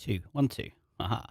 2, 1, 2. Aha.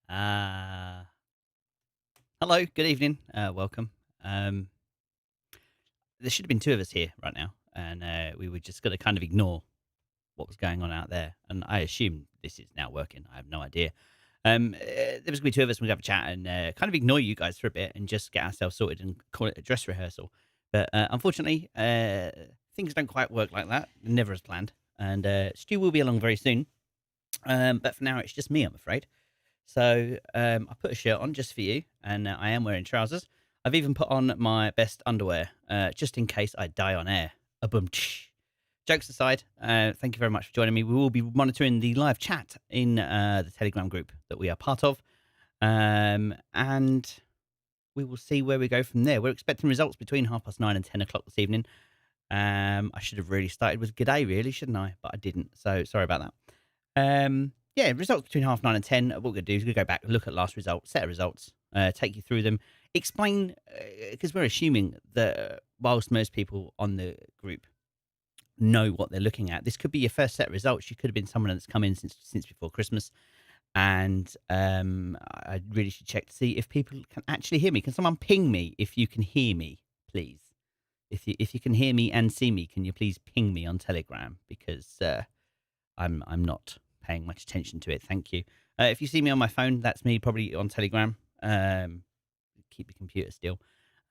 uh, Hello, good evening. Welcome. Um, there should have been two of us here right now, and we were just going to kind of ignore what was going on out there. And I assume this is now working. I have no idea. There was going to be two of us, and we'd have a chat and kind of ignore you guys for a bit and just get ourselves sorted and call it a dress rehearsal. But unfortunately, things don't quite work like that, never as planned. And Stu will be along very soon. But for now, it's just me, I'm afraid. So I put a shirt on just for you, and I am wearing trousers. I've even put on my best underwear, just in case I die on air. A boom. Jokes aside, thank you very much for joining me. We will be monitoring the live chat in the Telegram group that we are part of, and we will see where we go from there. We're expecting results between 9:30 and 10 o'clock this evening. I should have really started with "G'day," really, shouldn't I? But I didn't, so sorry about that. Yeah, results between 9:30 and 10. What we're going to do is we're going to go back, look at last results, set of results, take you through them, explain, because we're assuming that whilst most people on the group know what they're looking at, this could be your first set of results. You could have been someone that's come in since before Christmas. And I really should check to see if people can actually hear me. Can someone ping me if you can hear me, please? If you can hear me and see me, can you please ping me on Telegram? Because I'm not paying much attention to it. Thank you. If you see me on my phone, that's me probably on Telegram. Keep your computer still.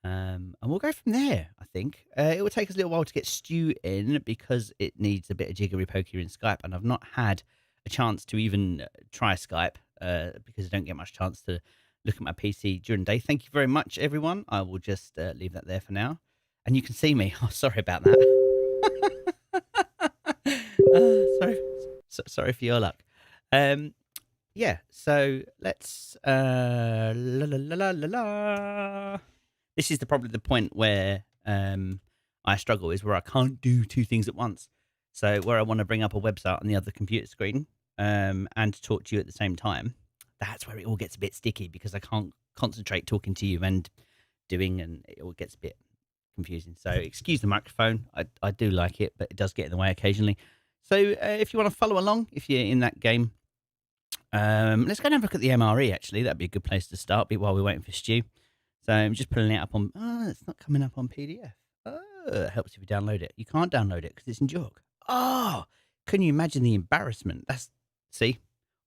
And we'll go from there, I think. It will take us a little while to get Stu in because it needs a bit of jiggery pokery in Skype. And I've not had a chance to even try Skype because I don't get much chance to look at my PC during the day. Thank you very much, everyone. I will just leave that there for now. And you can see me. Oh, sorry about that. Sorry, sorry for your luck. Yeah, so let's la la la la la la. This is probably the point where I struggle, is where I can't do two things at once. So where I want to bring up a website on the other computer screen and talk to you at the same time, that's where it all gets a bit sticky because I can't concentrate talking to you and doing, and it all gets a bit confusing. So excuse the microphone. I do like it, but it does get in the way occasionally. So if you want to follow along, if you're in that game, let's go and have a look at the MRE, actually. That'd be a good place to start while we're waiting for Stu. So I'm just pulling it up on... Oh, it's not coming up on PDF. Oh, it helps if you download it. You can't download it because it's in JORC. Oh, can you imagine the embarrassment? See,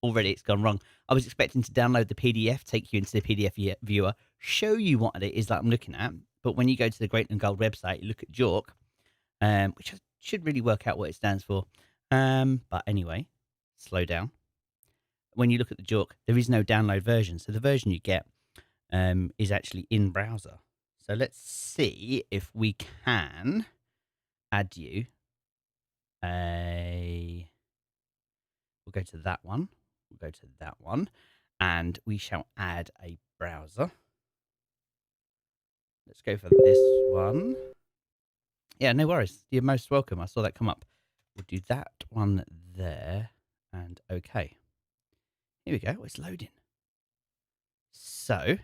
already it's gone wrong. I was expecting to download the PDF, take you into the PDF viewer, show you what it is that I'm looking at. But when you go to the Great and Gold website, you look at JORC, which should really work out what it stands for. But anyway, slow down. When you look at the JORC, there is no download version. So the version you get is actually in browser. So let's see if we can add you a... We'll go to that one. and we shall add a browser. Let's go for this one. Yeah, no worries. You're most welcome. I saw that come up. We'll do that one there, and okay. Here we go. It's loading. So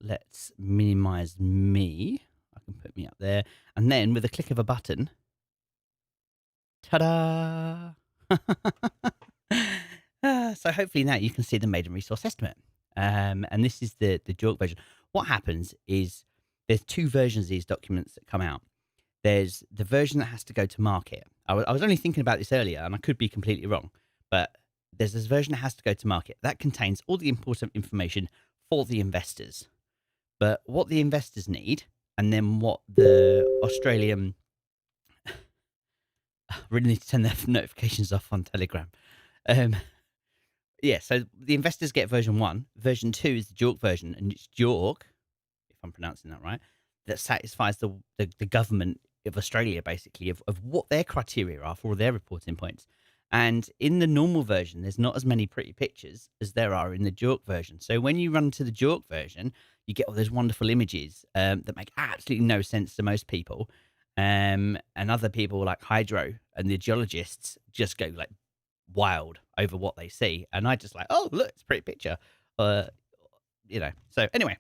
let's minimize me. I can put me up there, and then with a click of a button, ta-da! So hopefully now you can see the maiden resource estimate. And this is the JORC version. What happens is there's two versions of these documents that come out. There's the version that has to go to market. I was only thinking about this earlier, and I could be completely wrong, but there's this version that has to go to market. That contains all the important information for the investors. But what the investors need, and then what the Australian... I really need to turn their notifications off on Telegram. Yeah, so the investors get version 1. Version 2 is the JORC version, and it's JORC, if I'm pronouncing that right, that satisfies the government of Australia, basically, of what their criteria are for all their reporting points. And in the normal version, there's not as many pretty pictures as there are in the JORC version. So when you run to the JORC version, you get all those wonderful images that make absolutely no sense to most people. And other people like Hydro and the geologists just go like wild over what they see. And I just like, oh, look, it's a pretty picture. So anyway,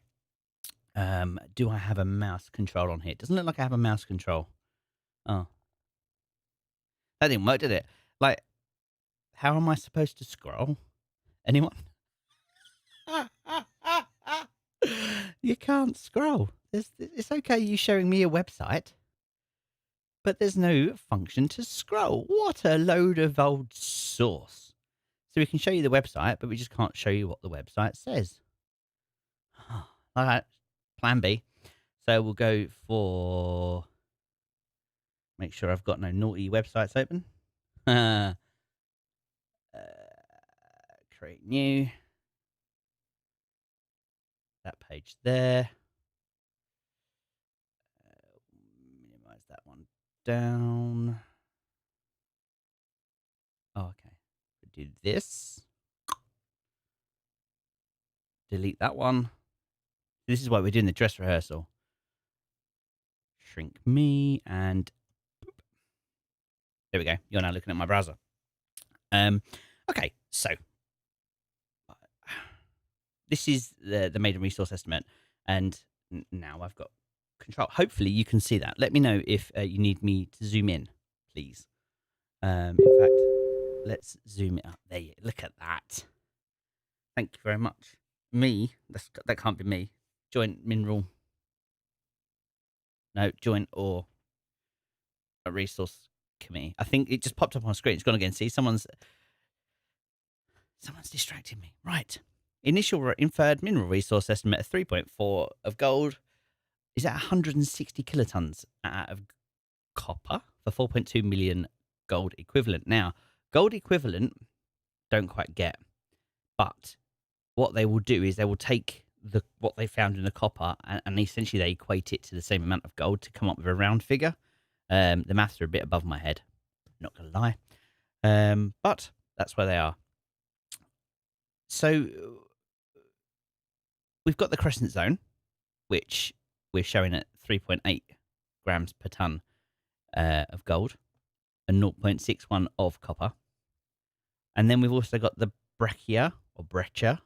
do I have a mouse control on here? It doesn't look like I have a mouse control. Oh, that didn't work, did it? Like, how am I supposed to scroll? Anyone? You can't scroll. It's okay you showing me a website, but there's no function to scroll. What a load of old sauce. So we can show you the website, but we just can't show you what the website says. All right, plan B. So we'll go for... Make sure I've got no naughty websites open. Create new. That page there. Minimize that one down. Oh, okay. Do this. Delete that one. This is why we're doing the dress rehearsal. Shrink me and boop. There we go. You're now looking at my browser. Okay, so this is the maiden resource estimate, and now I've got control. Hopefully you can see that. Let me know if you need me to zoom in, please. In fact, let's zoom it up. There you look at that. Thank you very much. Me, that can't be me. Joint mineral. No, joint or a resource committee. I think it just popped up on screen. It's gone again. See, someone's distracting me. Right. Initial inferred mineral resource estimate of 3.4 of gold is at 160 kilotons out of copper for 4.2 million gold equivalent. Now, gold equivalent, don't quite get, but what they will do is they will take what they found in the copper and essentially they equate it to the same amount of gold to come up with a round figure. The maths are a bit above my head, not going to lie, but that's where they are. So we've got the crescent zone, which we're showing at 3.8 grams per ton of gold and 0.61 of copper. And then we've also got the breccia or breccia,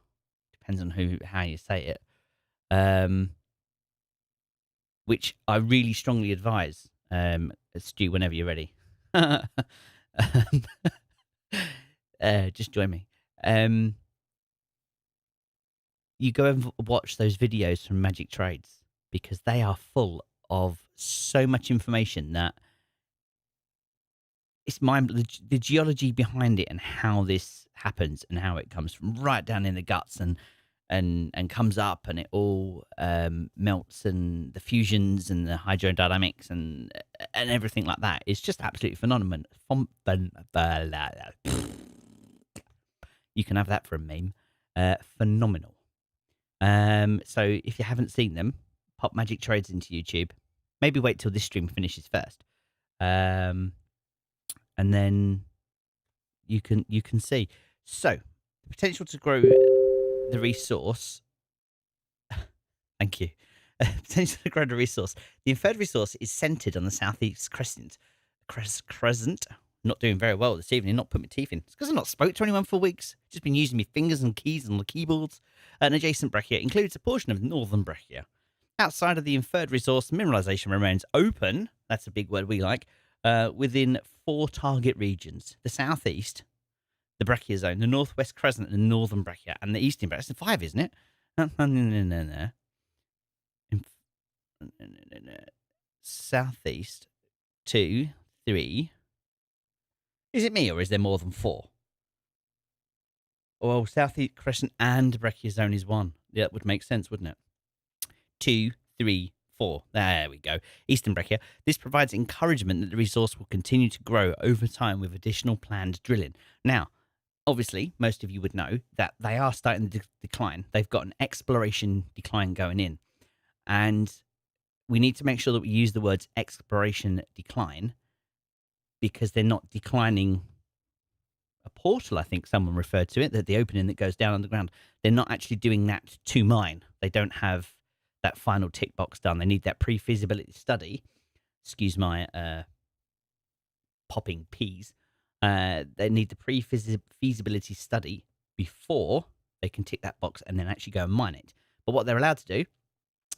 depends on how you say it, which I really strongly advise, Stu, whenever you're ready. Just join me. You go and watch those videos from Magic Trades because they are full of so much information that it's the geology behind it and how this happens and how it comes from right down in the guts and comes up and it all melts and the fusions and the hydrodynamics and everything like that. It's just absolutely phenomenal. You can have that for a meme. Phenomenal. So if you haven't seen them, pop Magic Trades into YouTube. Maybe wait till this stream finishes first. And then you can see. So the potential to grow the resource. Thank you. Potential to grow the resource. The inferred resource is centered on the southeast crescent. Crescent. Not doing very well this evening. Not put my teeth in. It's because I've not spoke to anyone for weeks. Just been using my fingers and keys on the keyboards. An adjacent breccia includes a portion of northern breccia. Outside of the inferred resource, mineralization remains open. That's a big word we like. Within 4 target regions: the southeast, the breccia zone, the northwest crescent, the northern breccia, and the eastern breccia. It's 5, isn't it? No. Southeast, 2, 3. Is it me or is there more than 4? Well, southeast crescent and breccia zone is 1. Yeah, that would make sense, wouldn't it? 2, 3, 4. There we go. Eastern breccia. This provides encouragement that the resource will continue to grow over time with additional planned drilling. Now, obviously, most of you would know that they are starting to decline. They've got an exploration decline going in. And we need to make sure that we use the words exploration decline, because they're not declining a portal, I think someone referred to it, that the opening that goes down underground. They're not actually doing that to mine. They don't have that final tick box done. They need that pre-feasibility study. Excuse my popping peas. They need the pre-feasibility study before they can tick that box and then actually go and mine it. But what they're allowed to do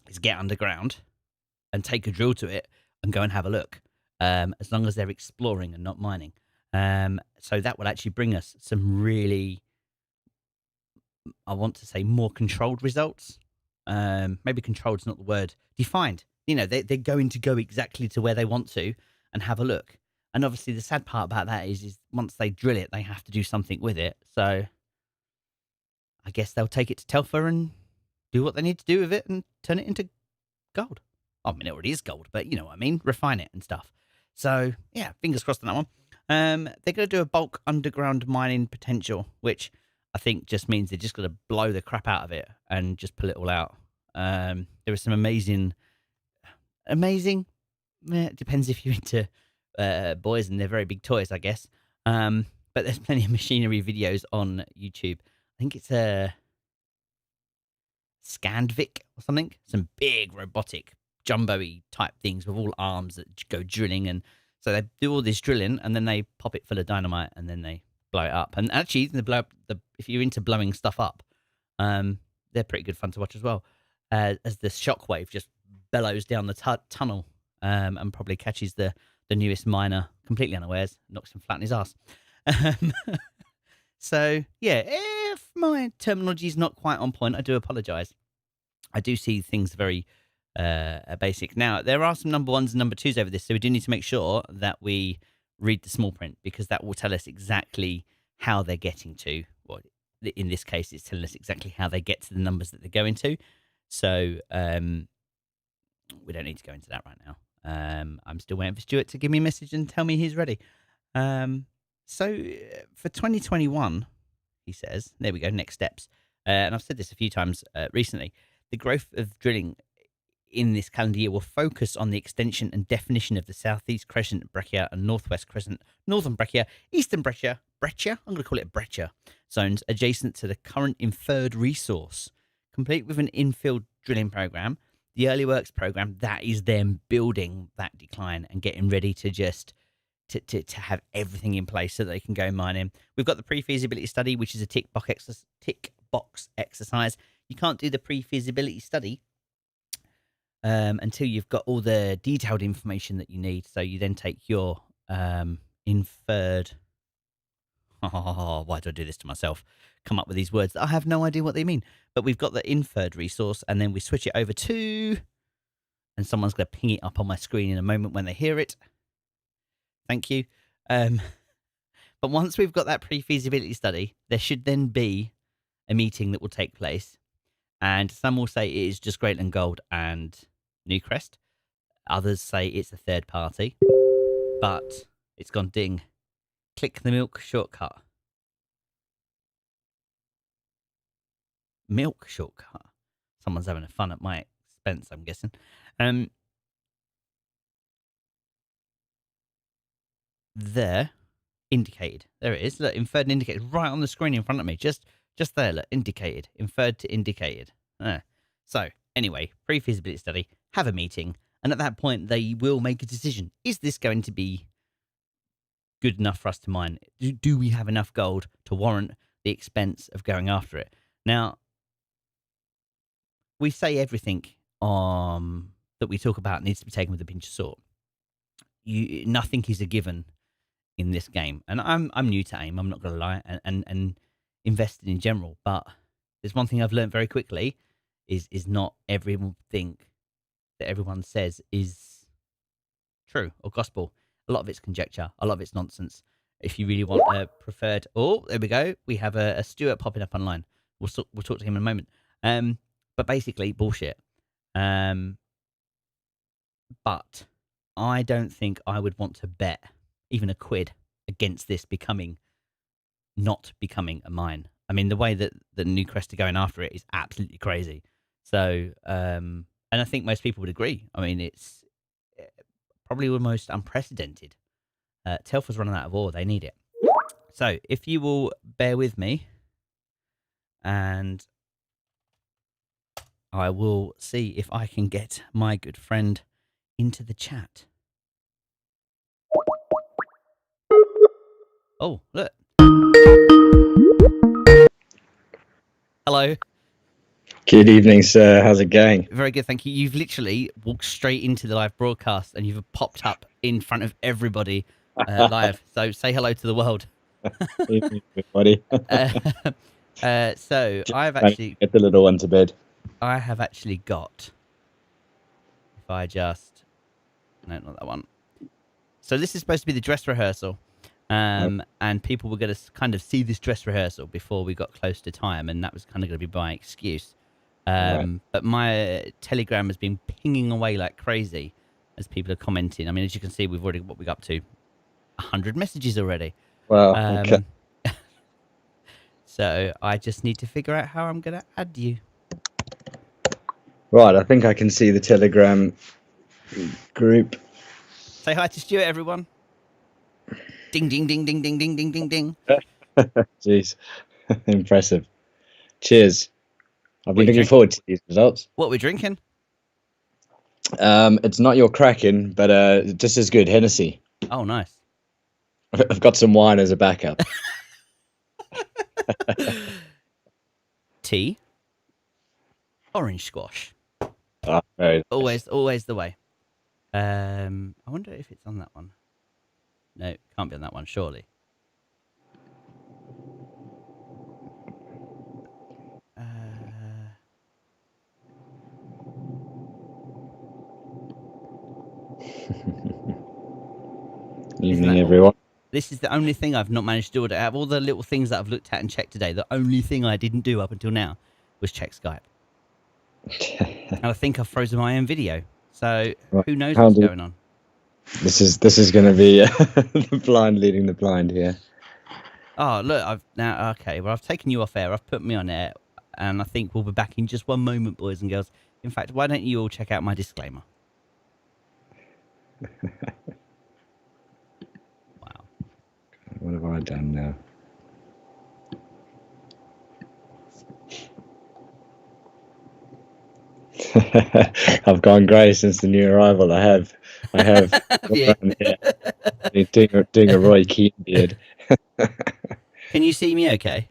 is get underground and take a drill to it and go and have a look, as long as they're exploring and not mining. So that will actually bring us some really, I want to say, more controlled results. Maybe controlled's not the word. Defined. You know, they're going to go exactly to where they want to and have a look. And obviously the sad part about that is once they drill it, they have to do something with it. So I guess they'll take it to Telfer and do what they need to do with it and turn it into gold. I mean, it already is gold, but you know what I mean? Refine it and stuff. So, yeah, fingers crossed on that one. They're going to do a bulk underground mining potential, which I think just means they're just going to blow the crap out of it and just pull it all out. There are some amazing, it depends if you're into boys and they're very big toys, I guess. But there's plenty of machinery videos on YouTube. I think it's a Scandvik or something. Some big robotic jumbo-y type things with all arms that go drilling, and so they do all this drilling and then they pop it full of dynamite and then they blow it up. And actually, they blow up if you're into blowing stuff up, they're pretty good fun to watch as well. As the shockwave just bellows down the tunnel, and probably catches the newest miner completely unawares, knocks him flat in his ass. So yeah, if my terminology is not quite on point, I do apologise. I do see things very basic. Now, there are some number 1s and number 2s over this, so we do need to make sure that we read the small print, because that will tell us exactly how they're getting to. Well, in this case, it's telling us exactly how they get to the numbers that they're going to. So we don't need to go into that right now. I'm still waiting for Stuart to give me a message and tell me he's ready. So for 2021, he says, there we go, next steps. And I've said this a few times recently. The growth of drilling in this calendar year will focus on the extension and definition of the southeast crescent breccia and northwest crescent, northern breccia, eastern breccia, I'm going to call it breccia, zones adjacent to the current inferred resource, complete with an infill drilling program. The early works program, that is them building that decline and getting ready to just to have everything in place so that they can go mining. We've got the pre-feasibility study, which is a tick box exercise. You can't do the pre-feasibility study until you've got all the detailed information that you need. So you then take your inferred. Oh, why do I do this to myself? Come up with these words that I have no idea what they mean. But we've got the inferred resource, and then we switch it over to, and someone's going to ping it up on my screen in a moment when they hear it. Thank you. But once we've got that pre-feasibility study, there should then be a meeting that will take place. And some will say it is just Greatland Gold and Newcrest. Others say it's a third party. But it's gone ding. Click the milk shortcut. Milk shortcut. Someone's having a fun at my expense, I'm guessing. There. Indicated. There it is. Look, inferred and indicated right on the screen in front of me. Just Just there, look, indicated, inferred to indicated. So, anyway, pre-feasibility study, have a meeting, and at that point, they will make a decision. Is this going to be good enough for us to mine? Do we have enough gold to warrant the expense of going after it? Now, we say everything that we talk about needs to be taken with a pinch of salt. Nothing is a given in this game, and I'm new to AIM. I'm not going to lie, and invested in general. But there's one thing I've learned very quickly: is not everything that everyone says is true or gospel. A lot of it's conjecture. A lot of it's nonsense. If you really want a preferred, oh, there we go. We have a Stuart popping up online. We'll talk to him in a moment. But basically, bullshit. But I don't think I would want to bet even a quid against this not becoming a mine. I mean, the way that the Newcrest are going after it is absolutely crazy. So, and I think most people would agree. I mean, it's probably almost unprecedented. Telfer's running out of ore. They need it. So, if you will bear with me, and I will see if I can get my good friend into the chat. Oh, look. Hello. Good evening, sir. How's it going? Very good, thank you. You've literally walked straight into the live broadcast and you've popped up in front of everybody live. So say hello to the world. Evening, everybody. So I've actually get the little one to bed. I have actually got. If I just no, not that one. So this is supposed to be the dress rehearsal. And people were going to kind of see this dress rehearsal before we got close to time, and that was kind of going to be my excuse. But my Telegram has been pinging away like crazy as people are commenting. I mean, as you can see, we've already we got up to 100 messages already. Wow. Okay. So I just need to figure out how I'm going to add you. Right, I think I can see the Telegram group. Say hi to Stuart, everyone. Ding, ding, ding, ding, ding, ding, ding, ding, ding. Jeez, impressive. Cheers. I've been looking forward to these results. What are we drinking? It's not your Kraken, but just as good, Hennessy. Oh, nice. I've got some wine as a backup. Tea. Orange squash. Oh, very always the way. I wonder if it's on that one. No, can't be on that one, surely. Evening, everyone. This is the only thing I've not managed to do. Out of all the little things that I've looked at and checked today, the only thing I didn't do up until now was check Skype. And I think I've frozen my own video. So who knows what's going on? This is going to be the blind leading the blind here. Oh, look, I've taken you off air. I've put me on air, and I think we'll be back in just one moment, boys and girls. In fact, why don't you all check out my disclaimer? Wow. What have I done now? I've gone grey since the new arrival. I have. Yeah. doing a Roy Keane beard. Can you see me okay?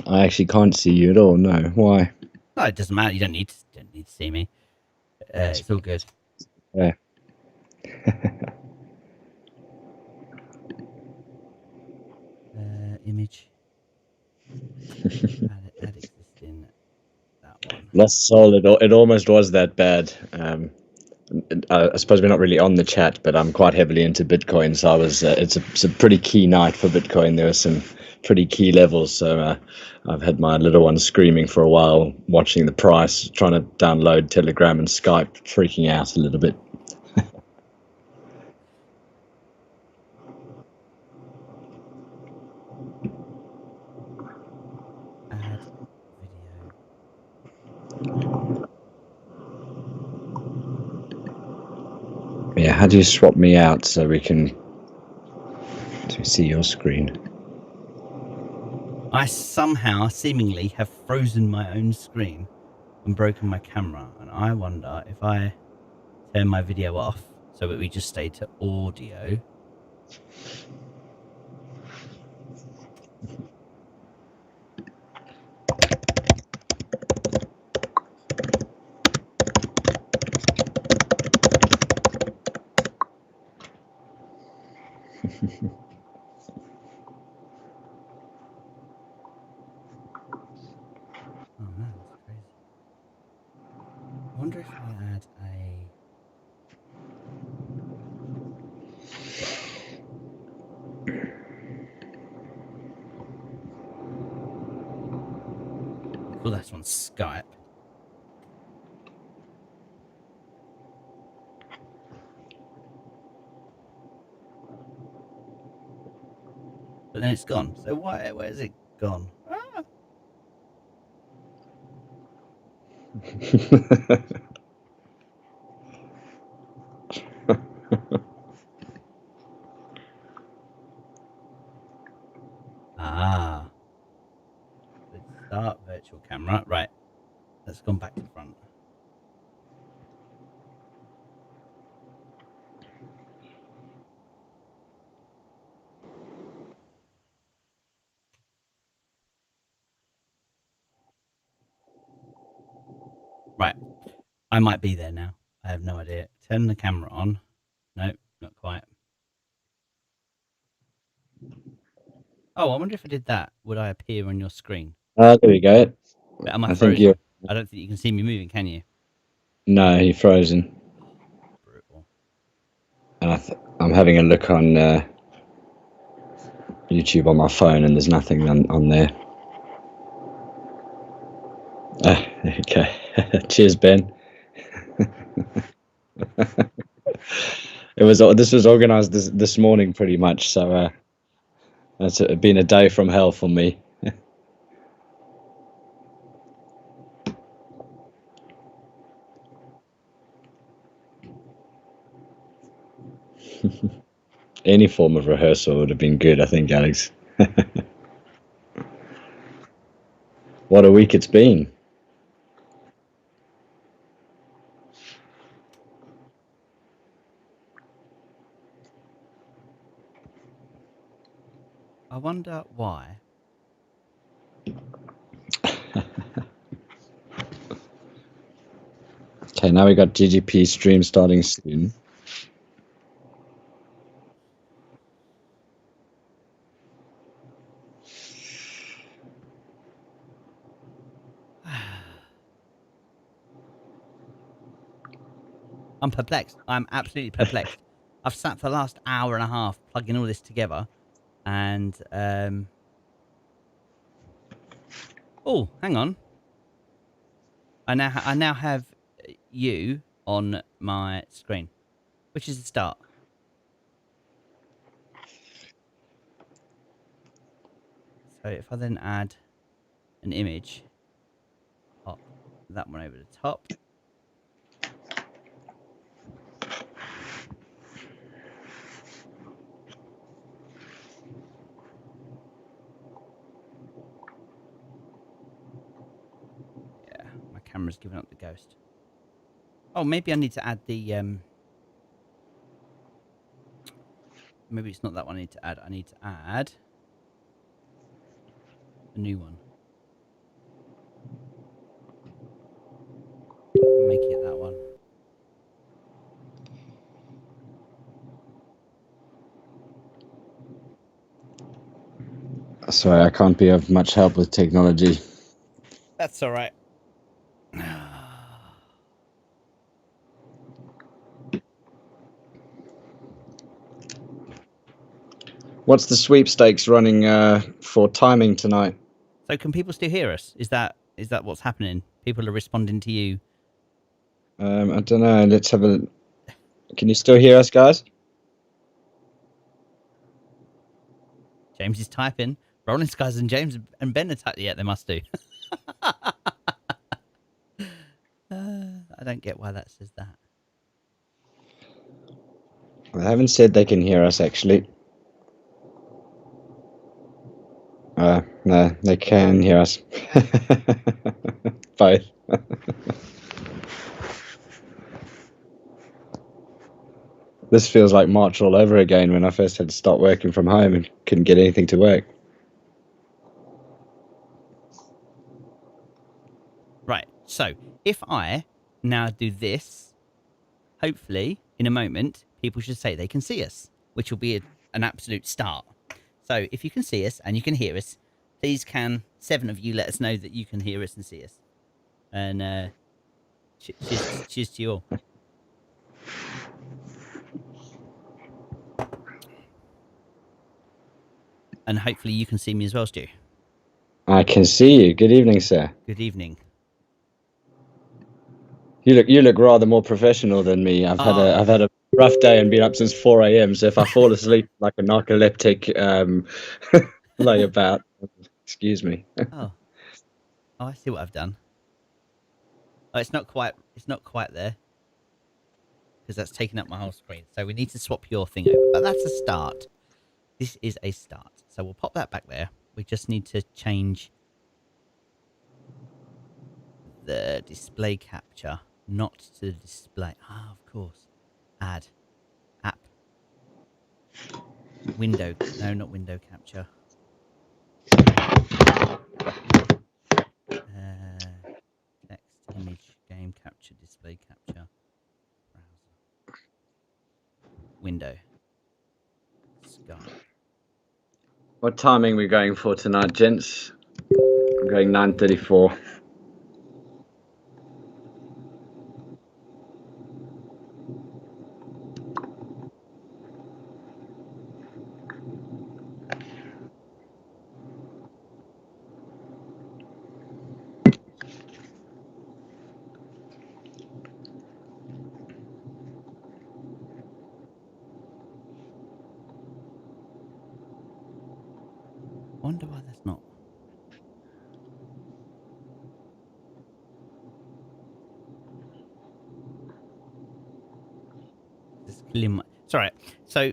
I actually can't see you at all. No, why? Oh, it doesn't matter. You don't need to see me. It's all good. Yeah. Image. Add existing. That one. Lost Soul. It almost was that bad. I suppose we're not really on the chat, but I'm quite heavily into Bitcoin, so I was. It's a pretty key night for Bitcoin. There were some pretty key levels, so I've had my little one screaming for a while, watching the price, trying to download Telegram and Skype, freaking out a little bit. Add video. Yeah, how do you swap me out so we can see your screen? I somehow, seemingly, have frozen my own screen and broken my camera, and I wonder if I turn my video off so that we just stay to audio. Oh man, that's crazy. I wonder if I add a... Well, that's on Skype. But then it's gone. So where's it gone? Ah! Ah. Let's start virtual camera. Right. That's gone back to front. Right. I might be there now. I have no idea. Turn the camera on. No, not quite. Oh, I wonder if I did that, would I appear on your screen? There we go. But am I I think you. frozen? I don't think you can see me moving, can you? No, you're frozen. Brutal. And I'm having a look on YouTube on my phone, and there's nothing on there. Okay. Cheers, Ben. This was organised this morning pretty much, so it's been a day from hell for me. Any form of rehearsal would have been good, I think, Alex. What a week it's been. I wonder why. Okay, now we got GGP stream starting soon. I'm perplexed. I'm absolutely perplexed. I've sat for the last hour and a half plugging all this together, and oh, hang on. I now have you on my screen, which is a start. So if I then add an image, pop that one over the top. Yeah, my camera's giving up the ghost. Oh, maybe I need to add the maybe it's not that one I need to add. I need to add a new one. Make it that one. Sorry, I can't be of much help with technology. That's all right. What's the sweepstakes running for timing tonight? So can people still hear us? Is that what's happening? People are responding to you. I don't know. Let's have a. Can you still hear us, guys? James is typing. Rolling Skies and James and Ben are typing. Yeah, they must do. I don't get why that says that. I haven't said they can hear us, actually. No, they can hear us. Both. This feels like March all over again when I first had to start working from home and couldn't get anything to work. Right. So if I now do this, hopefully in a moment, people should say they can see us, which will be an absolute start. So if you can see us and you can hear us, please can 7 of you let us know that you can hear us and see us. And cheers to you all. And hopefully you can see me as well, Stu. I can see you. Good evening, sir. Good evening. You look rather more professional than me. I've had a rough day and been up since 4 a.m. So if I fall asleep like a narcoleptic layabout, excuse me. Oh, I see what I've done. Oh, it's not quite there because that's taking up my whole screen. So we need to swap your thing over, but that's a start. This is a start. So we'll pop that back there. We just need to change the display capture, not to the display. Ah, of course. Add. App. Window. No, not window capture. Text, image, game capture, display capture. Browser. Window. Skype. What timing are we going for tonight, gents? I'm going 9:34. Wonder why that's not. Sorry. So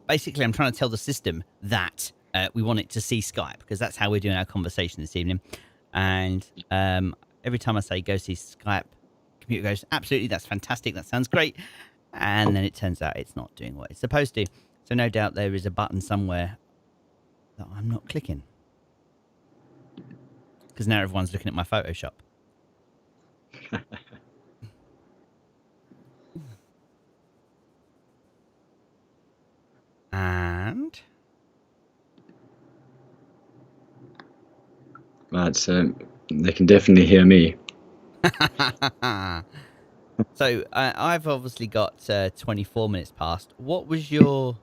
basically, I'm trying to tell the system that we want it to see Skype because that's how we're doing our conversation this evening. And every time I say go see Skype, computer goes, absolutely, that's fantastic. That sounds great. And then it turns out it's not doing what it's supposed to. So no doubt there is a button somewhere that I'm not clicking. Because now everyone's looking at my Photoshop. And That's they can definitely hear me. so I've obviously got 24 minutes past. What was your?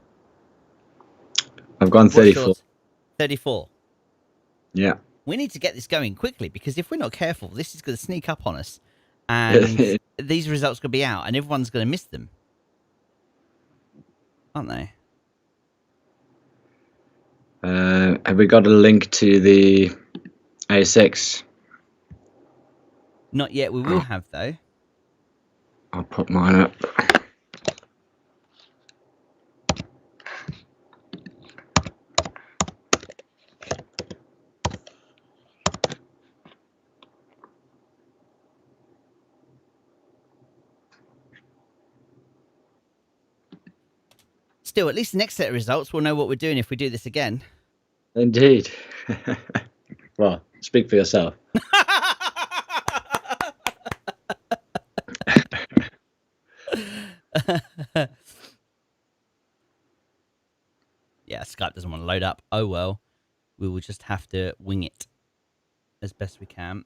I've gone 34. 34. Yeah. We need to get this going quickly because if we're not careful, this is going to sneak up on us, and these results could be out, and everyone's going to miss them, aren't they? Have we got a link to the ASX? Not yet. We will have though. I'll put mine up. Still, at least the next set of results, we'll know what we're doing if we do this again. Indeed. Well, speak for yourself. Yeah, Skype doesn't want to load up. Oh well, we will just have to wing it as best we can.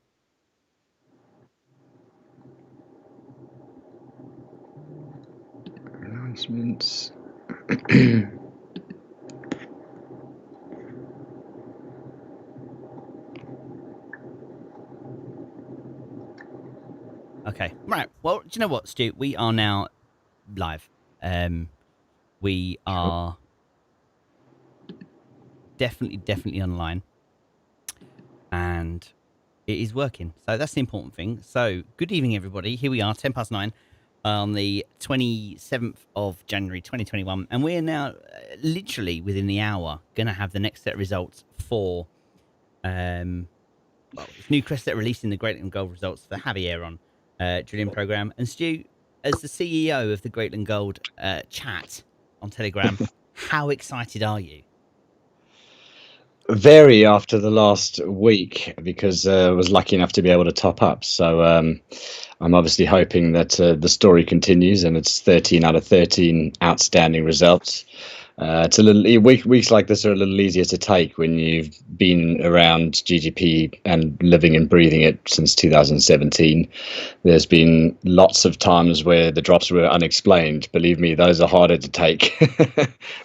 Announcements. Okay, right. Well, do you know what, Stu? We are now live. We are definitely online, and it is working. So that's the important thing. So good evening, everybody. Here we are, 9:10 on the 27th of January, 2021, and we're now literally within the hour going to have the next set of results for Well, it's Newcrest that are releasing the Greatland Gold results for the Javieron drilling program. And Stu, as the CEO of the Greatland Gold chat on Telegram, how excited are you? Very after the last week, because I was lucky enough to be able to top up. So I'm obviously hoping that the story continues, and it's 13 out of 13 outstanding results. It's a little weeks like this are a little easier to take when you've been around GGP and living and breathing it since 2017. There's been lots of times where the drops were unexplained. Believe me, those are harder to take,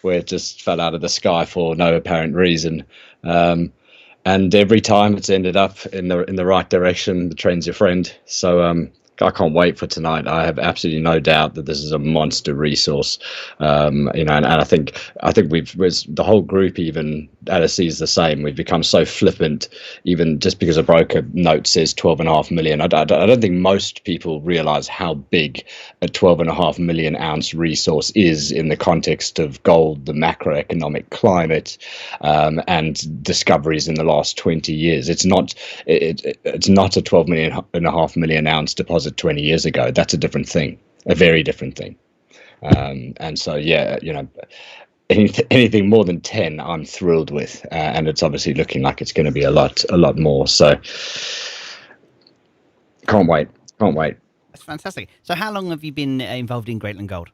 where it just fell out of the sky for no apparent reason. And every time it's ended up in the right direction. The trend's your friend. So I can't wait for tonight. I have absolutely no doubt that this is a monster resource. And I think the whole group, even LSE, is the same. We've become so flippant, even just because a broker note says 12.5 million. I don't think most people realize how big a 12.5 million ounce resource is in the context of gold, the macroeconomic climate, and discoveries in the last 20 years. It's not a 12.5 million ounce deposit 20 years ago. That's a different thing, a very different thing. And so, anything more than 10, I'm thrilled with, and it's obviously looking like it's going to be a lot more. So, can't wait. That's fantastic. So, how long have you been involved in Greatland Gold?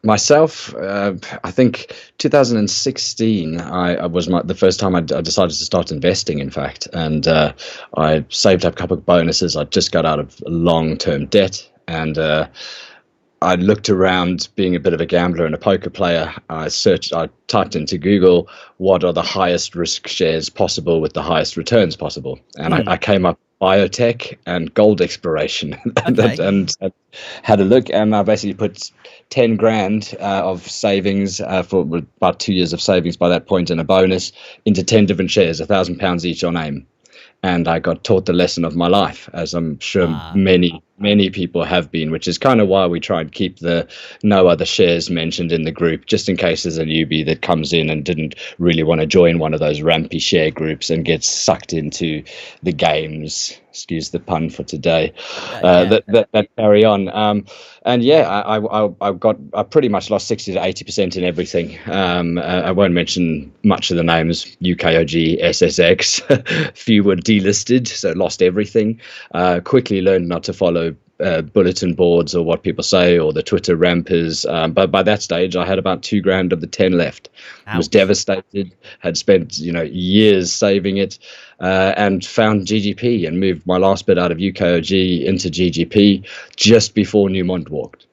Myself, I think 2016 I was the first time I decided to start investing, in fact, and I saved up a couple of bonuses. I just got out of long-term debt, and I looked around, being a bit of a gambler and a poker player. I typed into Google, what are the highest risk shares possible with the highest returns possible? And I came up biotech and gold exploration. and had a look, and I basically put 10 grand of savings for about 2 years of savings by that point, and a bonus into 10 different shares, £1,000 each on AIM. And I got taught the lesson of my life, as I'm sure many people have been, which is kind of why we try and keep the no other shares mentioned in the group, just in case there's a newbie that comes in and didn't really want to join one of those rampy share groups and gets sucked into the games, excuse the pun for today, that carry on. I pretty much lost 60 to 80% in everything. I won't mention much of the names: UKOG, SSX. Few were delisted, so lost everything. Quickly learned not to follow bulletin boards or what people say, or the Twitter rampers. But by that stage, I had about 2 grand of the 10 left. Ouch. Was devastated. Had spent years saving it, and found GGP and moved my last bit out of UKOG into GGP just before Newmont walked.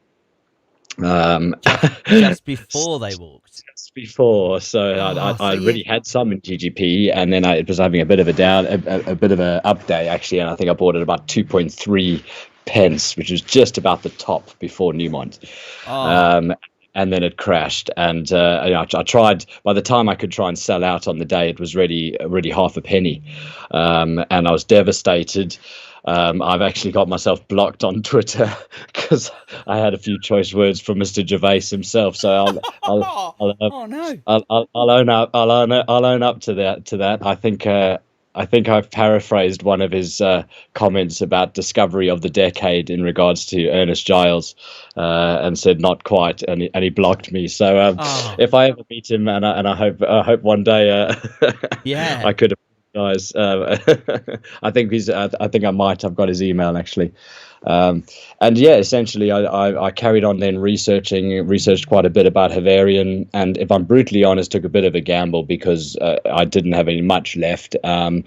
Just before they walked. Just before, so I really had some in GGP, and then it was having a bit of a down, a bit of a up day actually, and I think I bought it about 2.3 pence, which was just about the top before Newmont. And then it crashed, and I tried. By the time I could try and sell out on the day, it was already half a penny, and I was devastated. I've actually got myself blocked on Twitter because I had a few choice words from Mr. Gervais himself. So I'll own up to that. I think I've paraphrased one of his comments about discovery of the decade in regards to Ernest Giles, and said not quite, and he blocked me. So if I ever meet him, and I hope one day I could apologize. I think I might have got his email actually. Essentially I carried on then researched quite a bit about Javieron, and if I'm brutally honest, took a bit of a gamble because I didn't have any much left, and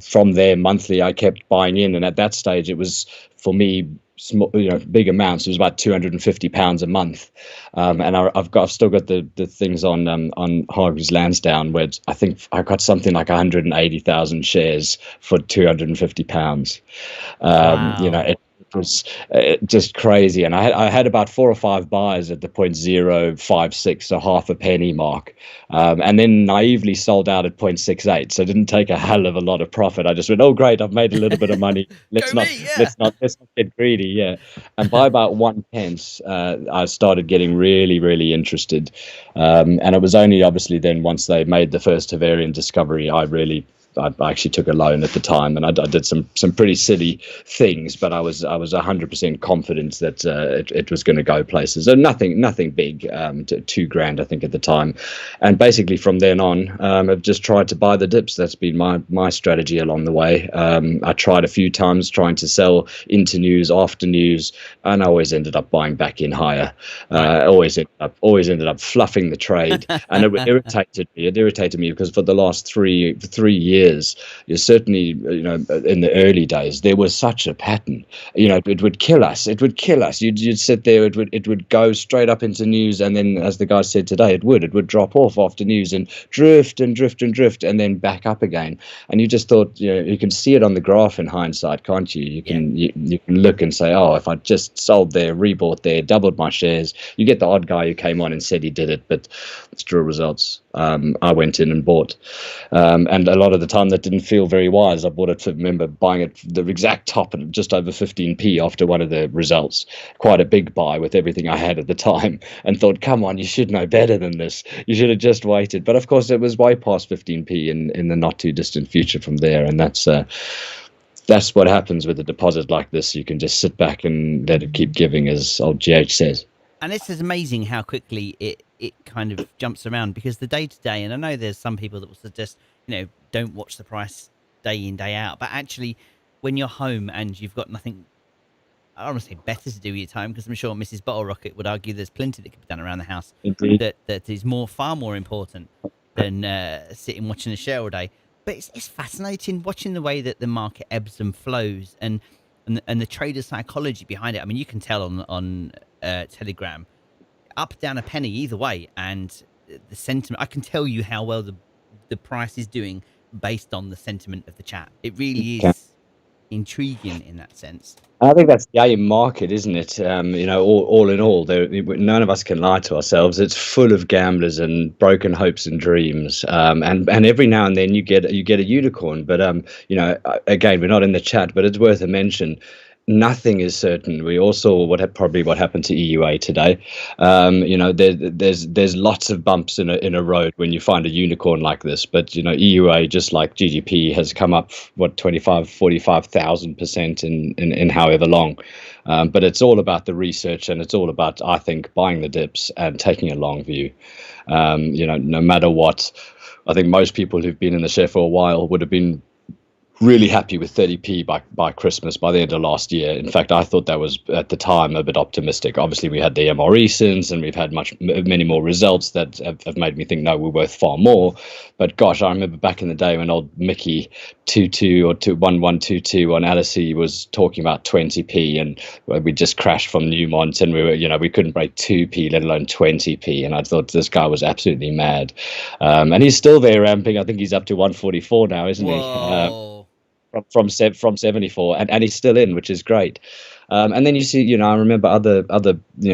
from there monthly I kept buying in, and at that stage it was, for me, small, big amounts. It was about £250 a month, and I've still got the things on Hargreaves Lansdowne, where I think I got something like 180,000 shares for £250. Wow. was just crazy. And I had about 4 or 5 buys at the 0.056, so half a penny mark, and then naively sold out at 0.68. So I didn't take a hell of a lot of profit. I just went, oh great, I've made a little bit of money. Go me, yeah. Let's not get greedy, yeah. And by about 1 pence, I started getting really, really interested. And it was only obviously then once they made the first Havarian discovery, I actually took a loan at the time, and I did some pretty silly things, but I was 100% confident that it was going to go places. And nothing big, $2,000 I think at the time, and basically from then on, I've just tried to buy the dips. That's been my strategy along the way. I tried a few times trying to sell into news, after news, and I always ended up buying back in higher. Always ended up fluffing the trade, and it irritated me because for the last three years, you certainly, in the early days, there was such a pattern. It would kill us. You'd sit there. It would go straight up into news, and then, as the guy said today, it would drop off after news and drift, and then back up again. And you just thought, you can see it on the graph in hindsight, can't you? You can look and say, oh, if I just sold there, rebought there, doubled my shares. You get the odd guy who came on and said he did it, but it's true results. I went in and bought, and a lot of the time that didn't feel very wise. I bought it remember buying it the exact top at just over 15p after one of the results. Quite a big buy with everything I had at the time, and thought, come on, you should know better than this. You should have just waited. But of course, it was way past 15p in the not too distant future from there, and that's what happens with a deposit like this. You can just sit back and let it keep giving, as old GH says. And it's amazing how quickly it kind of jumps around, because the day to day, and I know there's some people that will suggest, don't watch the price day in, day out. But actually, when you're home and you've got nothing, I don't want to say better to do with your time, because I'm sure Mrs. Bottle Rocket would argue there's plenty that could be done around the house that is far more important than sitting watching a share all day. But it's fascinating watching the way that the market ebbs and flows, and the trader psychology behind it. I mean, you can tell on Telegram, up, down a penny either way, and the sentiment. I can tell you how well the price is doing based on the sentiment of the chat. It really is intriguing in that sense. I think that's the AIM market, isn't it? All in all, none of us can lie to ourselves. It's full of gamblers and broken hopes and dreams. And every now and then you get a unicorn. But again, we're not in the chat, but it's worth a mention. Nothing is certain. We all saw what happened to EUA today. There's lots of bumps in a road when you find a unicorn like this. But EUA, just like GGP, has come up 45,000% in however long. But it's all about the research, and it's all about, I think, buying the dips and taking a long view. No matter what, I think most people who've been in the share for a while would have been really happy with 30p by Christmas, by the end of last year. In fact, I thought that was at the time a bit optimistic. Obviously, we had the MRE since, and we've had many more results that have made me think, no, we're worth far more. But gosh, I remember back in the day when old Mickey 22 or 1122 on LSE was talking about 20p, and we just crashed from Newmont, and we couldn't break 2p, let alone 20p. And I thought this guy was absolutely mad. And he's still there ramping. I think he's up to 144 now, isn't he? From 74, and he's still in, which is great. And then you see, I remember other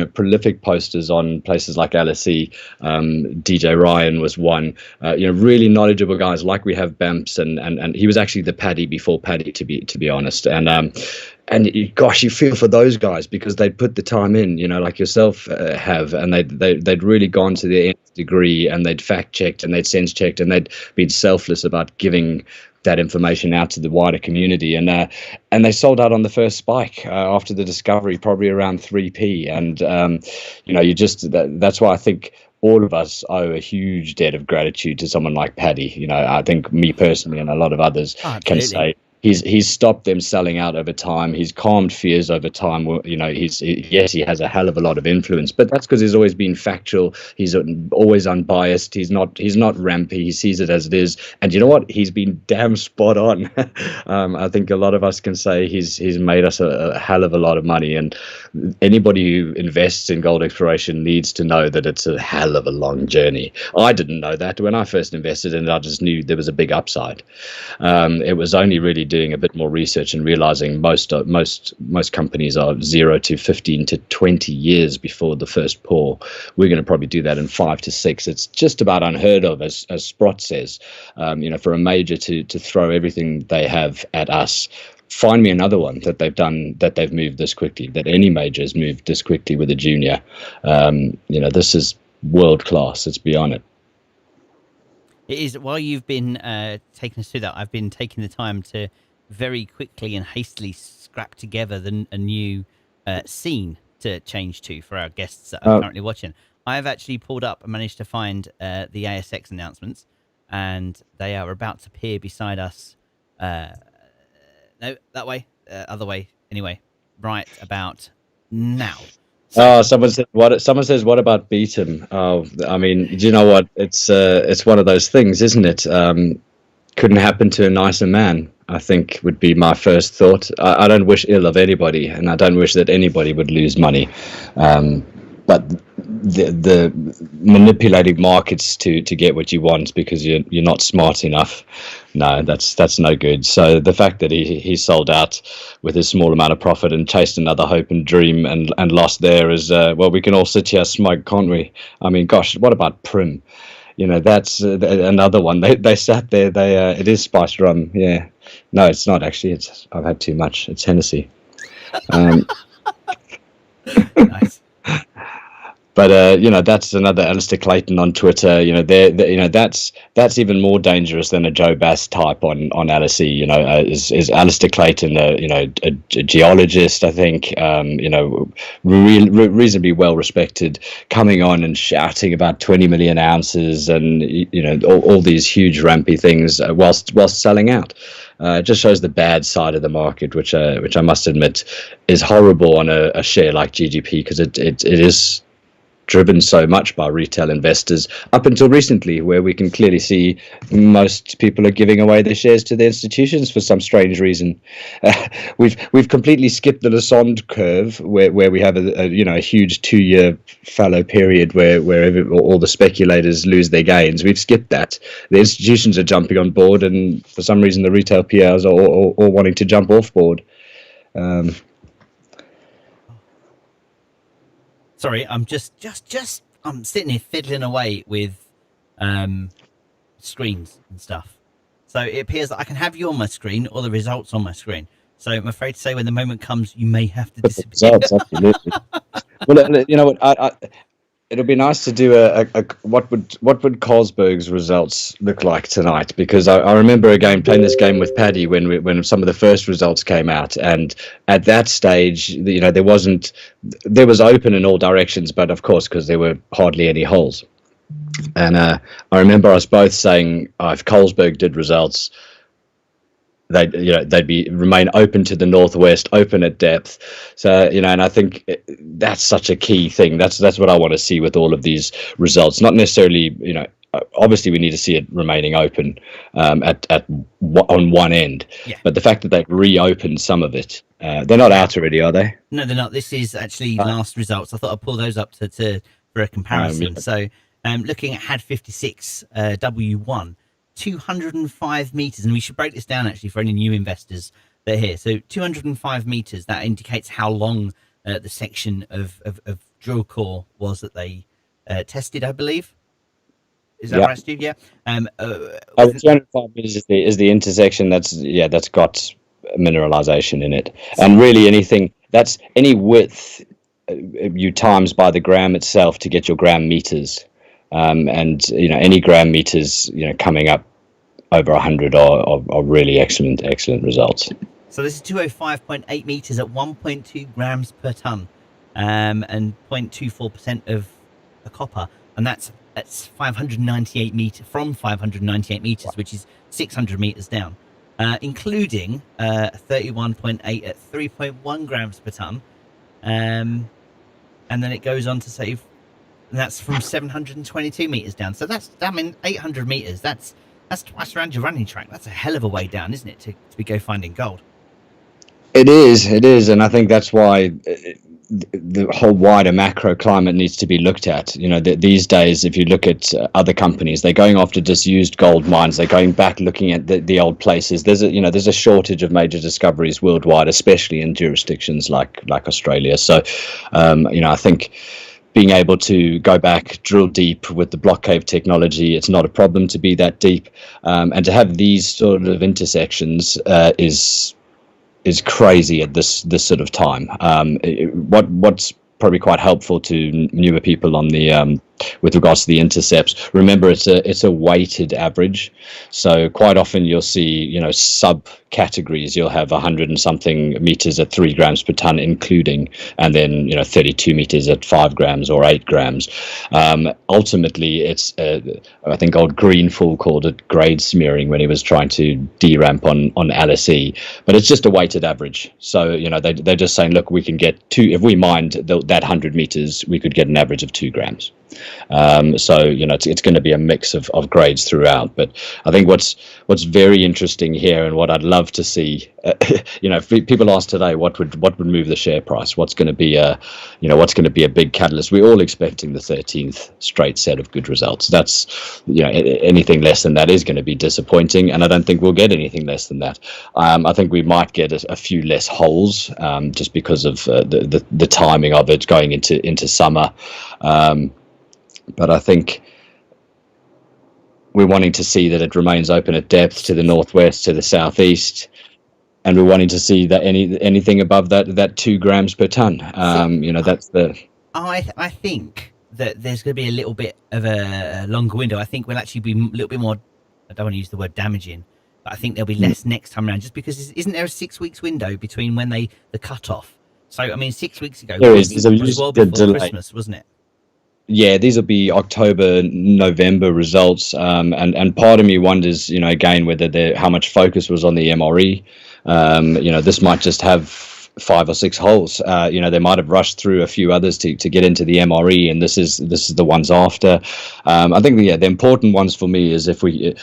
prolific posters on places like LSE. DJ Ryan was one. Really knowledgeable guys, like we have Bamps, and he was actually the Paddy before Paddy, to be honest. And gosh, you feel for those guys, because they put the time in, like yourself have, and they'd really gone to their nth degree, and they'd fact checked, and they'd sense checked, and they'd been selfless about giving that information out to the wider community, and they sold out on the first spike after the discovery, probably around 3p. And that's why I think all of us owe a huge debt of gratitude to someone like Paddy. I think me personally, and a lot of others can say he's stopped them selling out over time. He's calmed fears over time. Yes, he has a hell of a lot of influence, but that's because he's always been factual. He's always unbiased. He's not rampy. He sees it as it is. And you know what? He's been damn spot on. I think a lot of us can say he's made us a hell of a lot of money. And anybody who invests in gold exploration needs to know that it's a hell of a long journey. I didn't know that when I first invested in it. I just knew there was a big upside. It was only really doing a bit more research and realizing most companies are 0 to 15 to 20 years before the first pour. We're going to probably do that in 5 to 6. It's just about unheard of, as Sprott says. For a major to throw everything they have at us. Find me another one that they've moved this quickly, that any major has moved this quickly with a junior. This is world class. It's beyond it. It is. While you've been taking us through that, I've been taking the time to very quickly and hastily scrap together a new scene to change to for our guests that are currently watching. I have actually pulled up and managed to find the ASX announcements, and they are about to appear beside us. No, that way, other way. Anyway, right about now. So, someone says, what about beat him? Oh, I mean, do you know what? It's one of those things, isn't it? Couldn't happen to a nicer man, I think, would be my first thought. I don't wish ill of anybody, and I don't wish that anybody would lose money. But the manipulating markets to get what you want because you're not smart enough, no, that's no good. So the fact that he sold out with a small amount of profit and chased another hope and dream and lost there is well, we can all sit here smug, can't we? I mean, gosh, what about Prim? That's another one. They sat there. It is spiced rum. Yeah, no, it's not actually. I've had too much. It's Hennessy. Nice. But that's another Alistair Clayton on Twitter. That's even more dangerous than a Joe Bass type on LSE. Is Alistair Clayton a geologist? I think reasonably well respected, coming on and shouting about 20 million ounces and all these huge rampy things whilst selling out. It just shows the bad side of the market, which I must admit is horrible on a share like GGP, because it is driven so much by retail investors up until recently, where we can clearly see most people are giving away their shares to the institutions for some strange reason. We've completely skipped the Lassonde curve, where we have a huge 2-year fallow period where all the speculators lose their gains. We've skipped that. The institutions are jumping on board, and for some reason the retail PRs are all wanting to jump off board. Sorry, I'm just I'm sitting here fiddling away with screens and stuff. So it appears that I can have you on my screen or the results on my screen. So I'm afraid to say, when the moment comes, you may have to disappear. Results, absolutely. Well, you know what? It'll be nice to do what would Carlsberg's results look like tonight, because I remember playing this game with Paddy when some of the first results came out, and at that stage, there was open in all directions, but of course, because there were hardly any holes. And I remember us both saying, if Carlsberg did results, they'd remain open to the northwest, open at depth. So and I think that's such a key thing. That's what I want to see with all of these results. Not necessarily, obviously we need to see it remaining open on one end. Yeah. But the fact that they've reopened some of it, they're not out already, are they? No, they're not. This is actually last results. I thought I'd pull those up for a comparison. Yeah. So looking at HAD 56 W1. 205 meters, and we should break this down actually for any new investors that are here. So 205 meters, that indicates how long the section of drill core was that they tested, I believe. Is that right, Stu? Yeah. 205 meters is the intersection that's got mineralization in it, and really anything that's any width you times by the gram itself to get your gram meters. And any gram meters coming up over 100 are really excellent results. So this is 205.8 meters at 1.2 grams per ton, and 0.24% of the copper, and that's 598 meters from 598 meters, which is 600 meters down, including 31.8 at 3.1 grams per ton, and then it goes on to say. And that's from 722 meters down. So that's 800 meters. That's twice around your running track. That's a hell of a way down, isn't it, to go finding gold? It is, and I think that's why the whole wider macro climate needs to be looked at. These days, if you look at other companies, they're going after disused gold mines. They're going back, looking at the old places. There's a shortage of major discoveries worldwide, especially in jurisdictions like Australia. So, I think being able to go back, drill deep with the block cave technology, it's not a problem to be that deep, and to have these sort of intersections is crazy at this sort of time. What's probably quite helpful to newer people on the with regards to the intercepts. Remember, it's a weighted average, so quite often you'll see sub categories. You'll have 100 and something meters at 3 grams per ton, including, and then 32 meters at 5 grams or 8 grams. Ultimately, it's I think old Greenfull called it grade smearing when he was trying to deramp on LSE, but it's just a weighted average. So they're just saying, look, we can get if we mined that 100 meters, we could get an average of 2 grams. So it's going to be a mix of grades throughout. But I think what's very interesting here, and what I'd love to see, if people ask today what would move the share price, what's going to be a big catalyst. We're all expecting the 13th straight set of good results. That's anything less than that is going to be disappointing, and I don't think we'll get anything less than that. I think we might get a few less holes, just because of the timing of it going into summer. But I think we're wanting to see that it remains open at depth to the northwest, to the southeast, and we're wanting to see that anything above that 2 grams per ton. That's the. I think that there's going to be a little bit of a longer window. I think we'll actually be a little bit more. I don't want to use the word damaging, but I think there'll be less next time around. Just because isn't there a 6 weeks window between when the cut off? So I mean, 6 weeks ago was well before Christmas, wasn't it? Yeah, these will be October, November results, and part of me wonders, again, whether how much focus was on the MRE. This might just have 5 or 6 holes. They might have rushed through a few others to get into the MRE, and this is the ones after. I think the important ones for me is if we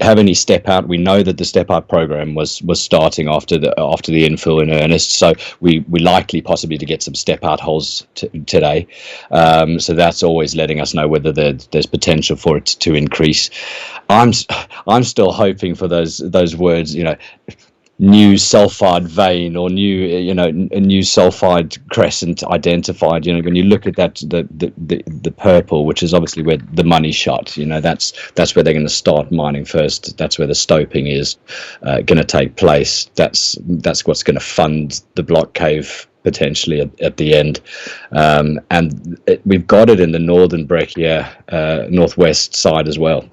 have any step out, we know that the step out program was starting after the infill in earnest, so we likely possibly to get some step out holes today. So that's always letting us know whether there's potential for it to increase. I'm still hoping for those words, new sulfide vein or a new sulfide crescent identified. When you look at that, the purple, which is obviously where the money shot, that's where they're going to start mining first. That's where the stoping is going to take place. That's what's going to fund the block cave potentially at the end. And we've got it in the northern breccia, northwest side as well.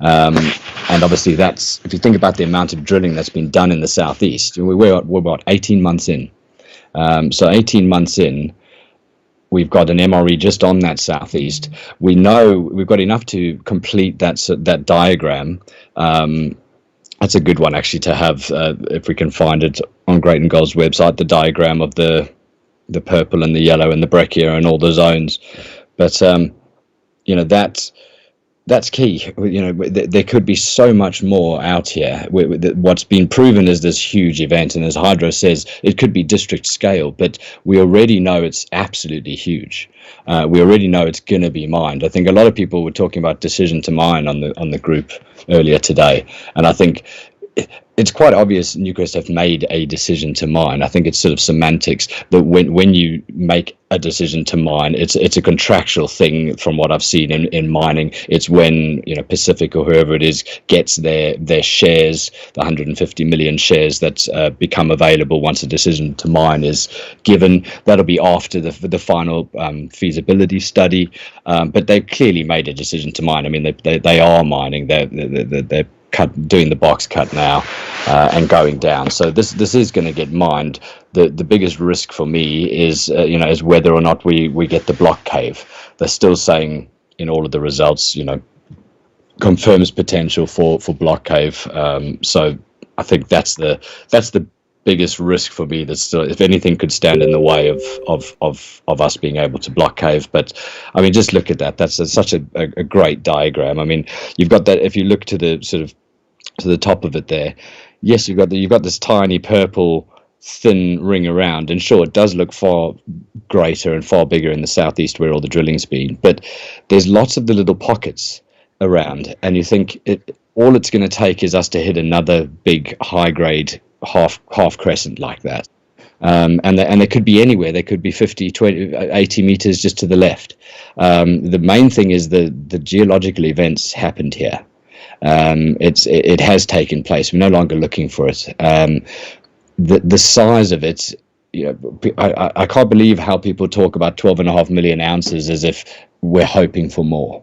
And obviously that's, if you think about the amount of drilling that's been done in the southeast, we're about 18 months in. So 18 months in, we've got an MRE just on that southeast. We know we've got enough to complete that diagram. That's a good one actually to have, if we can find it on Great and Gold's website, the diagram of the purple and the yellow and the breccia and all the zones. But that's key. There could be so much more out here. What's been proven is this huge event, and as Hydro says, it could be district scale, but we already know it's absolutely huge. We already know it's going to be mined. I think a lot of people were talking about decision to mine on the group earlier today, and I think it's quite obvious Newcrest have made a decision to mine. I think it's sort of semantics, but when you make a decision to mine, it's a contractual thing from what I've seen in mining. It's when Pacific or whoever it is gets their shares, the 150 million shares that become available once a decision to mine is given. That'll be after the final feasibility study, but they've clearly made a decision to mine. I mean, they are mining. They're doing the box cut now and going down. So this is going to get mined. The biggest risk for me is is whether or not we get the block cave. They're still saying in all of the results, confirms potential for block cave. So I think that's the biggest risk for me. That's still, if anything could stand in the way of us being able to block cave. But I mean, just look at that. That's such a great diagram. I mean, you've got that. If you look to the sort of to the top of it there, yes, you've got this tiny purple thin ring around. And sure, it does look far greater and far bigger in the southeast where all the drilling's been, but there's lots of the little pockets around, and you think all it's going to take is us to hit another big high grade half crescent like that. And they could be anywhere. They could be 50, 20, 80 meters just to the left. The main thing is the geological events happened here. It has taken place. We're no longer looking for it. The size of it, I can't believe how people talk about 12.5 million ounces as if we're hoping for more.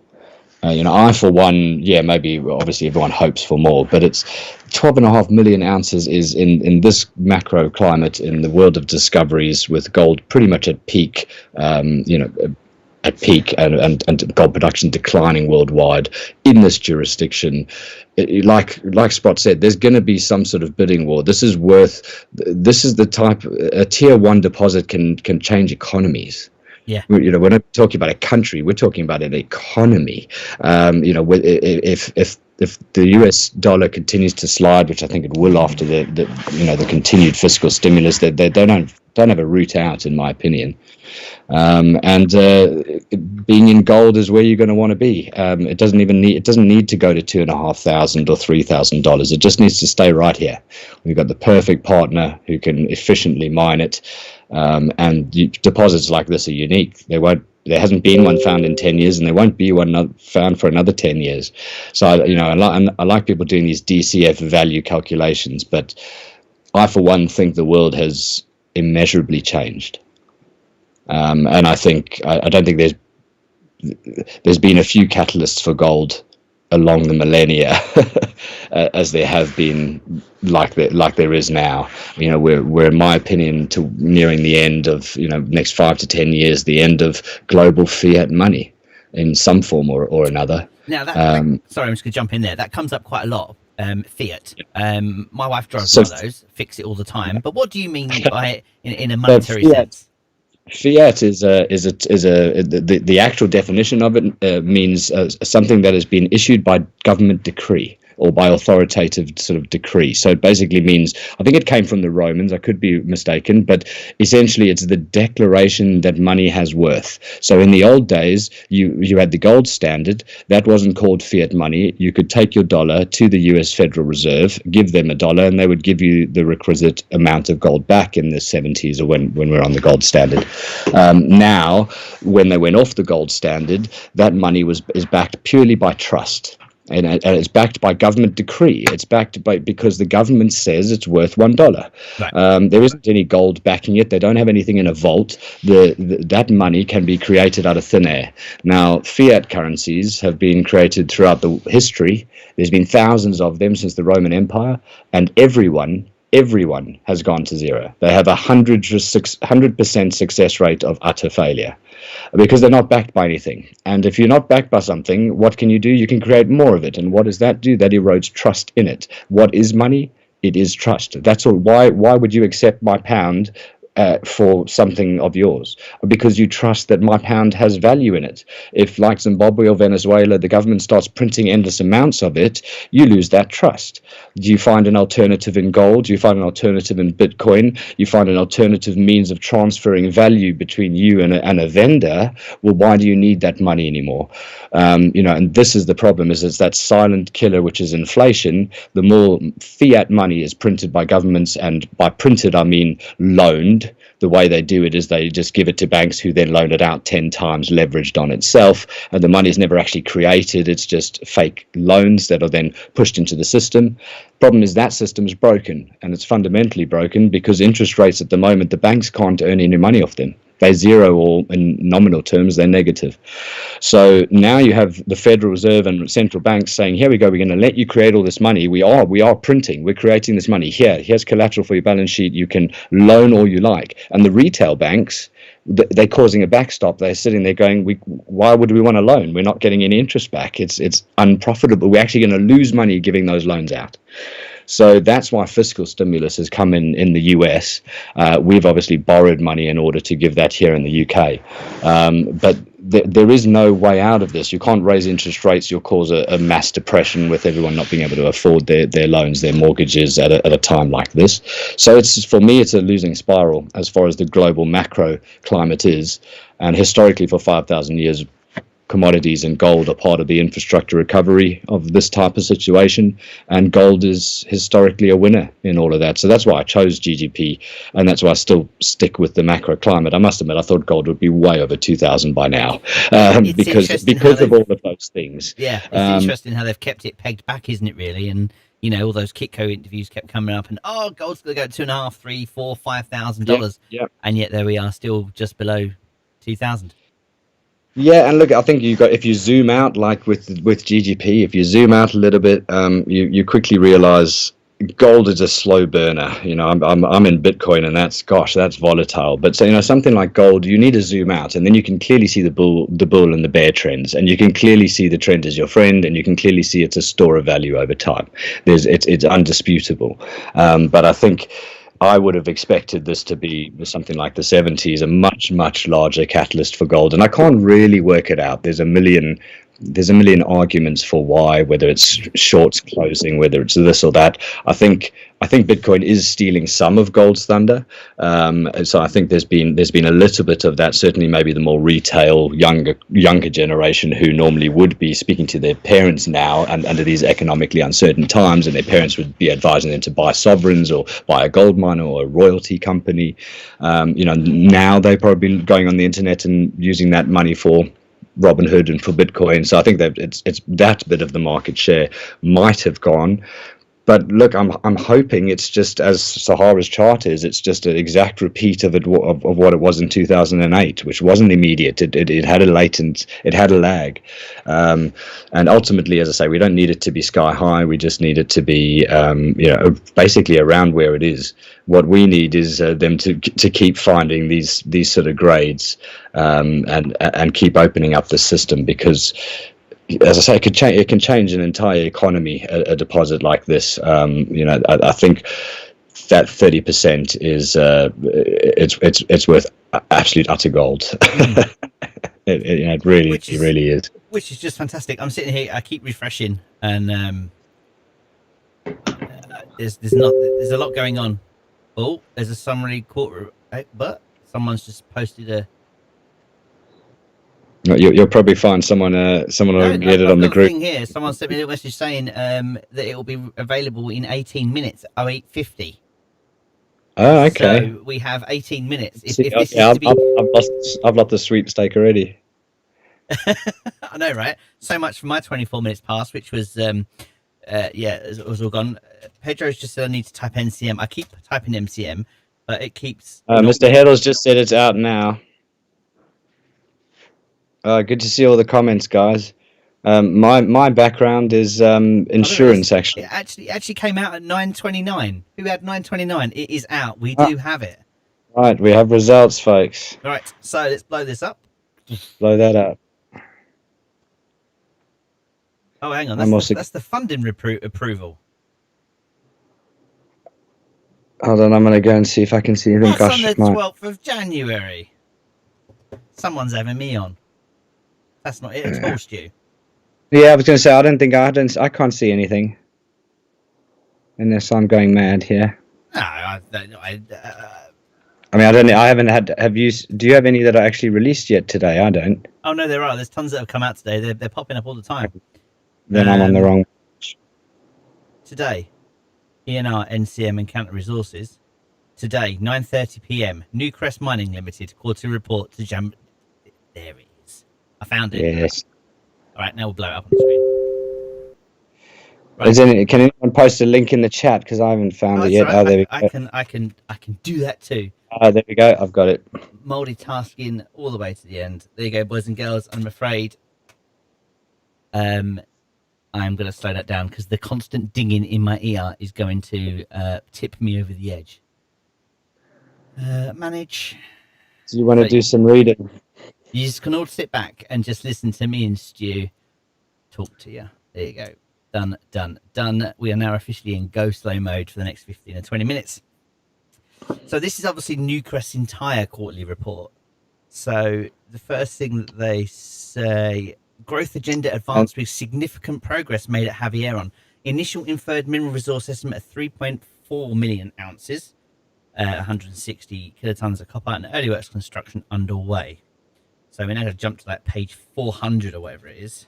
I, for one, maybe obviously everyone hopes for more, but it's 12.5 million ounces is in this macro climate, in the world of discoveries, with gold pretty much at peak, at peak, and gold production declining worldwide in this jurisdiction. Like Spot said, there's going to be some sort of bidding war. This is the type, a tier 1 deposit can change economies. Yeah. We're not talking about a country, we're talking about an economy. If the US dollar continues to slide, which I think it will after the continued fiscal stimulus, they don't have a route out, in my opinion. And being in gold is where you're going to want to be. It doesn't need to go to $2,500 or $3,000. It just needs to stay right here. We've got the perfect partner who can efficiently mine it. And deposits like this are unique. There hasn't been one found in 10 years, and there won't be one found for another 10 years. So I like people doing these DCF value calculations, but I, for one, think the world has immeasurably changed. And I don't think there's been a few catalysts for gold along the millennia as there have been, like there is now. We're in my opinion nearing the end of next 5 to 10 years, the end of global fiat money in some form or another. Now sorry, I'm just gonna jump in there. That comes up quite a lot. Fiat. My wife drives one of those, fix it all the time. But what do you mean by in a monetary sense? Fiat is the actual definition of it means something that has been issued by government decree or by authoritative sort of decree. So it basically means, I think it came from the Romans, I could be mistaken, but essentially it's the declaration that money has worth. So in the old days, you had the gold standard. That wasn't called fiat money. You could take your dollar to the US Federal Reserve, give them $1, and they would give you the requisite amount of gold back in the 70s, or when we're on the gold standard. Now, when they went off the gold standard, that money is backed purely by trust. And it's backed by government decree. It's backed by, because the government says it's worth $1. Right. There isn't any gold backing it. They don't have anything in a vault. That money can be created out of thin air. Now, fiat currencies have been created throughout the history. There's been thousands of them since the Roman Empire, and everyone has gone to zero. They have 100% success rate of utter failure, because they're not backed by anything. And if you're not backed by something, what can you do? You can create more of it. And what does that do? That erodes trust in it. What is money? It is trust. That's all. Why would you accept my pound for something of yours? Because you trust that my pound has value in it. If, like Zimbabwe or Venezuela, the government starts printing endless amounts of it, you lose that trust. Do you find an alternative in gold? Do you find an alternative in Bitcoin? You find an alternative means of transferring value between you and a vendor? Well, why do you need that money anymore? And this is the problem, is it's that silent killer, which is inflation. The more fiat money is printed by governments, and by printed, I mean loaned. The way they do it is they just give it to banks, who then loan it out 10 times leveraged on itself, and the money is never actually created. It's just fake loans that are then pushed into the system. Problem is that system is broken, and it's fundamentally broken because interest rates at the moment, the banks can't earn any money off them. They're zero, or in nominal terms, they're negative. So now you have the Federal Reserve and central banks saying, here we go, we're going to let you create all this money. We are printing, we're creating this money. Here's collateral for your balance sheet. You can loan all you like. And the retail banks, they're causing a backstop. They're sitting there going, why would we want to loan? We're not getting any interest back. It's unprofitable. We're actually going to lose money giving those loans out. So that's why fiscal stimulus has come in the US. We've obviously borrowed money in order to give that here in the UK. But there is no way out of this. You can't raise interest rates. You'll cause a mass depression with everyone not being able to afford their loans, their mortgages at a time like this. So for me, it's a losing spiral as far as the global macro climate is. And historically, for 5,000 years, commodities and gold are part of the infrastructure recovery of this type of situation, and gold is historically a winner in all of that. So that's why I chose GGP, and that's why I still stick with the macro climate. I must admit, I thought gold would be way over 2,000 by now, because of all of those things. Yeah, it's interesting how they've kept it pegged back, isn't it? Really, and all those Kitco interviews kept coming up, and gold's going to go $2,500, $3,000, $4,000, $5,000, and yet there we are, still just below 2,000. Yeah, and look, I think if you zoom out, like with GGP, if you zoom out a little bit, you quickly realize gold is a slow burner. I'm in Bitcoin, and that's volatile. But so, something like gold, you need to zoom out, and then you can clearly see the bull and the bear trends, and you can clearly see the trend as your friend, and you can clearly see it's a store of value over time. It's undisputable. But I think I would have expected this to be something like the 70s, a much, much larger catalyst for gold. And I can't really work it out. There's a million arguments for why, whether it's shorts closing, whether it's this or that. I think Bitcoin is stealing some of gold's thunder. So I think there's been a little bit of that. Certainly, maybe the more retail, younger generation who normally would be speaking to their parents now, and under these economically uncertain times, and their parents would be advising them to buy sovereigns or buy a gold miner or a royalty company. Now they're probably going on the internet and using that money for Robinhood and for Bitcoin. So I think that it's that bit of the market share might have gone. But look, I'm hoping it's just, as Sahara's chart is, it's just an exact repeat of what it was in 2008, which wasn't immediate. It had a lag, and ultimately, as I say, we don't need it to be sky high. We just need it to be, basically around where it is. What we need is them to keep finding these sort of grades, and keep opening up the system, because, as I say, it can change an entire economy, a deposit like this. I think that 30% is it's worth absolute utter gold. It really is. Which is just fantastic. I'm sitting here, I keep refreshing, and there's a lot going on. Oh, there's a summary quarter, but someone's just posted a. You'll probably find someone will get it on the group. Thing here, someone sent me a message saying that it will be available in 18 minutes, 08:50. Oh, okay. So we have 18 minutes. I've lost the sweepstake already. I know, right? So much for my 24 minutes past, which was it was all gone. Pedro's just said I need to type NCM. I keep typing MCM, but it keeps. Mr. Heddle's just said it's out now. Good to see all the comments, guys. My background is insurance, actually. It actually came out at 9:29. Who had 9:29? It is out. We do have it. Right, we have results, folks. All right, so let's blow this up. Blow that up. Oh, hang on. That's the funding approval. Hold on, I'm going to go and see if I can see anything. That's on the 12th of January. Someone's having me on. That's not it at all, Stu. Yeah, I was going to say, I can't see anything. Unless I'm going mad here. No, I mean, I don't know. I haven't had. Do you have any that are actually released yet today? I don't. Oh no, there are. There's tons that have come out today. They're popping up all the time. Then I'm on the wrong. Today, ENR, NCM, and Counter Resources. Today, 9:30 p.m. Newcrest Mining Limited quarterly report to Jam. There it is. I found it. Yes. All right, now we'll blow it up on the screen. Right. Can anyone post a link in the chat, because I haven't found it yet? Right. Oh, there we go. I can do that too. There we go. I've got it. Multitasking all the way to the end. There you go, boys and girls. I'm afraid I'm going to slow that down, because the constant dinging in my ear is going to tip me over the edge. Manage. Do you want to do some reading? You just can all sit back and just listen to me and Stu talk to you. There you go. Done. We are now officially in go slow mode for the next 15 or 20 minutes. So this is obviously Newcrest's entire quarterly report. So the first thing that they say: growth agenda advanced with significant progress made at Javieron. Initial inferred mineral resource estimate of 3.4 million ounces, 160 kilotons of copper, and early works construction underway. So we're now going to jump to like page 400 or whatever it is.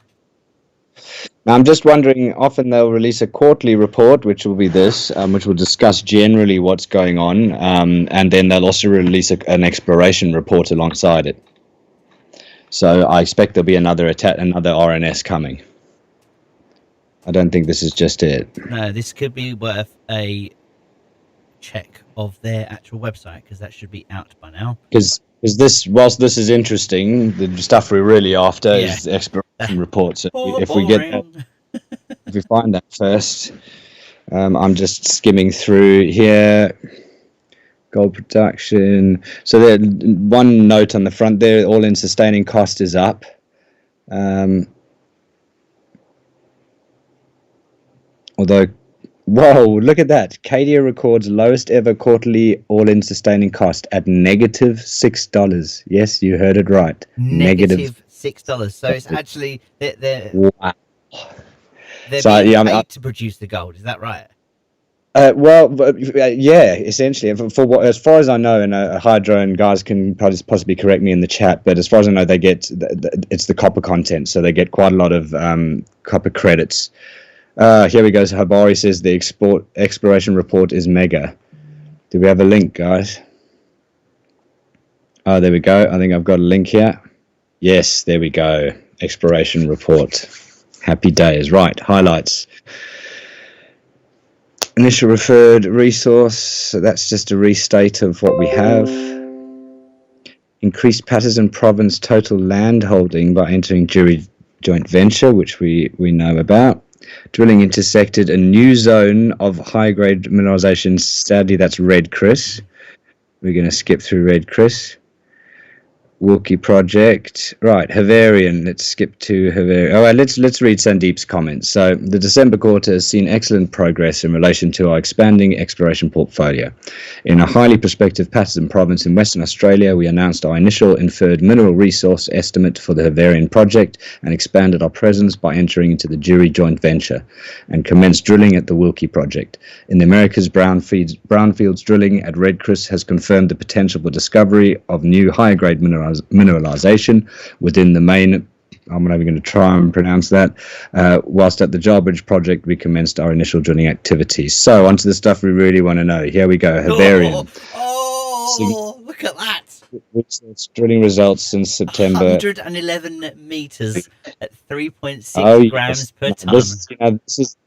Now, I'm just wondering, often they'll release a quarterly report, which will be this, which will discuss generally what's going on, and then they'll also release an exploration report alongside it. So I expect there'll be another RNS coming. I don't think this is just it. No, this could be worth a check of their actual website, because that should be out by now. Because this, whilst this is interesting, the stuff we're really after is the exploration reports. So if we get that, if we find that first, I'm just skimming through here. Gold production. So there, one note on the front there: all-in sustaining cost is up. Although, whoa, look at that. Cadia records lowest ever quarterly all-in sustaining cost at -$6. Yes, you heard it right. Negative $6. So it's actually they're wow. being paid to produce the gold. Is that right? Yeah, essentially. For what, as far as I know, and Hydro and guys can possibly correct me in the chat, but as far as I know, they get it's the copper content, so they get quite a lot of copper credits. Here we go. So Habari says the exploration report is mega. Do we have a link, guys? Oh, there we go. I think I've got a link here. Yes, there we go. Exploration report. Happy days. Right, highlights. Initial referred resource. So that's just a restate of what we have. Increased Patterson Province total land holding by entering Jury joint venture, which we know about. Drilling intersected a new zone of high-grade mineralization. Sadly, that's Red Chris. We're going to skip through Red Chris. Wilkie project. Right, Havarian. Let's skip to Havarian. All right, let's read Sandeep's comments. So the December quarter has seen excellent progress in relation to our expanding exploration portfolio. In a highly prospective Patterson province in Western Australia, we announced our initial inferred mineral resource estimate for the Havarian project and expanded our presence by entering into the Jury joint venture and commenced drilling at the Wilkie project. In the Americas, brownfields drilling at Red Chris has confirmed the potential for discovery of new higher-grade mineralization within the main, I'm not even going to try and pronounce that, whilst at the Jarbridge project we commenced our initial drilling activities. So onto the stuff we really want to know. Here we go. Havarian. Oh, look at that. Research drilling results since September. 111 meters at 3.6 grams per ton.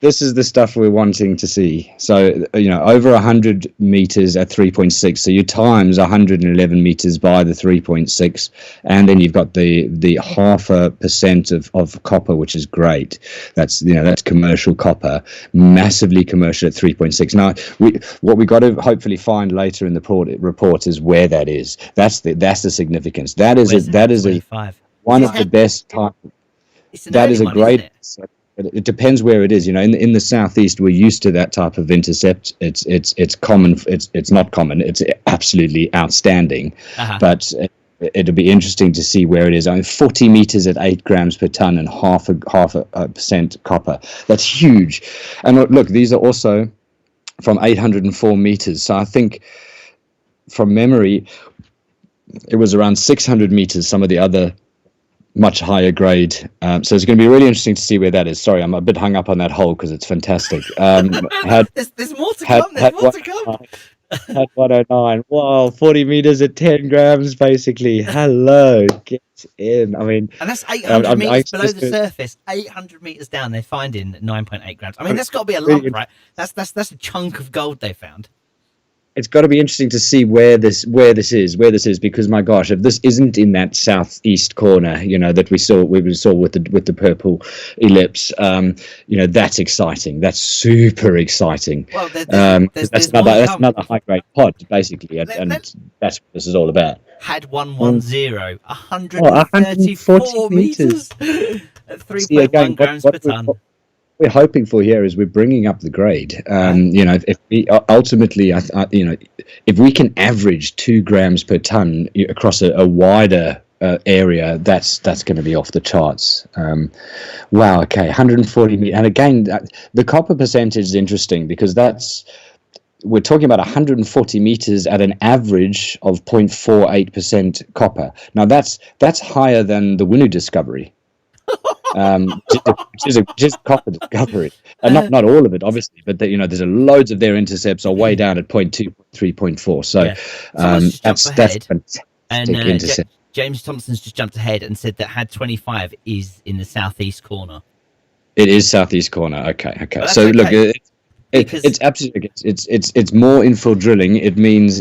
This is the stuff we're wanting to see. So, over 100 meters at 3.6. So you times 111 meters by the 3.6, and then you've got the 0.5% of copper, which is great. That's commercial copper, massively commercial at 3.6. Now, what we got to hopefully find later in the report is where that is. That's the significance. That is one of the best type. That is a great. It depends where it is. In the southeast, we're used to that type of intercept. It's common. It's not common. It's absolutely outstanding. But it'll be interesting to see where it is. 40 meters at 8 grams per ton and half a percent copper. That's huge. And look, these are also from 804 meters. So I think, from memory, it was around 600 meters, some of the other much higher grade. So it's going to be really interesting to see where that is. Sorry, I'm a bit hung up on that hole because it's fantastic. There's more to come. There's more to come. At 109. Wow, 40 meters at 10 grams, basically. Hello, get in. I mean, and that's 800 meters below the surface. 800 meters down, they're finding 9.8 grams. I mean, that's got to be a lump, right? That's a chunk of gold they found. It's got to be interesting to see where this is, because my gosh, if this isn't in that southeast corner, that we saw with the purple ellipse, that's exciting. That's super exciting. Well, that's another high grade pod, basically, and that's what this is all about. Had 110, 134 meters at 3.1 grams per ton. We're hoping for here is we're bringing up the grade. If we ultimately, if we can average 2 grams per ton across a wider area, that's going to be off the charts. Wow. Okay, 140 meters, and again, the copper percentage is interesting because we're talking about 140 meters at an average of 0.48% copper. Now that's higher than the Winu discovery, which is a copper discovery, and not all of it, obviously, but there's loads of their intercepts are way down at 0.2, 0.3, 0.4. So Someone's jumped ahead, fantastic and intercept. James Thompson's just jumped ahead and said that Had 25 is in the southeast corner. It is southeast corner. Okay. So okay. Look, it's absolutely it's more infill drilling. It means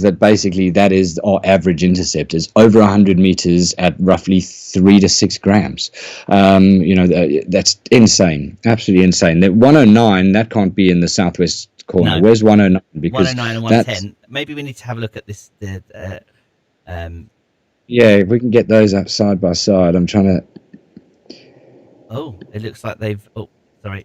that basically that is our average intercept is over 100 meters at roughly 3 to 6 grams. That's insane, absolutely insane. That 109, that can't be in the southwest corner. No. Where's 109? Because 109 and 110. Maybe we need to have a look at this. Yeah, if we can get those up side by side. I'm trying to. Oh, it looks like they've. Oh, sorry.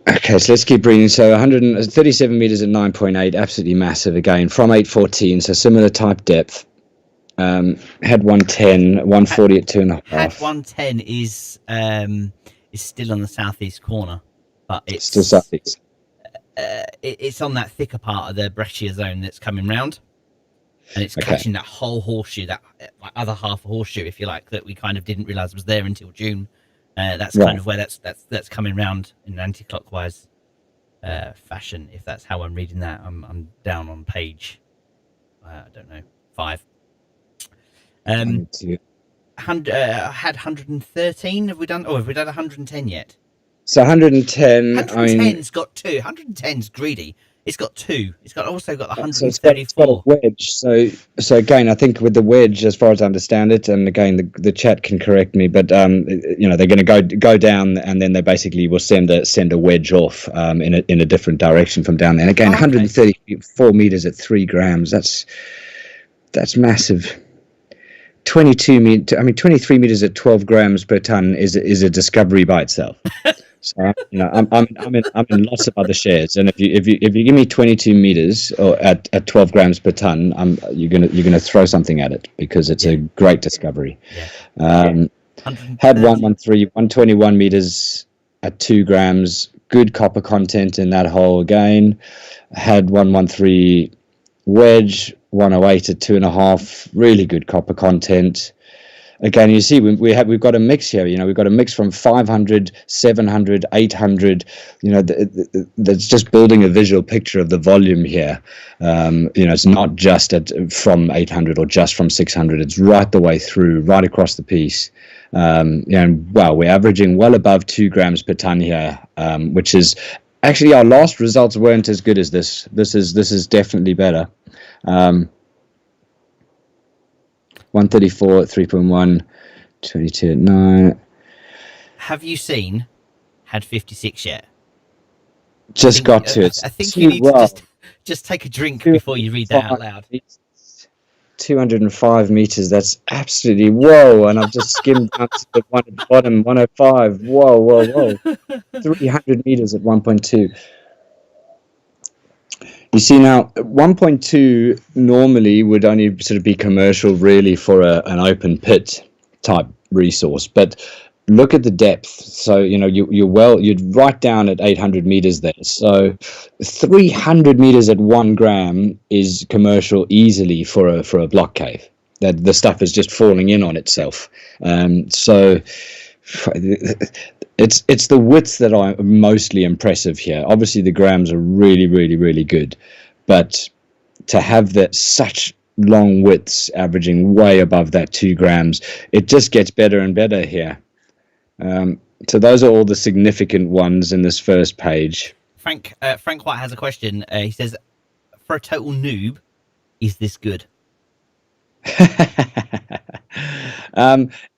Okay, so let's keep reading. So 137 meters at 9.8, absolutely massive again from 814. So similar type depth. Had 110, 140 at 2.5. Had 110 is still on the southeast corner, but it's still southeast. It's on that thicker part of the breccia zone that's coming round, and it's catching that whole horseshoe, that other half horseshoe, if you like, that we kind of didn't realize was there until June. That's kind of where that's coming round in an anti-clockwise fashion, if that's how I'm reading that. I'm down on page, I don't know, 5. Had 113. Have we done 110 yet? So 110. 110's got 2. 110's greedy. It's got 2. It's also got 134. So it's got a wedge. So again, I think with the wedge, as far as I understand it, and again the chat can correct me, but they're going to go down, and then they basically will send a wedge off in a different direction from down there. And again, 134 meters at 3 grams. That's massive. 23 meters at 12 grams per ton is a discovery by itself. So I'm in lots of other shares, and if you give me 22 meters or at 12 grams per ton, you're gonna throw something at it because it's a great discovery. Had 121 meters at 2 grams, good copper content in that hole again. Had 113 wedge, 108 at 2.5, really good copper content. Again, you see, we've got a mix here. We've got a mix from 500, 700, 800. That's just building a visual picture of the volume here. It's not just from 800 or just from 600. It's right the way through, right across the piece. And wow, we're averaging well above 2 grams per ton here, which is actually our last results weren't as good as this. This is definitely better. 134 at 3.1, 22 at 9. Have you seen Had 56 yet? Just got to it. I think you need to just take a drink before you read that out loud. 205 meters. That's absolutely whoa. And I've just skimmed down to the one at the bottom, 105. Whoa. 300 meters at 1.2. You see now, 1.2 normally would only sort of be commercial really for an open pit type resource, but look at the depth. So, you'd right down at 800 meters there. So 300 meters at 1 gram is commercial easily for a block cave. That the stuff is just falling in on itself. So it's the widths that are mostly impressive here. Obviously the grams are really, really, really good, but to have that such long widths averaging way above that 2 grams, it just gets better and better here. So those are all the significant ones in this first page. Frank White has a question. He says, for a total noob, is this good?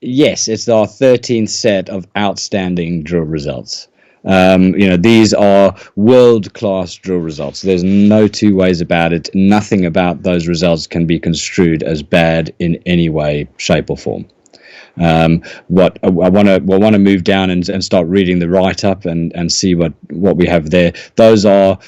Yes, it's our 13th set of outstanding drill results. These are world-class drill results. There's no two ways about it. Nothing about those results can be construed as bad in any way, shape, or form. What I want to move down and start reading the write-up and see what we have there. Those are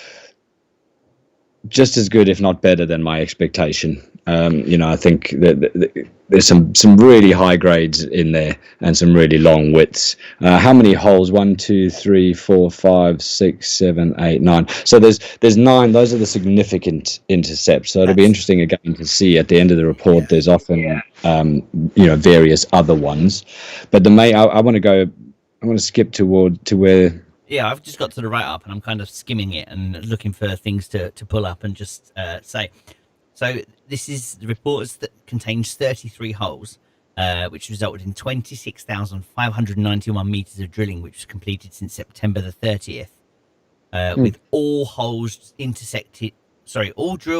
just as good, if not better, than my expectation. I think that there's some really high grades in there and some really long widths. How many holes? 1, 2, 3, 4, 5, 6, 7, 8, 9. So there's 9. Those are the significant intercepts. So it'll be interesting again to see at the end of the report. There's often various other ones, but I want to go. I want to skip to where. Yeah, I've just got to the write-up and I'm kind of skimming it and looking for things to pull up and just say. So this is the report that contains 33 holes, which resulted in 26,591 meters of drilling, which was completed since September the 30th, with all drill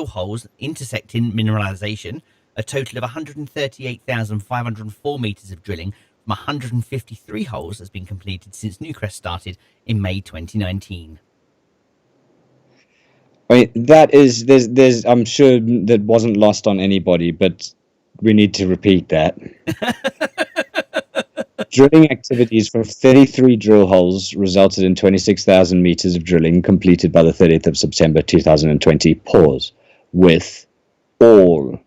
holes intersecting mineralization, a total of 138,504 meters of drilling from 153 holes has been completed since Newcrest started in May 2019. I mean, there's I'm sure that wasn't lost on anybody, but we need to repeat that. Drilling activities from 33 drill holes resulted in 26,000 meters of drilling completed by the 30th of September 2020. Pause. With all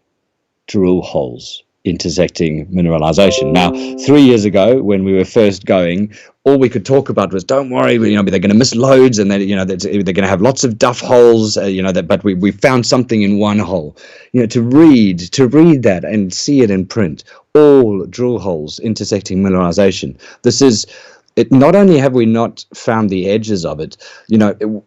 drill holes intersecting mineralization. Now, 3 years ago, when we were first going, all we could talk about was, don't worry, they're going to miss loads, and they're going to have lots of duff holes, but we found something in one hole. To read that and see it in print, all drill holes intersecting mineralization. This is it. Not only have we not found the edges of it,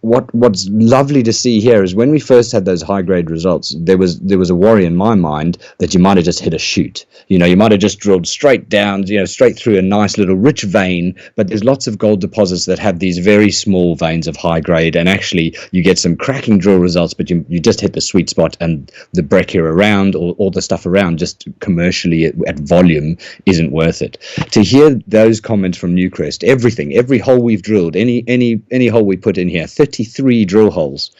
what's lovely to see here is when we first had those high grade results, there was a worry in my mind that you might have just hit a chute. You might have just drilled straight down, straight through a nice little rich vein, but there's lots of gold deposits that have these very small veins of high grade, and actually you get some cracking drill results, but you just hit the sweet spot, and the breccia around or all the stuff around just commercially at volume isn't worth it. To hear those comments from Newcrest, every hole we've drilled, any hole we put in here, 33 drill holes,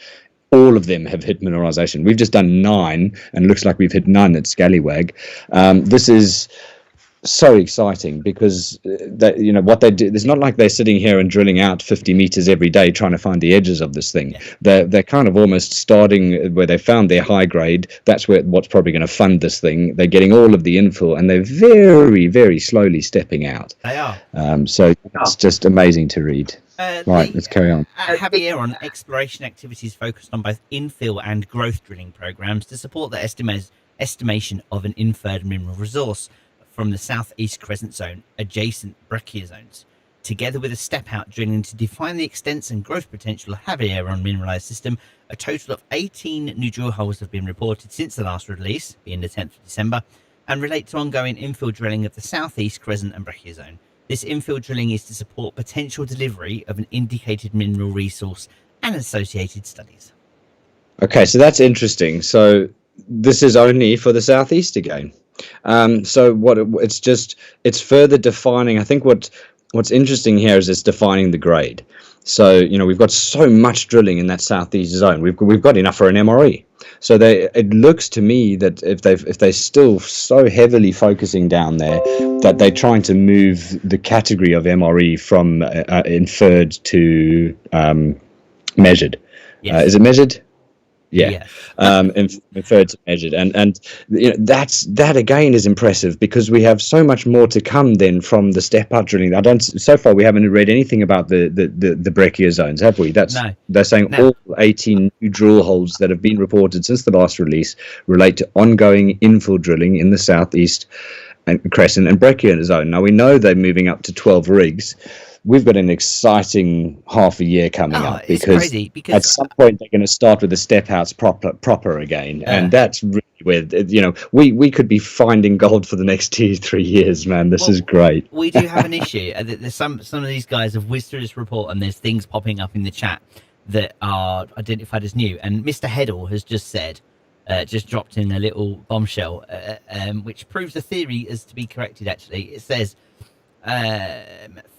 all of them have hit mineralization. We've just done 9, and it looks like we've hit none at Scallywag. This is so exciting because what they do. It's not like they're sitting here and drilling out 50 meters every day trying to find the edges of this thing. Yeah. They're kind of almost starting where they found their high grade. That's what's probably going to fund this thing. They're getting all of the infill, and they're very, very slowly stepping out. They are. So it's just amazing to read. Right, let's carry on. Javier on exploration activities focused on both infill and growth drilling programs to support the estimation of an inferred mineral resource from the southeast crescent zone, adjacent breccia zones, together with a step-out drilling to define the extents and growth potential of Javieron mineralized system. A total of 18 new drill holes have been reported since the last release, being the 10th of December, and relate to ongoing infill drilling of the southeast crescent and breccia zone. This infill drilling is to support potential delivery of an indicated mineral resource and associated studies. Okay, so that's interesting. So this is only for the southeast again. It's further defining. I think what's interesting here is it's defining the grade. So we've got so much drilling in that southeast zone. We've got enough for an MRE. So it looks to me that if they're still so heavily focusing down there, that they're trying to move the category of MRE from inferred to measured. Yes. Is it measured? Yeah. Inferred to measured, and that again is impressive because we have so much more to come then from the step out drilling. So far we haven't read anything about the breccia zones, have we? They're saying all 18 new drill holes that have been reported since the last release relate to ongoing infill drilling in the southeast and crescent and breccia zone. Now we know they're moving up to 12 rigs. We've got an exciting half a year coming up because at some point they're going to start with the step outs proper again, and that's really where we could be finding gold for the next 2-3 years, man. This is great. We do have an issue. There's some of these guys have whizzed through this report, and there's things popping up in the chat that are identified as new. And Mr. Heddle has just said, just dropped in a little bombshell, which proves the theory is to be corrected. Actually, it says.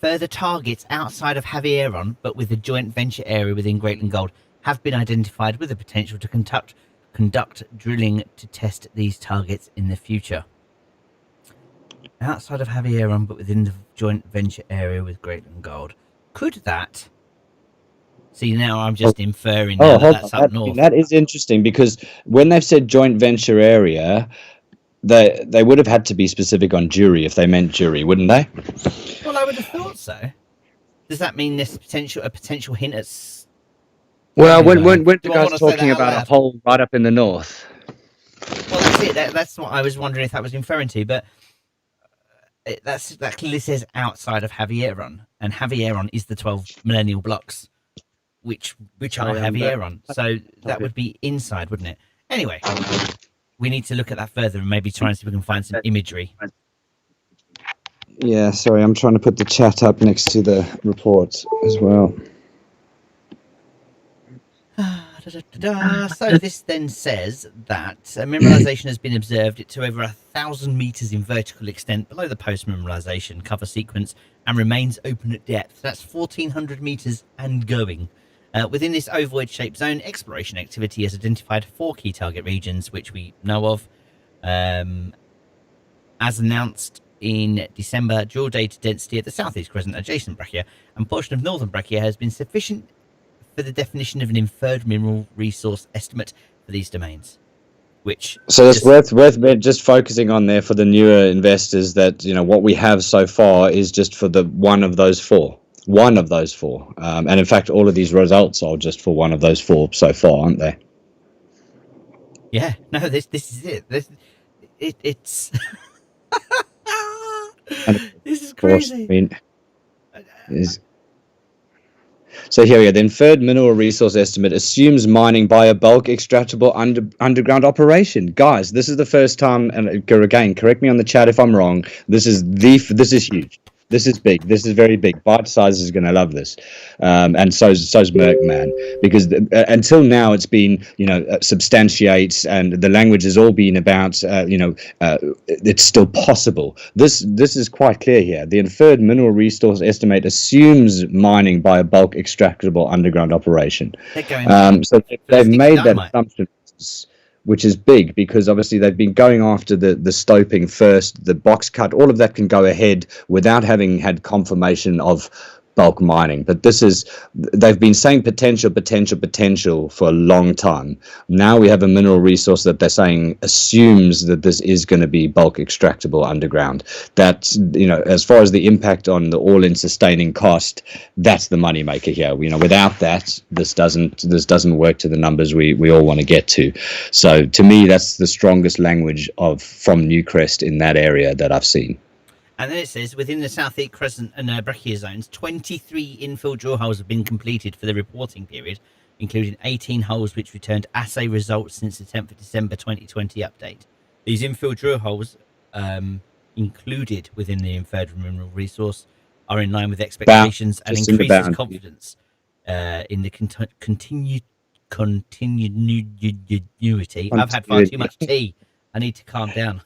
Further targets outside of Javieron, but with the joint venture area within Greatland Gold, have been identified with the potential to conduct drilling to test these targets in the future. Outside of Javieron, but within the joint venture area with Greatland Gold. Could that See, now I'm just inferring Oh, now that hold that's on. up north. That is interesting because when they've said joint venture area, they would have had to be specific on jury if they meant jury, wouldn't they? Well, I would have thought so. Does that mean there's a potential hint at? Well, Anyway, weren't you do I guys want to say that talking out about a loud? hole right up in the north? Well, that's it. That's what I was wondering if that was inferring to, but that clearly says outside of Javieron, and Javieron is the 12 millennial blocks, which are Javieron. So that would be inside, wouldn't it? Anyway, we need to look at that further and maybe try and see if we can find some imagery. Yeah, sorry, I'm trying to put the chat up next to the report as well. So this then says that mineralization has been observed to over 1,000 meters in vertical extent below the post-mineralization cover sequence and remains open at depth. That's 1,400 meters and going. Within this ovoid-shaped zone, exploration activity has identified 4 key target regions, which we know of. As announced in December, dual data density at the southeast crescent adjacent breccia and portion of northern breccia has been sufficient for the definition of an inferred mineral resource estimate for these domains. So it's worth just focusing on there for the newer investors that, you know, what we have so far is just for the one of those four. And in fact, all of these results are just for one of those 4 so far, aren't they? Yeah, no, this is it. It's this is crazy. So here we go. The inferred mineral resource estimate assumes mining by a bulk extractable underground operation. Guys, this is the first time, and again, correct me on the chat if I'm wrong. This is huge. This is big. This is very big. Bite Size is going to love this, and so's Merc, man. Because until now, it's been, you know, substantiates, and the language has all been about, it's still possible. This is quite clear here. The inferred mineral resource estimate assumes mining by a bulk extractable underground operation. So they've made that assumption, which is big because obviously they've been going after the stoping first, the box cut, all of that can go ahead without having had confirmation of bulk mining. But they've been saying potential for a long time. Now we have a mineral resource that they're saying assumes that this is going to be bulk extractable underground. That, you know, as far as the impact on the all-in sustaining cost, that's the money maker here. You know, without that, this doesn't work to the numbers we all want to get to. So to me, that's the strongest language from Newcrest in that area that I've seen. And then it says, within the southeast crescent and breccia zones, 23 infill drill holes have been completed for the reporting period, including 18 holes which returned assay results since the 10th of December 2020 update. These infill drill holes, included within the inferred mineral resource, are in line with expectations and increases confidence in the continuity. I've had far too much tea. I need to calm down.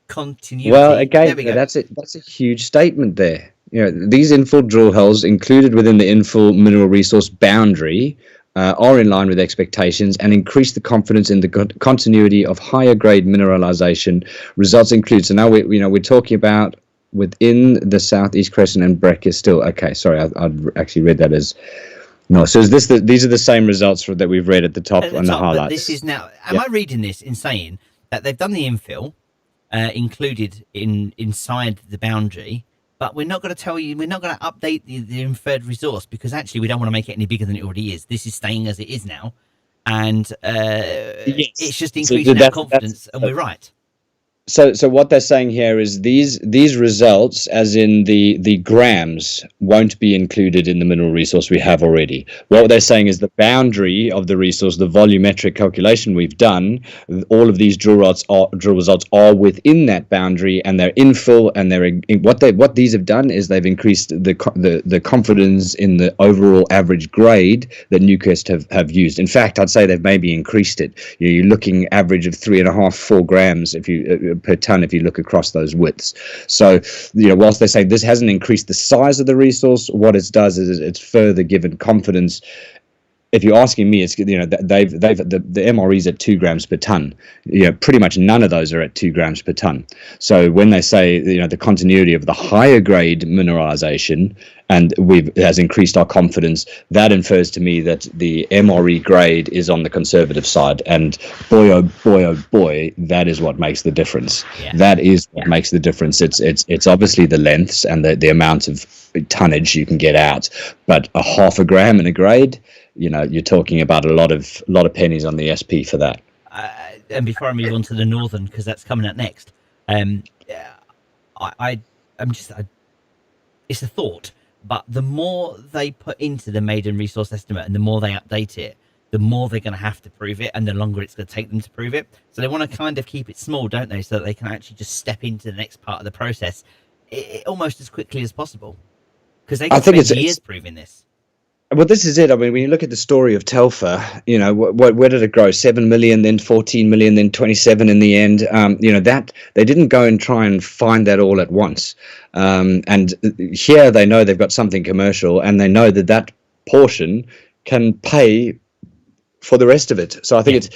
Continuity. Well, again, that's a huge statement there. You know, these infill drill holes included within the infill mineral resource boundary are in line with expectations and increase the confidence in the continuity of higher grade mineralization. Results include. So now we're talking about within the southeast crescent and breccia still. Okay, sorry, I'd actually read that as. No, so these are the same results that we've read at the top on the highlights. But this is now. Am I reading this in saying that they've done the infill? Included inside the boundary, but we're not going to tell you, we're not going to update the inferred resource because actually we don't want to make it any bigger than it already is. This is staying as it is now, and it's just increasing our confidence, and we're right. So what they're saying here is these results, as in the grams, won't be included in the mineral resource we have already. What they're saying is the boundary of the resource, the volumetric calculation we've done, all of these drill results are within that boundary, and they're infill, and what these have done is they've increased the confidence in the overall average grade that Newcrest have used. In fact, I'd say they've maybe increased it. You're looking average of 3.5-4 grams per ton if you look across those widths. So, you know, whilst they say this hasn't increased the size of the resource, what it does is it's further given confidence. If you're asking me, it's, you know, the MRE's at 2 grams per ton. You know, pretty much none of those are at 2 grams per ton. So when they say, you know, the continuity of the higher grade mineralization and has increased our confidence. That infers to me that the MRE grade is on the conservative side, and boy, oh boy, that is what makes the difference. Yeah. That is what makes the difference. It's obviously the lengths and the amount of tonnage you can get out, but a half a gram in a grade, you're talking about a lot of pennies on the SP for that. And before I move on to the northern, because that's coming up next, I'm just it's a thought, but the more they put into the maiden resource estimate and the more they update it, the more they're going to have to prove it, and the longer it's going to take them to prove it. So they want to kind of keep it small, don't they, so that they can actually just step into the next part of the process almost as quickly as possible, because they can spend years proving this. Well, this is it. I mean, when you look at the story of Telfer, where did it grow? 7 million, then 14 million, then 27 in the end. That they didn't go and try and find that all at once. And here they know they've got something commercial, and they know that portion can pay for the rest of it. So I think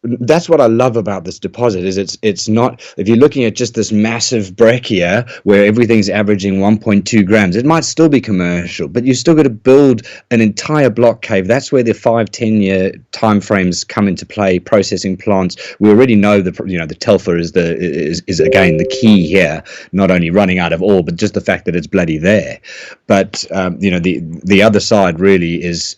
that's what I love about this deposit. Is it's not, if you're looking at just this massive breccia where everything's averaging 1.2 grams, it might still be commercial, but you still got to build an entire block cave. That's where the 5-10 year time frames come into play. Processing plants, we already know the Telfer is again the key here, not only running out of ore, but just the fact that it's bloody there. But the other side really is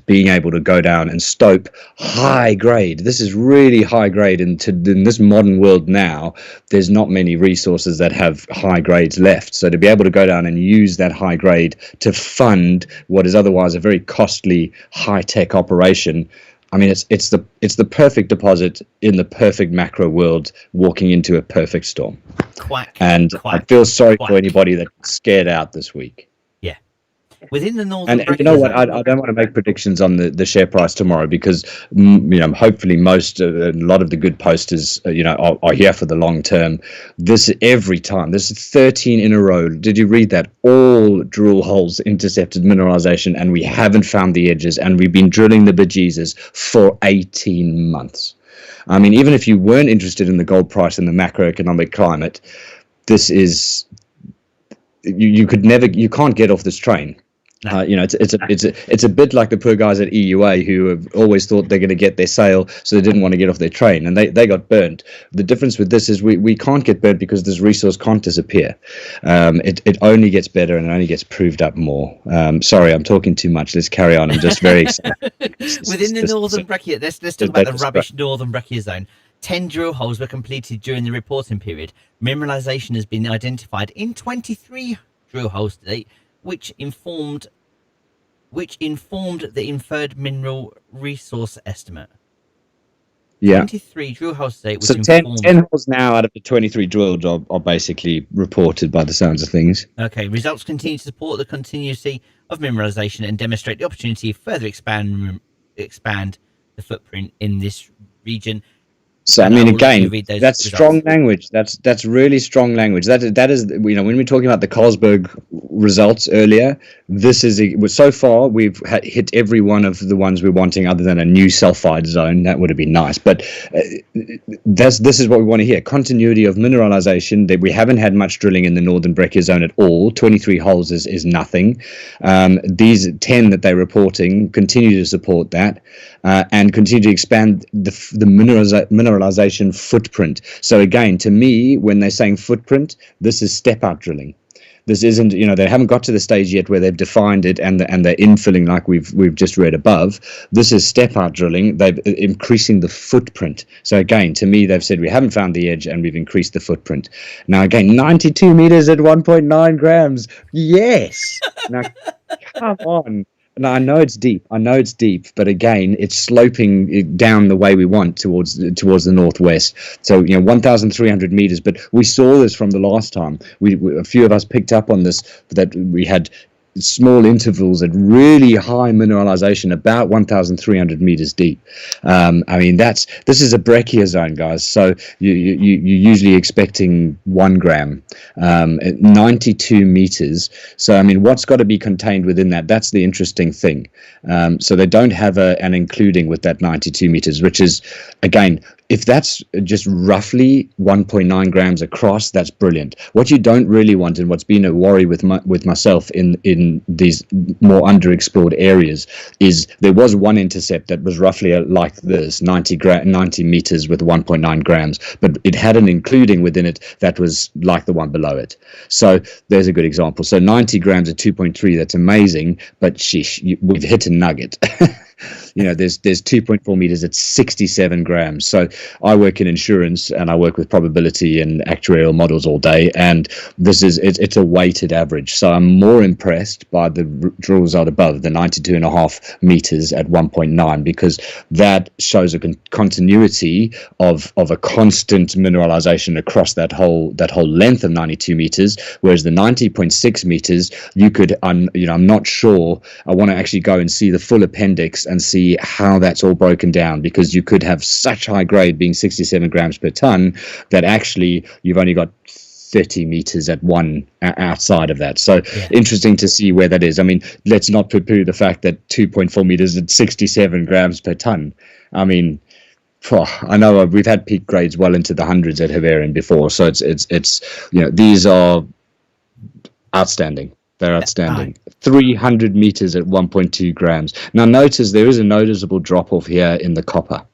being able to go down and stope high grade. This is really high grade, and in this modern world now, there's not many resources that have high grades left. So to be able to go down and use that high grade to fund what is otherwise a very costly high tech operation, I mean, it's the perfect deposit in the perfect macro world, walking into a perfect storm. I feel sorry for anybody that got scared out this week. Within the northern, and you know what? I don't want to make predictions on the share price tomorrow, because hopefully a lot of the good posters are here for the long term. This every time. This is 13 in a row. Did you read that? All drill holes intercepted mineralization, and we haven't found the edges, and we've been drilling the bejesus for 18 months. I mean, even if you weren't interested in the gold price and the macroeconomic climate, this is you can't get off this train. No. It's a bit like the poor guys at EUA who have always thought they're going to get their sale, so they didn't want to get off their train, and they got burnt. The difference with this is we can't get burnt because this resource can't disappear. It only gets better, and it only gets proved up more. Sorry, I'm talking too much. Let's carry on. I'm just very excited. Within the northern breccia, let's talk about the rubbish northern breccia zone. 10 drill holes were completed during the reporting period. Mineralization has been identified in 23 drill holes to date, which informed the inferred mineral resource estimate. Yeah. 23 drill holes today. So 10 holes now out of the 23 drilled are basically reported by the sounds of things. Okay. Results continue to support the continuity of mineralization and demonstrate the opportunity to further expand the footprint in this region. So I mean, again, that's strong language. That's really strong language. That is, when we're talking about the Carlsberg results earlier, this is so far we've hit every one of the ones we're wanting, other than a new sulfide zone. That would have been nice, but this is what we want to hear: continuity of mineralization. That we haven't had much drilling in the northern breccia zone at all. 23 holes is nothing. These 10 that they're reporting continue to support that, and continue to expand the mineralization footprint. So again, to me, when they're saying footprint, this is step out drilling. This isn't, they haven't got to the stage yet where they've defined it and they're infilling like we've just read above. This is step out drilling. They're increasing the footprint. So again, to me, they've said we haven't found the edge and we've increased the footprint. Now again, 92 meters at 1.9 grams. Yes. Now, come on. Now, I know it's deep, but again, it's sloping down the way we want towards the northwest. So, 1,300 meters. But we saw this from the last time. A few of us picked up on this, that we had small intervals at really high mineralization, about 1,300 meters deep. I mean, this is a breccia zone, guys. So you're usually expecting 1 gram, 92 meters. So I mean, what's got to be contained within that? That's the interesting thing. So they don't have an including with that 92 meters, which is, again, if that's just roughly 1.9 grams across, that's brilliant. What you don't really want, and what's been a worry with myself in in these more underexplored areas is there was one intercept that was roughly like this, 90 meters with 1.9 grams, but it had an including within it that was like the one below it. So there's a good example. So 90 grams at 2.3, that's amazing, but sheesh, we've hit a nugget. There's 2.4 meters at 67 grams. So I work in insurance and I work with probability and actuarial models all day, and it's a weighted average. So I'm more impressed by the drill result above the 92.5 meters at 1.9, because that shows a continuity of a constant mineralization across that whole length of 92 meters, whereas the 90.6 meters, you could I'm not sure. I want to actually go and see the full appendix and see how that's all broken down, because you could have such high grade being 67 grams per ton that actually you've only got 30 meters at one outside of that. So interesting to see where that is. I mean, let's not poo-poo the fact that 2.4 meters at 67 grams per ton. I mean, I know we've had peak grades well into the hundreds at Havarian before, so it's these are outstanding. They're outstanding. 300 meters at 1.2 grams. Now, notice there is a noticeable drop-off here in the copper.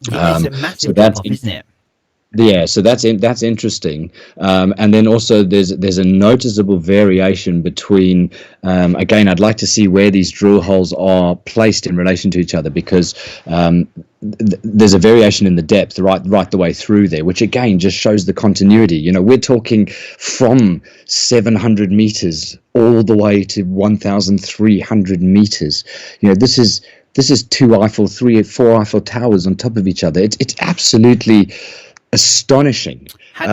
Yeah, it's a massive drop-off, isn't it? Yeah, so that's interesting, and then also there's a noticeable variation between. Again, I'd like to see where these drill holes are placed in relation to each other, because there's a variation in the depth right the way through there, which again just shows the continuity. We're talking from 700 meters all the way to 1,300 meters. This is 2 Eiffel, 3 or 4 Eiffel towers on top of each other. It's absolutely astonishing. Had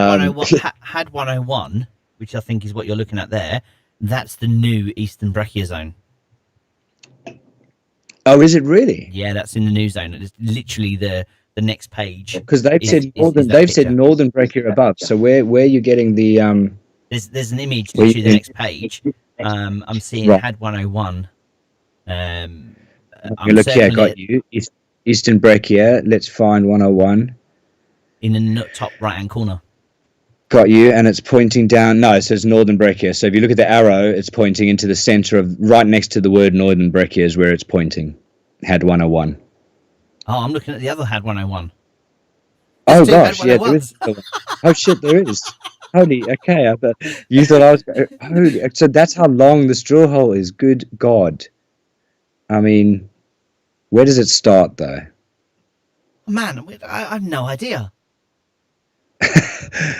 101, which I think is what you're looking at there, that's the new Eastern Breccia zone. Oh, is it really? Yeah, that's in the new zone. It's literally the next page. Because they've said Northern Breccia above. So where are you getting the There's an image literally the next page. I'm seeing had 101. Look here, got you. Eastern Breccia. Let's find 101. In the top right-hand corner. Got you, and it's pointing down. No, it says Northern Breccia. So if you look at the arrow, it's pointing into the center of, right next to the word Northern Breccia is where it's pointing. Had 101. Oh, I'm looking at the other had 101. Oh gosh, yeah, there is. Oh shit, there is. Holy, okay. You thought I was. Holy, so that's how long this drill hole is. Good God. I mean, where does it start though? Man, I have no idea.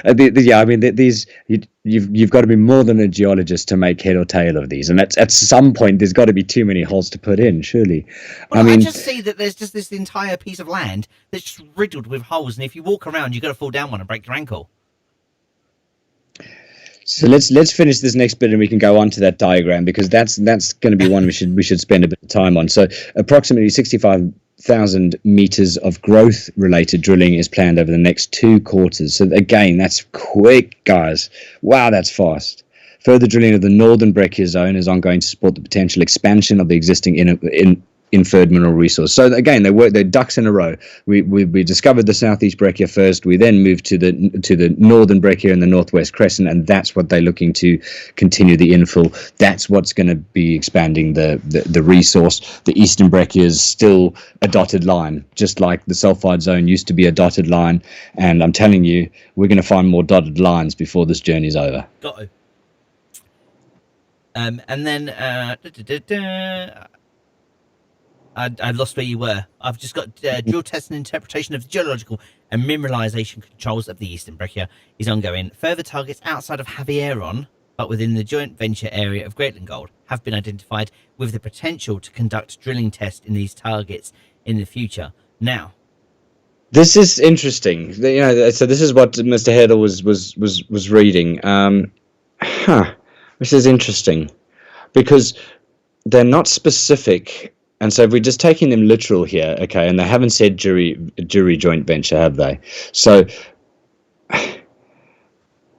Yeah, I mean, these you've got to be more than a geologist to make head or tail of these, and at some point there's got to be too many holes to put in, surely. Well, I just see that there's just this entire piece of land that's just riddled with holes, and if you walk around, you've got to fall down one and break your ankle. So let's finish this next bit and we can go on to that diagram, because that's going to be one we should spend a bit of time on. So approximately 65,000 meters of growth related drilling is planned over the next 2 quarters. So again, that's quick, guys. Wow, that's fast. Further drilling of the Northern Breccia zone is ongoing to support the potential expansion of the existing inferred mineral resource. So again, they're ducks in a row. We discovered the Southeast Breccia first. We then moved to the Northern Breccia and the Northwest Crescent, and that's what they're looking to continue the infill. That's what's going to be expanding the resource. The Eastern Breccia is still a dotted line, just like the sulfide zone used to be a dotted line. And I'm telling you, we're going to find more dotted lines before this journey's over. Got to. And then I lost where you were. I've just got drill test and interpretation of the geological and mineralization controls of the Eastern Breccia is ongoing. Further targets outside of Havieron, but within the joint venture area of Greatland Gold, have been identified with the potential to conduct drilling tests in these targets in the future. Now, this is interesting. So this is what Mr. Hedel was reading. This is interesting because they're not specific. And so if we're just taking them literal here, okay, and they haven't said jury joint venture, have they? So,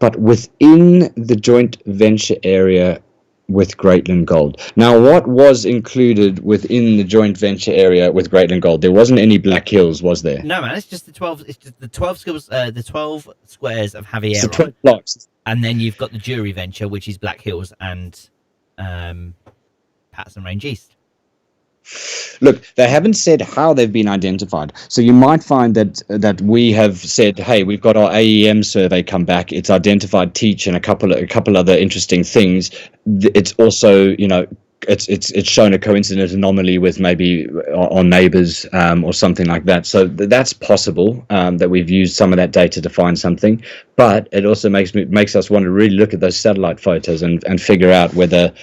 but within the joint venture area with Greatland Gold. Now, what was included within the joint venture area with Greatland Gold? There wasn't any Black Hills, was there? No, man. It's just the 12. It's just the 12 squares. The 12 squares of Javier. It's the 12 blocks. And then you've got the jury venture, which is Black Hills and Patterson Range East. Look, they haven't said how they've been identified. So you might find that we have said, hey, we've got our AEM survey come back. It's identified teach and a couple other interesting things. It's also, it's shown a coincident anomaly with maybe on neighbors or something like that. So that's possible, that we've used some of that data to find something. But it also makes us want to really look at those satellite photos and figure out whether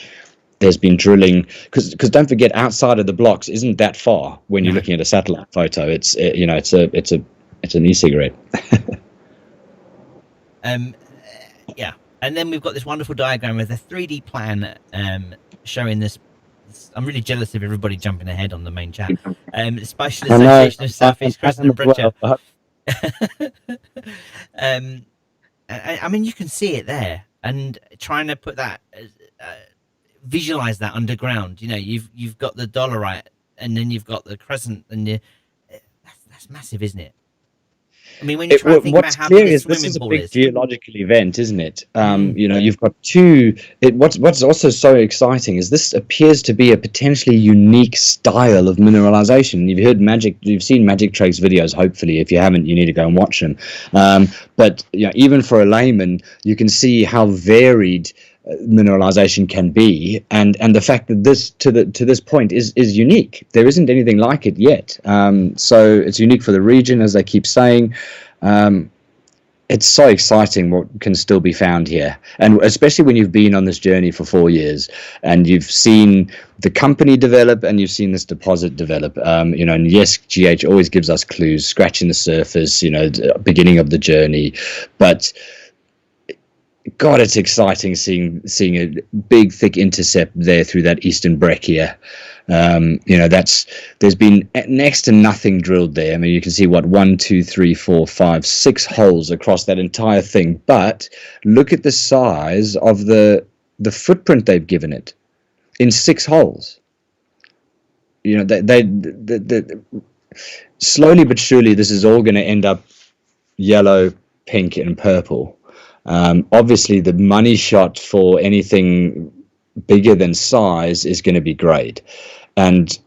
there's been drilling, because don't forget, outside of the blocks isn't that far when you're looking at a satellite photo. It's it's an e-cigarette. Yeah, and then we've got this wonderful diagram with a 3D plan showing this. I'm really jealous of everybody jumping ahead on the main chat. Spatial Association of Southeast Crescent and Bridger. I mean, you can see it there, and trying to put that. Visualize that underground. You've got the dolerite, and then you've got the crescent, and that's massive, isn't it? I mean, when you try to think about how big a swimming pool is, this is a big geological event, isn't it? You've got two. What's also so exciting is this appears to be a potentially unique style of mineralization. You've seen Magic Trace videos. Hopefully, if you haven't, you need to go and watch them. But even for a layman, you can see how varied mineralization can be, and the fact that this to this point is unique. There isn't anything like it yet, so it's unique for the region, as they keep saying. It's so exciting what can still be found here, and especially when you've been on this journey for 4 years and you've seen the company develop and you've seen this deposit develop. And yes, GH always gives us clues, scratching the surface, beginning of the journey, but God, it's exciting seeing a big, thick intercept there through that eastern breccia. There's been next to nothing drilled there. I mean, you can see 1, 2, 3, 4, 5, 6 holes across that entire thing. But look at the size of the footprint they've given it in 6 holes. They slowly but surely, this is all going to end up yellow, pink, and purple. Obviously, the money shot for anything bigger than size is going to be grade, and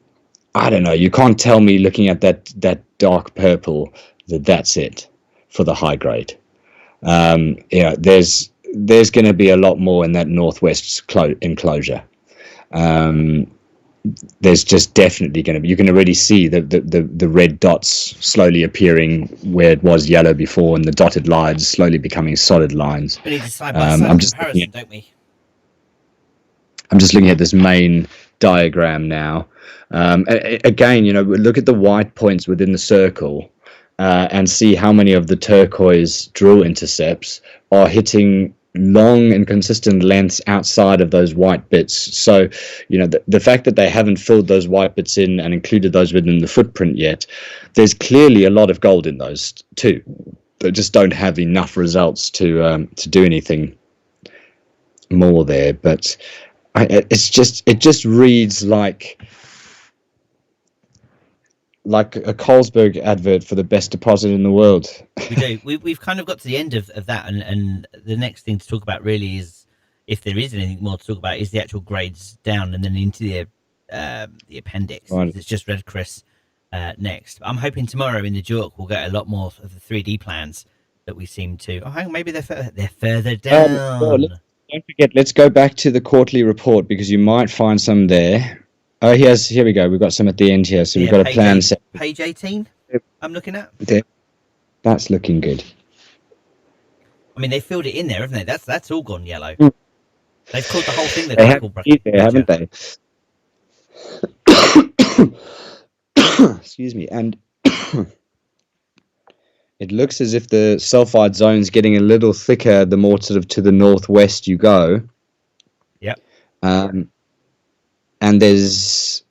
I don't know. You can't tell me looking at that dark purple that's it for the high grade. There's going to be a lot more in that northwest enclosure. There's just definitely going to be. You can already see the red dots slowly appearing where it was yellow before, and the dotted lines slowly becoming solid lines. We need a side-by-side comparison, don't we? I'm just looking at this main diagram now. Again, look at the white points within the circle and see how many of the turquoise drill intercepts are hitting long and consistent lengths outside of those white bits. So, the fact that they haven't filled those white bits in and included those within the footprint yet, there's clearly a lot of gold in those too. They just don't have enough results to do anything more there. But it just reads like a Carlsberg advert for the best deposit in the world. We do. We've kind of got to the end of that, and the next thing to talk about really is, if there is anything more to talk about, is the actual grades down and then into the appendix. Right. It's just Red Chris next. I'm hoping tomorrow in the JORC we'll get a lot more of the 3D plans that we seem to. Oh, hang on, maybe they're further down. Don't forget, let's go back to the quarterly report, because you might find some there. Oh, here we go. We've got some at the end here. So we've got a plan set. Page 18, I'm looking at. There. That's looking good. I mean, they filled it in there, haven't they? That's all gone yellow. They've called the whole thing the crackle bracket, haven't they? Excuse me. And it looks as if the sulfide zone's getting a little thicker the more sort of to the northwest you go. Yep. And there's,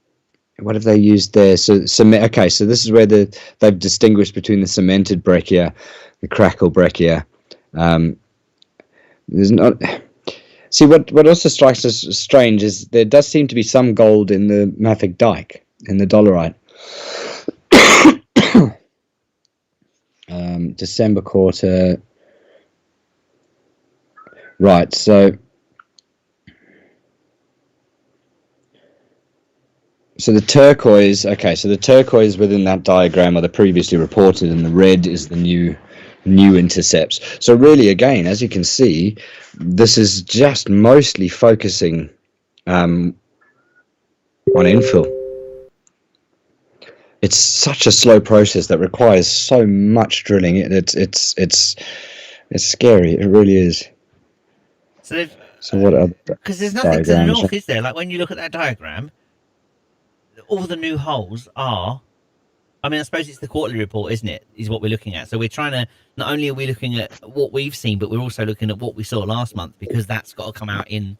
what have they used there? So okay, so this is where they've distinguished between the cemented breccia, the crackle breccia. There's not. See, what also strikes us strange is there does seem to be some gold in the mafic dike, in the dolerite. December quarter. Right, so So the turquoise, okay, so the turquoise within that diagram are the previously reported, and the red is the new intercepts. So really, again, as you can see, this is just mostly focusing on infill. It's such a slow process that requires so much drilling. It's scary. It really is. So they've So what other because there's nothing to the diagrams? north, is there? Like when you look at that diagram, all the new holes are. I mean, I suppose it's the quarterly report, isn't it? Is what we're looking at. So we're trying to. Not only are we looking at what we've seen, but we're also looking at what we saw last month because that's got to come out in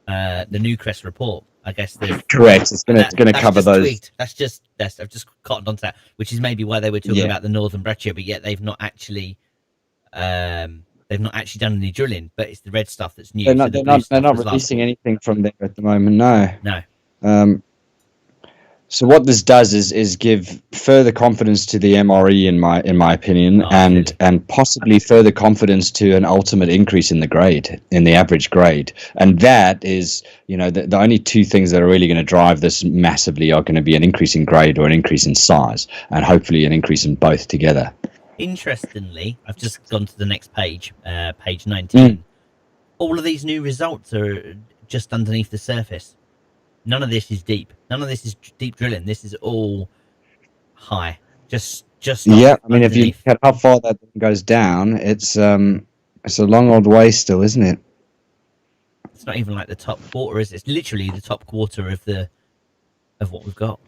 the Newcrest report. I guess there's Correct. It's gonna that's cover just those. tweaked. That's I've just cottoned onto that, which is maybe why they were talking Yeah. about the northern breccia, but yet they've not actually done any drilling. But it's the red stuff that's new. They're So not. the They're blue not. They're stuff not as well. releasing anything from there at the moment. No. No. So what this does is give further confidence to the MRE in my opinion, and possibly further confidence to an ultimate increase in the grade, in the average grade. And that is, the only two things that are really going to drive this massively are going to be an increase in grade or an increase in size, and hopefully an increase in both together. Interestingly, I've just gone to the next page, page 19. All of these new results are just underneath the surface. None of this is deep. None of this is deep drilling. This is all high. Just Yeah, I mean, if you look underneath. at how far that goes down, it's a long old way still, isn't it? It's not even like the top quarter, is it? It's literally the top quarter of what we've got.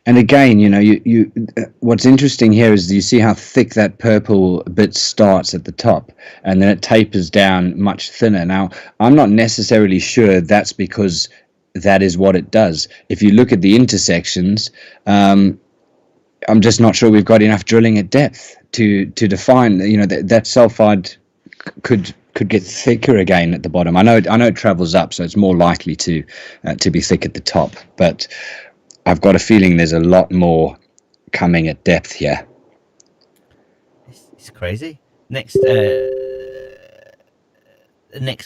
And again, you what's interesting here is you see how thick that purple bit starts at the top, and then it tapers down much thinner. Now, I'm not necessarily sure that's because that is what it does. If you look at the intersections, I'm just not sure we've got enough drilling at depth to define. That sulfide could get thicker again at the bottom. I know it travels up, so it's more likely to be thick at the top, but I've got a feeling there's a lot more coming at depth here. It's crazy. Next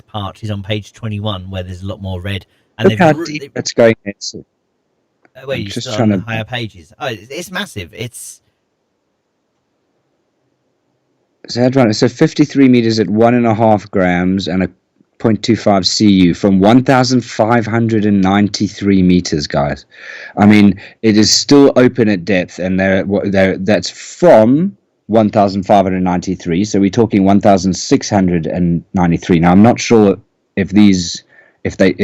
part is on page 21, where there's a lot more red. And Look how deep it's going. Where you just on the higher pages. Oh, it's massive. So that's right. So 53 meters at 1.5 grams and a 0.25 CU from 1,593 meters, guys. I mean, it is still open at depth, and that's from 1,593. So we're talking 1,693. Now, I'm not sure if is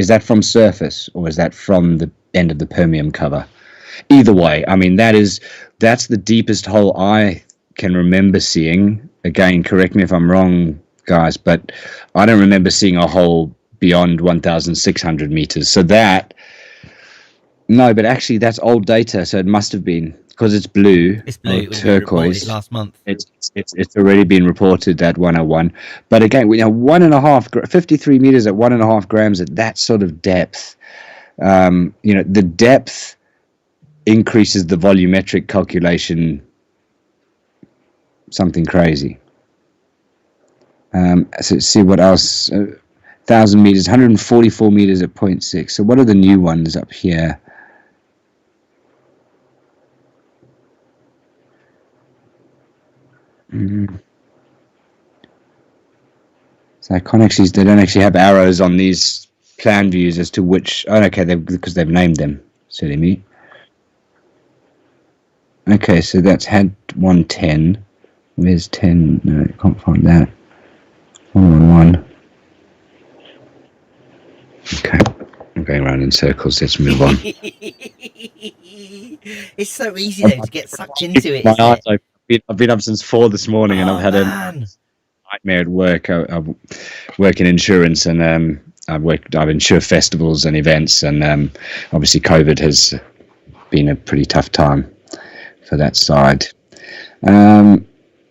that from surface or is that from the end of the Permian cover. Either way, I mean, that's the deepest hole I can remember seeing. Again, correct me if I'm wrong, guys, but I don't remember seeing a hole beyond 1,600 meters. So but actually that's old data, so it must have been, because it's blue. It's blue. Or turquoise. Last month. It's already been reported at 101. But again, 53 meters at 1.5 grams at that sort of depth. The depth increases the volumetric calculation something crazy. So let's see what else. 1,000 meters, 144 meters at 0.6. So what are the new ones up here? So they don't actually have arrows on these plan views as to which. Oh, okay, because they've named them. Silly me. Okay, so that's had 110. Where's 10? No, I can't find that. 111. Okay, I'm going around in circles. Let's move on. It's so easy though to get sucked into it. I've been up since 4 this morning, and I've had a nightmare at work. I work in insurance, and I've insured festivals and events, and obviously COVID has been a pretty tough time for that side.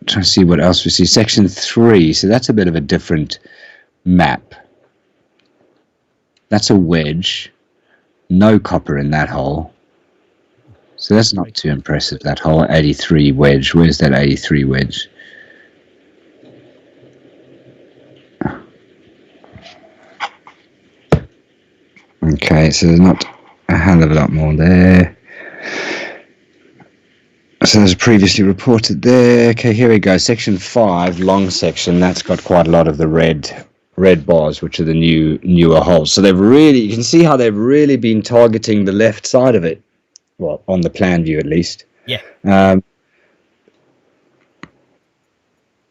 Trying to see what else we see. Section 3. So that's a bit of a different map. That's a wedge. No copper in that hole. So that's not too impressive, that hole. 83 wedge. Where's that 83 wedge? Okay, so there's not a hell of a lot more there. So as previously reported there. Okay, here we go. Section 5, long section. That's got quite a lot of the red bars, which are the newer holes. So you can see how they've really been targeting the left side of it. Well, on the plan view at least. Yeah.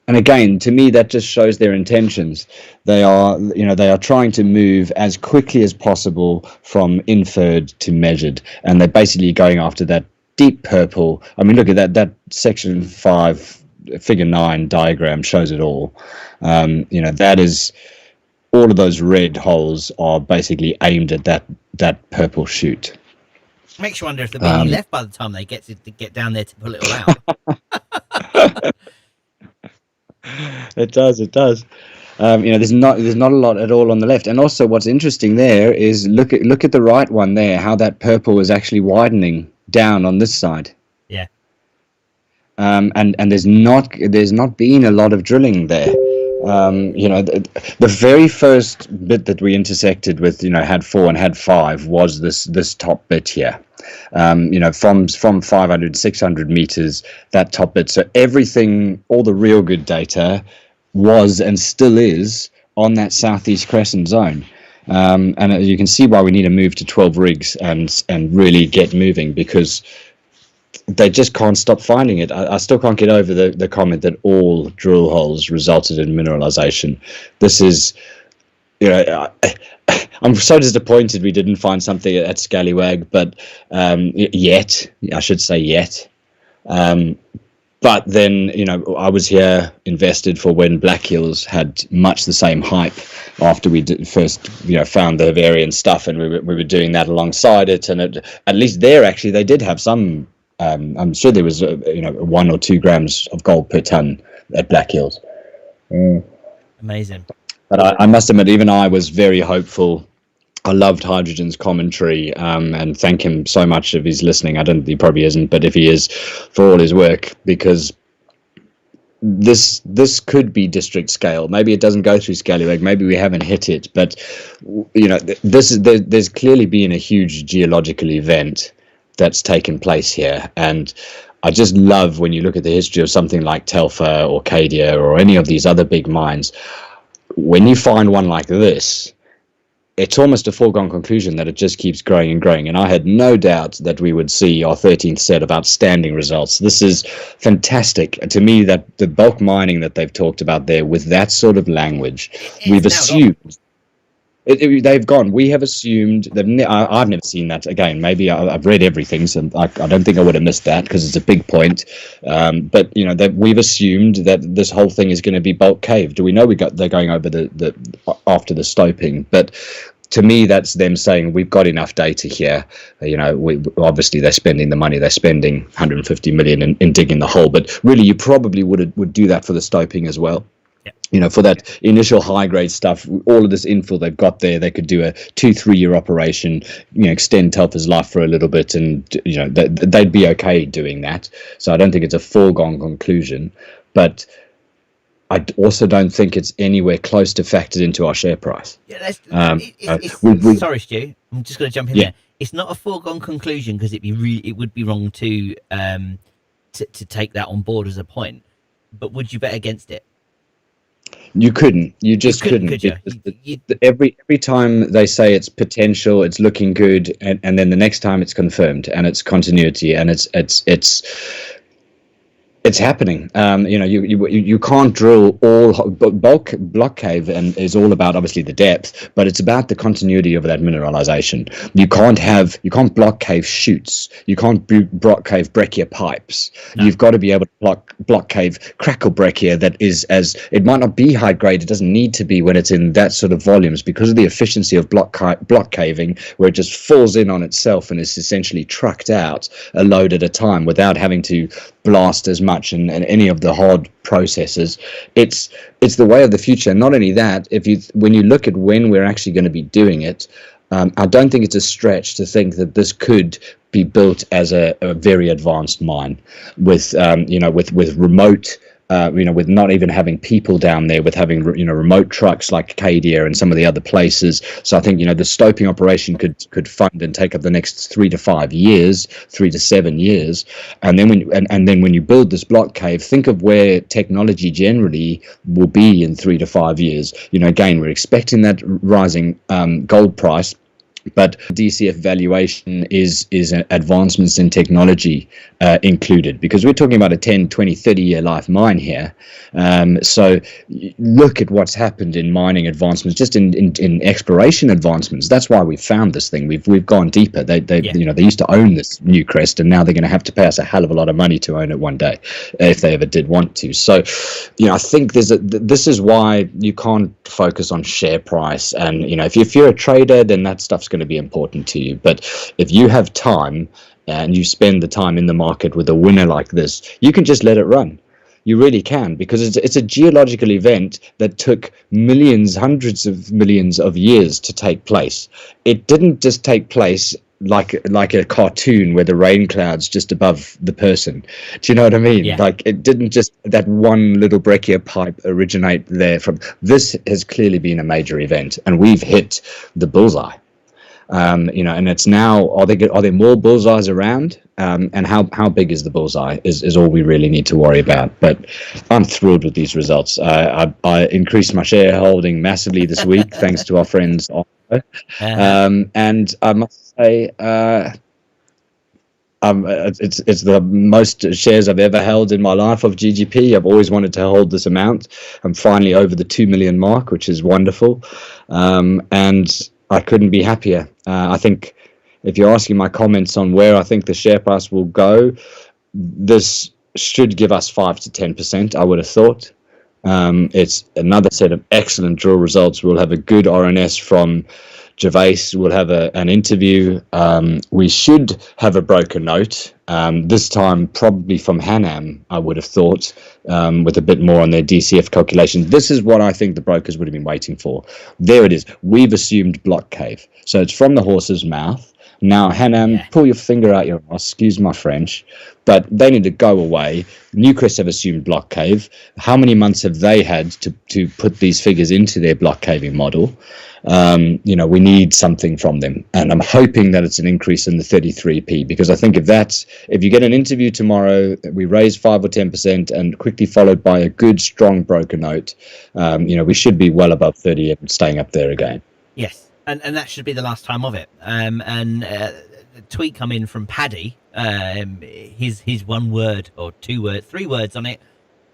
And again, to me, that just shows their intentions. They are trying to move as quickly as possible from inferred to measured, and they're basically going after that deep purple. I mean, look at that section 5, figure 9 diagram shows it all. That is all of those red holes are basically aimed at that purple shoot. Makes you wonder if there'll be any left by the time they get down there to pull it all out. It does. There's not a lot at all on the left. And also, what's interesting there is look at the right one there. How that purple is actually widening down on this side. Yeah. And there's not been a lot of drilling there. The very first bit that we intersected with, had 4 and had 5 was this top bit here. From 500, 600 meters, that top bit. So everything, all the real good data was and still is on that southeast crescent zone. And you can see why we need to move to 12 rigs and really get moving, because they just can't stop finding it. I still can't get over the comment that all drill holes resulted in mineralization. This is, I'm so disappointed we didn't find something at Scallywag, but yet. But then, I was here invested for when Black Hills had much the same hype after we first, found the variant stuff, and we were doing that alongside it. And at least there, actually, they did have some. I'm sure there was 1 or 2 grams of gold per ton at Black Hills. Amazing. But I must admit, even I was very hopeful. I loved Hydrogen's commentary, and thank him so much if he's listening. He probably isn't, but if he is, for all his work, because this could be district scale. Maybe it doesn't go through Scallywag. Maybe we haven't hit it, but there's clearly been a huge geological event that's taken place here, and I just love when you look at the history of something like Telfer or Cadia or any of these other big mines. When you find one like this, it's almost a foregone conclusion that it just keeps growing and growing. And I had no doubt that we would see our 13th set of outstanding results. This is fantastic. To me, that the bulk mining that they've talked about there with that sort of language, we've assumed. They've gone. We have assumed that I've never seen that again. Maybe I've read everything, so I don't think I would have missed that because it's a big point. But that we've assumed that this whole thing is going to be bulk cave. Do we know they're going over the after the stoping? But to me, that's them saying we've got enough data here. Obviously they're spending the money. They're spending 150 million in digging the hole. But really, you probably would do that for the stoping as well. For that initial high grade stuff, all of this infill they've got there, they could do a 2-3 year operation, extend Telfer's life for a little bit, and they'd be okay doing that. So I don't think it's a foregone conclusion, but I also don't think it's anywhere close to factored into our share price. Yeah, sorry, Stu, I'm just going to jump in there. It's not a foregone conclusion because it would be wrong to take that on board as a point. But would you bet against it? You couldn't. You just couldn't. Could you? Every time they say it's potential, it's looking good, and then the next time it's confirmed, and it's continuity, and it's happening. You can't drill all bulk block cave, and is all about obviously the depth, but it's about the continuity of that mineralization. You can't block cave chutes. You can't block cave breccia pipes. No. You've got to be able to block cave crackle breccia that is it might not be high grade. It doesn't need to be when it's in that sort of volumes because of the efficiency of block caving, where it just falls in on itself and is essentially trucked out a load at a time without having to blast as much and any of the hard processes. It's the way of the future. Not only that, when you look at when we're actually going to be doing it, I don't think it's a stretch to think that this could be built as a very advanced mine with remote with not even having people down there, with having remote trucks like Cadia and some of the other places. So I think the stoping operation could fund and take up the next 3 to 5 years, 3 to 7 years, and then when you build this block cave, think of where technology generally will be in 3 to 5 years. Again, we're expecting that rising gold price. But DCF valuation is advancements in technology included, because we're talking about a 10, 20, 30-year life mine here. So look at what's happened in mining advancements, just in exploration advancements. That's why we found this thing. We've gone deeper. They used to own this Newcrest, and now they're going to have to pay us a hell of a lot of money to own it one day, if they ever did want to. So, I think this is why you can't focus on share price. And if you're a trader, then that stuff's going to be important to you. But if you have time and you spend the time in the market with a winner like this, you can just let it run. You really can, because it's a geological event that took millions, hundreds of millions of years to take place. It didn't just take place like a cartoon where the rain clouds just above the person. Do you know what I mean? Yeah. Like, it didn't just that one little breccia pipe originate there from. This has clearly been a major event, and we've hit the bullseye. And it's now, are there more bullseyes around? And how big is the bullseye is all we really need to worry about. But I'm thrilled with these results. I increased my shareholding massively this week thanks to our friends. And I must say, it's the most shares I've ever held in my life of GGP. I've always wanted to hold this amount. I'm finally over the 2 million mark, which is wonderful. And I couldn't be happier. I think if you're asking my comments on where I think the share price will go, this should give us 5 to 10%, I would have thought. It's another set of excellent drill results. We'll have a good RNS from Gervais. We'll have an interview. We should have a broker note, this time probably from Hanam, I would have thought, with a bit more on their DCF calculation. This is what I think the brokers would have been waiting for. There it is. We've assumed block cave. So it's from the horse's mouth. Now, Hanam, pull your finger out your ass, excuse my French, but they need to go away. Newcrest have assumed block cave. How many months have they had to put these figures into their block caving model? We need something from them, and I'm hoping that it's an increase in the 33p, because I think if you get an interview tomorrow, we raise 5 or 10% and quickly followed by a good strong broker note, we should be well above 30 and staying up there again. Yes, and that should be the last time of it. The tweet come in from Paddy, his 1 word or 2 words, 3 words on it: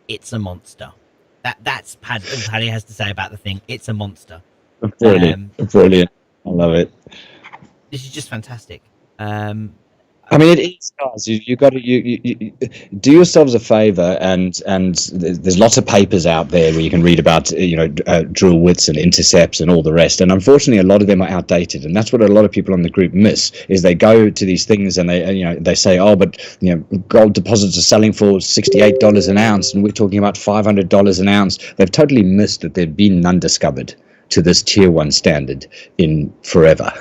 it's a monster. That's Paddy. All Paddy has to say about the thing. It's a monster. Brilliant. I love it. This is just fantastic. I mean, it is, guys. You got to you do yourselves a favor, and there's lots of papers out there where you can read about drill widths and intercepts and all the rest. And unfortunately, a lot of them are outdated, and that's what a lot of people on the group miss. Is they go to these things and they say, oh, but gold deposits are selling for $68 an ounce, and we're talking about $500 an ounce. They've totally missed that there've been none discovered to this tier 1 standard in forever,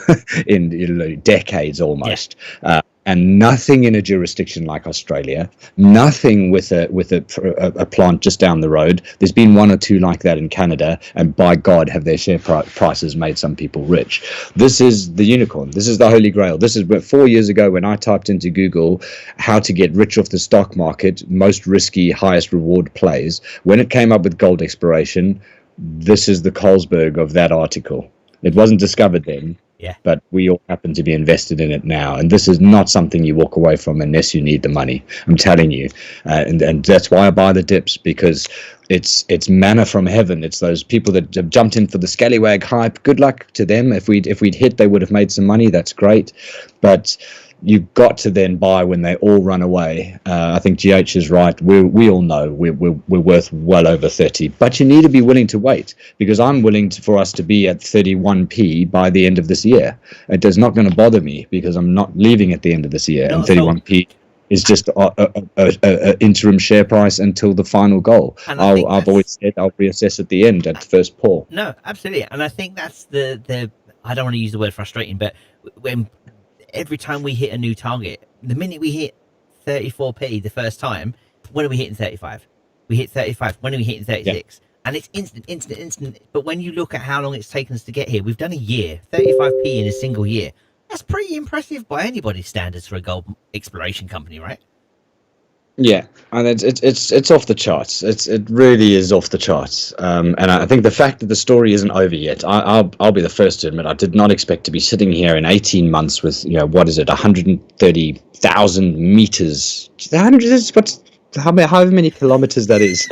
in decades almost. Yeah. And nothing in a jurisdiction like Australia, nothing with a plant just down the road. There's been 1 or 2 like that in Canada, and by God, have their share prices made some people rich. This is the unicorn. This is the holy grail. This is 4 years ago when I typed into Google how to get rich off the stock market, most risky, highest reward plays. When it came up with gold exploration, this is the Carlsberg of that article. It wasn't discovered then. Yeah. But we all happen to be invested in it now, and this is not something you walk away from unless you need the money. I'm telling you, and that's why I buy the dips, because it's manna from heaven. It's those people that have jumped in for the scallywag hype. Good luck to them. If we'd hit, they would have made some money. That's great, but you've got to then buy when they all run away. I think GH is right. We all know we're worth well over 30, but you need to be willing to wait, because I'm willing for us to be at 31p by the end of this year. It is not going to bother me, because I'm not leaving at the end of this year, and 31p is just a interim share price until the final goal. I've always said I'll reassess at the end, at the first pour. No, absolutely, and I think that's the I don't want to use the word frustrating, but when every time we hit a new target, the minute we hit 34p the first time, when are we hitting 35? We hit 35. When are we hitting Yeah. 36? And it's instant. But when you look at how long it's taken us to get here, we've done a year, 35p in a single year. That's pretty impressive by anybody's standards for a gold exploration company, right? Yeah, and it's off the charts. It really is off the charts. And I think the fact that the story isn't over yet, I'll be the first to admit I did not expect to be sitting here in 18 months with, what is it, 130,000 meters. 100 is what's however many kilometers that is.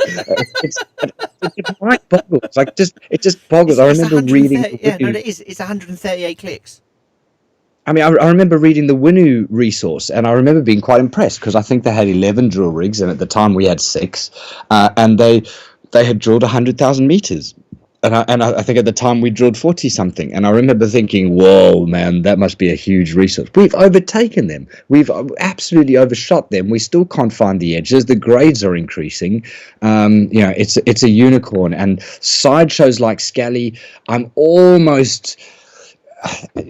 It mind boggles. Like it just boggles. I It's remember reading. 130. Yeah, no, it is. It's 138 clicks. I mean, I remember reading the Winu resource, and I remember being quite impressed because I think they had 11 drill rigs, and at the time we had 6, and they had drilled 100,000 meters. And I think at the time we drilled 40 something. And I remember thinking, whoa, man, that must be a huge resource. We've overtaken them. We've absolutely overshot them. We still can't find the edges. The grades are increasing. It's a unicorn. And sideshows like Scally,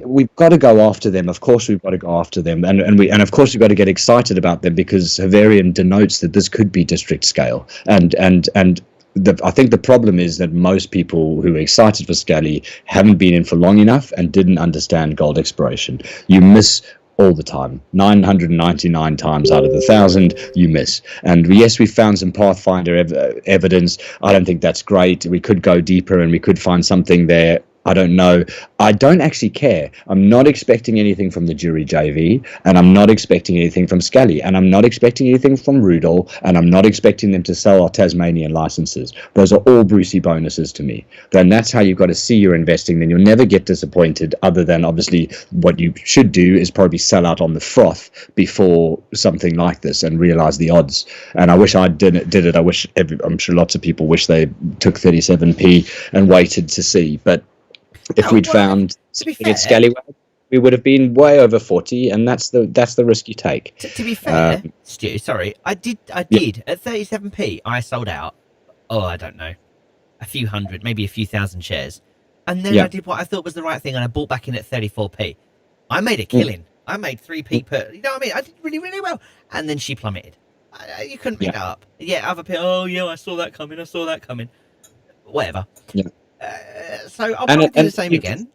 we've got to go after them. Of course, we've got to go after them, and of course we've got to get excited about them because Havarian denotes that this could be district scale. I think the problem is that most people who are excited for Scally haven't been in for long enough and didn't understand gold exploration. You miss all the time. 999 times out of 1,000 you miss. And yes, we found some Pathfinder evidence. I don't think that's great. We could go deeper and we could find something there. I don't know. I don't actually care. I'm not expecting anything from the Jury JV, and I'm not expecting anything from Scally, and I'm not expecting anything from Rudol, and I'm not expecting them to sell our Tasmanian licenses. Those are all Brucey bonuses to me. Then that's how you've got to see your investing. Then you'll never get disappointed, other than obviously what you should do is probably sell out on the froth before something like this and realize the odds. And I wish I did it. I'm sure lots of people wish they took 37p and waited to see, but if we'd found something at Scallywag, we would have been way over 40, and that's the risk you take. To be fair, Stu, sorry, I did at 37p. I sold out. Oh, I don't know, a few hundred, maybe a few thousand shares, and then I did what I thought was the right thing, and I bought back in at 34p. I made a killing. I made 3p per. You know what I mean? I did really, really well, and then she plummeted. You couldn't make that up. Yeah, other people. Oh yeah, I saw that coming. Whatever. Yeah. So I'll probably do the same again.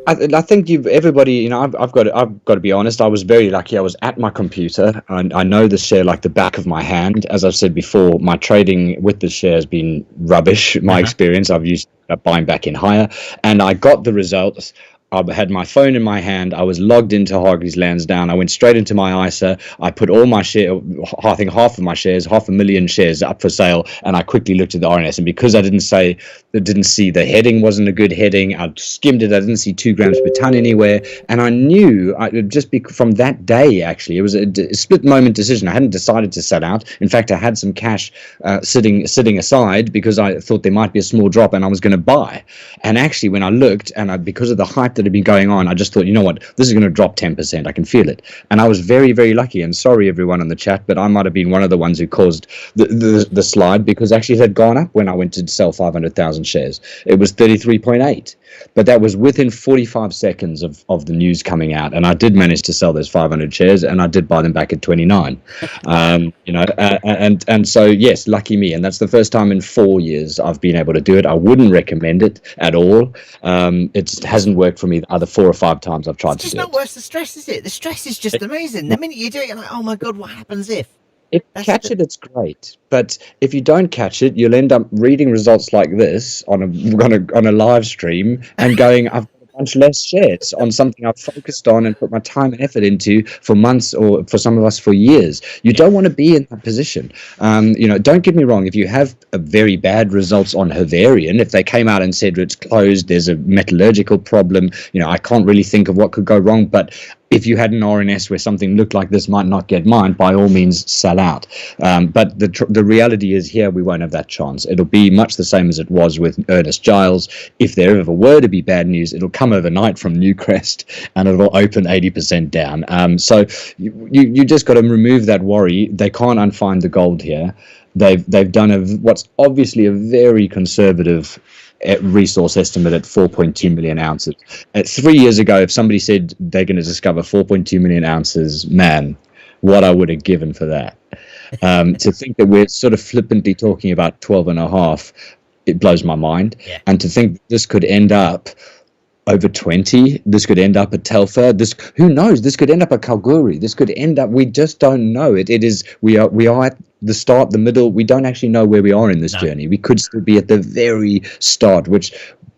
I think everybody, I've got to be honest. I was very lucky. I was at my computer, and I know the share like the back of my hand. As I've said before, my trading with the share has been rubbish. My experience, I've used buying back in higher, and I got the results. I had my phone in my hand. I was logged into Hargreaves Lansdowne. I went straight into my ISA. I put all my I think half of my shares, 500,000 shares up for sale, and I quickly looked at the RNS. And because I didn't see the heading wasn't a good heading, I skimmed it. I didn't see 2 grams per ton anywhere, and I knew from that day. Actually, it was a split moment decision. I hadn't decided to sell out. In fact, I had some cash sitting aside because I thought there might be a small drop, and I was going to buy. And actually, when I looked, and because of the hype that had been going on, I just thought, you know what, this is going to drop 10%. I can feel it. And I was very, very lucky. And sorry, everyone in the chat, but I might have been one of the ones who caused the slide, because actually it had gone up when I went to sell 500,000 shares. It was 33.8. But that was within 45 seconds of the news coming out. And I did manage to sell those 500 shares, and I did buy them back at 29. And so, yes, lucky me. And that's the first time in 4 years I've been able to do it. I wouldn't recommend it at all. It hasn't worked for me the other 4 or 5 times I've tried to do it. It's just not worth the stress, is it? The stress is just amazing. The minute you do it, you're like, oh my God, what happens if? If you catch it, it's great. But if you don't catch it, you'll end up reading results like this on a live stream and going, I've got a bunch less shares on something I've focused on and put my time and effort into for months, or for some of us for years. You don't want to be in that position. Don't get me wrong. If you have a very bad results on Havarian, if they came out and said it's closed, there's a metallurgical problem, I can't really think of what could go wrong. But if you had an RNS where something looked like this might not get mined, by all means sell out. But the reality is here we won't have that chance. It'll be much the same as it was with Ernest Giles. If there ever were to be bad news, it'll come overnight from Newcrest and it'll open 80% down. So you just got to remove that worry. They can't unfind the gold here. They've done what's obviously a very conservative resource estimate at 4.2 million ounces. 3 years ago, if somebody said they're going to discover 4.2 million ounces, man, what I would have given for that. To think that we're sort of flippantly talking about 12.5, it blows my mind. Yeah. And to think this could end up over 20, this could end up at Telfer, this, who knows, this could end up at Kalgoorlie, this could end up, we just don't know. It is, we are at the start, the middle, we don't actually know where we are in this journey. We could still be at the very start, which,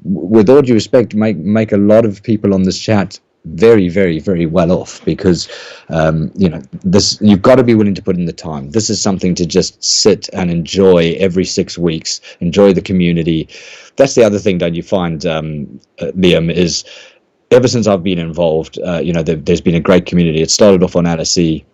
with all due respect, make a lot of people on this chat very, very, very well off, because this, you've got to be willing to put in the time. This is something to just sit and enjoy every 6 weeks, enjoy the community. That's the other thing that you find, Liam, is ever since I've been involved, there's been a great community. It started off on LSE.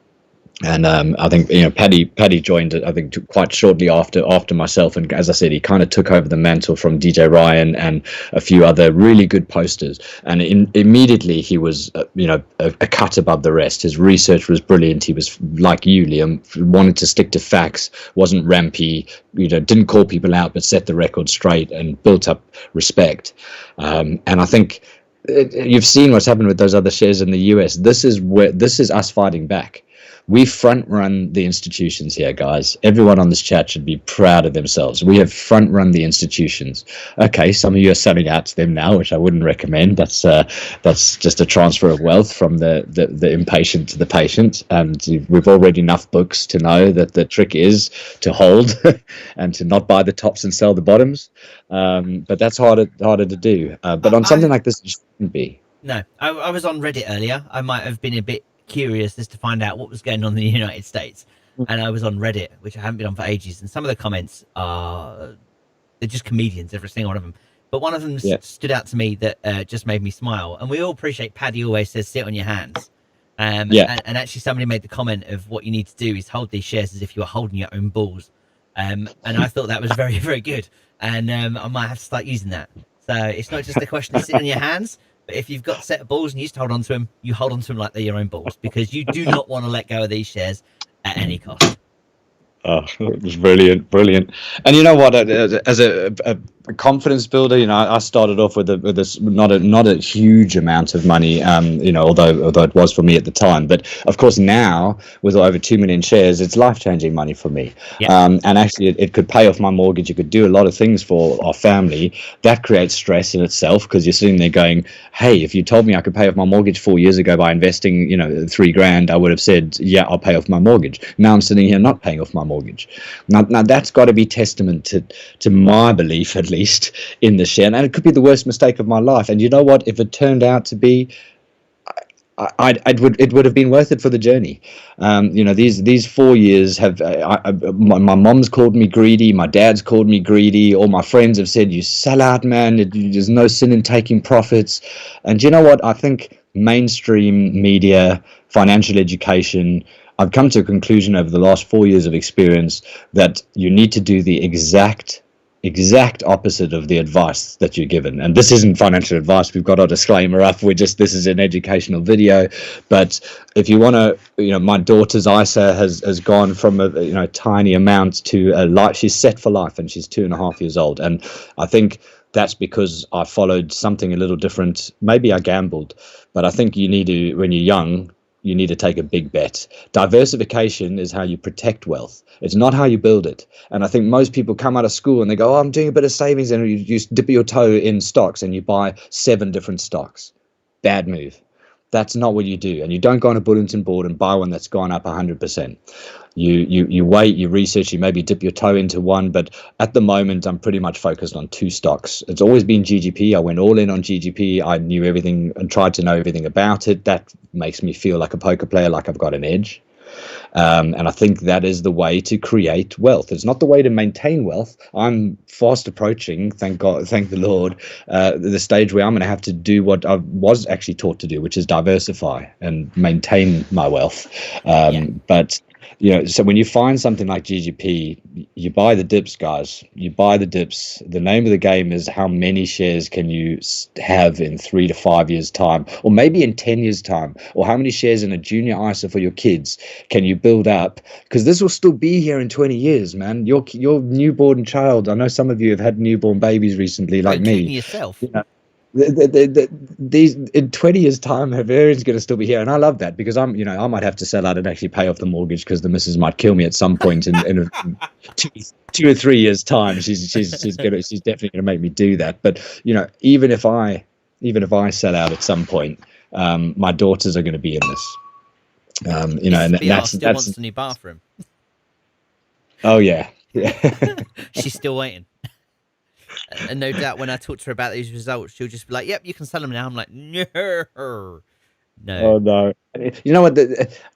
And I think Paddy joined, I think, quite shortly after myself, and as I said, he kind of took over the mantle from DJ Ryan and a few other really good posters. And immediately he was a cut above the rest. His research was brilliant. He was like you, Liam, wanted to stick to facts, wasn't rampy, didn't call people out, but set the record straight and built up respect. And I think you've seen what's happened with those other shares in the US. This is us fighting back. We front run the institutions here, guys. Everyone on this chat should be proud of themselves. We have front run the institutions. Okay, some of you are selling out to them now, which I wouldn't recommend. That's just a transfer of wealth from the impatient to the patient. And we've all read enough books to know that the trick is to hold and to not buy the tops and sell the bottoms. But that's harder to do. But on something like this, it shouldn't be. No, I was on Reddit earlier. I might have been a bit curious as to find out what was going on in the United States, and I was on Reddit, which I haven't been on for ages, and some of the comments they're just comedians, every single one of them, but one of them stood out to me that just made me smile. And we all appreciate Paddy always says sit on your hands, and actually somebody made the comment of what you need to do is hold these shares as if you were holding your own balls, and I thought that was very, very good, and I might have to start using that. So it's not just a question of sitting on your hands, but if you've got a set of balls and you used to hold on to them, you hold on to them like they're your own balls, because you do not want to let go of these shares at any cost. Oh, it was brilliant. And you know what? As a confidence builder, I started off with this not a huge amount of money, although it was for me at the time. But of course, now with over 2 million shares, it's life-changing money for me. And actually, it could pay off my mortgage. It could do a lot of things for our family. That creates stress in itself, because you're sitting there going, "Hey, if you told me I could pay off my mortgage 4 years ago by investing, $3,000, I would have said, yeah, I'll pay off my mortgage." Now I'm sitting here not paying off my mortgage. Now that's got to be testament to my belief, at least, in the share. And it could be the worst mistake of my life. And you know what? If it turned out to be, it would have been worth it for the journey. These 4 years have. My mom's called me greedy. My dad's called me greedy. All my friends have said, "You sell out, man. There's no sin in taking profits." And you know what? I think mainstream media, financial education, I've come to a conclusion over the last 4 years of experience that you need to do the exact opposite of the advice that you're given. And this isn't financial advice. We've got our disclaimer up. This is an educational video. But if you want to, my daughter's ISA has gone from a tiny amount to a life. She's set for life, and she's 2.5 years old. And I think that's because I followed something a little different. Maybe I gambled, but I think you need to, when you're young, you need to take a big bet. Diversification is how you protect wealth. It's not how you build it. And I think most people come out of school and they go, "Oh, I'm doing a bit of savings," and you dip your toe in stocks and you buy 7 different stocks. Bad move. That's not what you do. And you don't go on a bulletin board and buy one that's gone up 100%. You wait, you research, you maybe dip your toe into one, but at the moment I'm pretty much focused on 2 stocks. It's always been GGP. I went all in on GGP. I knew everything and tried to know everything about it. That makes me feel like a poker player, like I've got an edge. And I think that is the way to create wealth. It's not the way to maintain wealth. I'm fast approaching, thank God, thank the Lord, the stage where I'm going to have to do what I was actually taught to do, which is diversify and maintain my wealth. But so when you find something like GGP, you buy the dips, guys. You buy the dips. The name of the game is how many shares can you have in 3 to 5 years' time, or maybe in 10 years' time, or how many shares in a junior ISA for your kids can you build up? Because this will still be here in 20 years, man. Your newborn child. I know some of you have had newborn babies recently, like me. Yourself. these in 20 years' time, Havarian's going to still be here, and I love that because I might have to sell out and actually pay off the mortgage because the missus might kill me at some point in two or 3 years' time. She's definitely going to make me do that. But even if I sell out at some point, my daughters are going to be in this. And BR still wants the new bathroom. Oh yeah. She's still waiting. And no doubt when I talk to her about these results, she'll just be like, "Yep, you can sell them now." I'm like, "No, no." Oh no! You know what?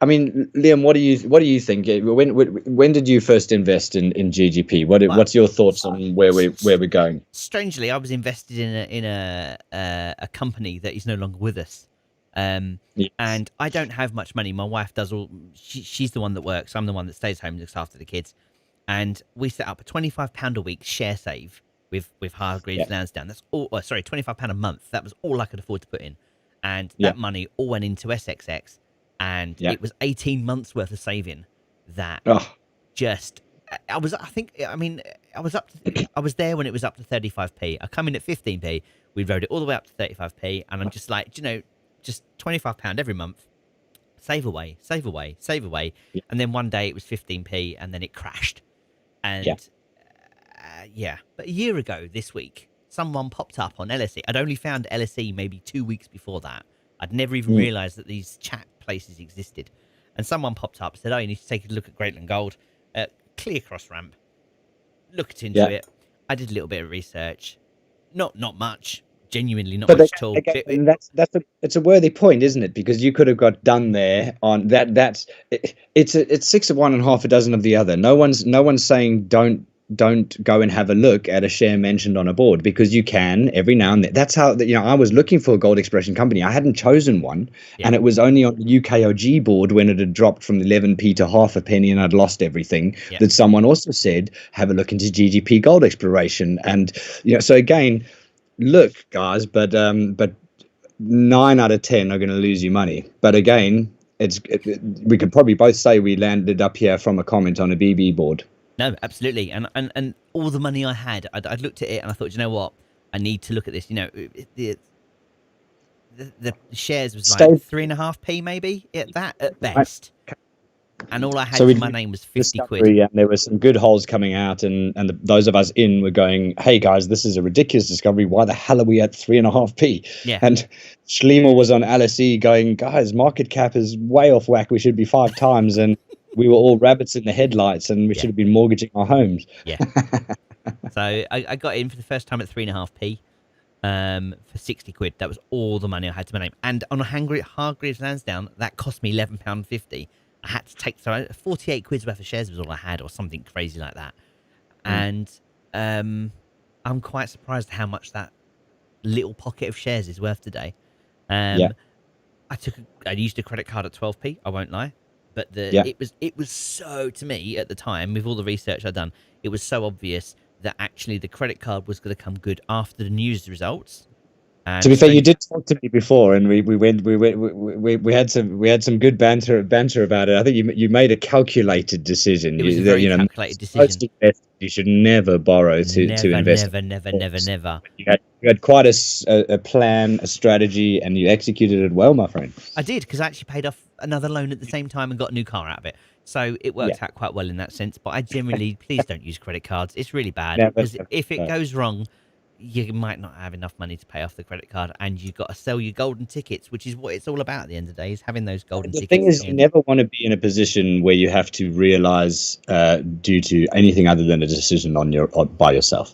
I mean, Liam, what do you think? When did you first invest in GGP? What's your thoughts on where we're going? Strangely, I was invested in a company that is no longer with us. Yes. And I don't have much money. My wife does all. She's the one that works. I'm the one that stays home and looks after the kids. And we set up a £25 a week share save with Hargreaves Lansdowne. That's all. Oh, sorry, £25 a month. That was all I could afford to put in, and that money all went into SXX, and it was 18 months worth of saving. That just. I was there when it was up to 35p. I come in at 15p. We rode it all the way up to 35p, and I'm just like, just £25 every month. Save away, save away, save away. Yeah. And then one day it was 15p, and then it crashed. And but a year ago this week, someone popped up on LSE. I'd only found LSE maybe 2 weeks before that. I'd never even realised that these chat places existed. And someone popped up, said, "Oh, you need to take a look at Greatland Gold. Clear cross ramp." Looked into it. I did a little bit of research. Not much. Genuinely not much at all. Again, it's a worthy point, isn't it? Because you could have got done there on that. It's 6 of one and half a dozen of the other. No one's saying don't go and have a look at a share mentioned on a board, because you can every now and then. That's how I was looking for a gold exploration company. I hadn't chosen one, and it was only on the UKOG board when it had dropped from 11p to half a penny and I'd lost everything that someone also said have a look into GGP gold exploration. And so again, look guys, but 9 out of 10 are going to lose you money. But again, we could probably both say we landed up here from a comment on a BB board. No, absolutely. And all the money I had, I'd looked at it and I thought, you know what? I need to look at this. The shares was like 3.5p maybe at best. And all I had for my name was 50 quid. And there were some good holes coming out, and those of us in were going, "Hey guys, this is a ridiculous discovery. Why the hell are we at 3.5p?" Yeah. And Schleimer was on LSE going, "Guys, market cap is way off whack. We should be 5 times." And we were all rabbits in the headlights, and we should have been mortgaging our homes. Yeah. So I got in for the first time at 3.5p for 60 quid. That was all the money I had to my name. And on a Hargreaves Lansdowne, that cost me £11.50. I had to take 48 quid's worth of shares was all I had, or something crazy like that. And I'm quite surprised how much that little pocket of shares is worth today. I used a credit card at 12p. I won't lie, but it was so, to me at the time, with all the research I'd done, it was so obvious that actually the credit card was going to come good after the news results. And to be fair, you did talk to me before, and we had some good banter about it. I think you made a calculated decision. It was a very calculated decision. You should never borrow to invest. Never. You had quite a plan, a strategy, and you executed it well, my friend. I did, because I actually paid off another loan at the same time and got a new car out of it. So it worked out quite well in that sense. But I generally, please don't use credit cards. It's really bad, because if it goes wrong, you might not have enough money to pay off the credit card, and you've got to sell your golden tickets, which is what it's all about at the end of the day, is having those golden tickets. The thing is, you never want to be in a position where you have to realize due to anything other than a decision by yourself.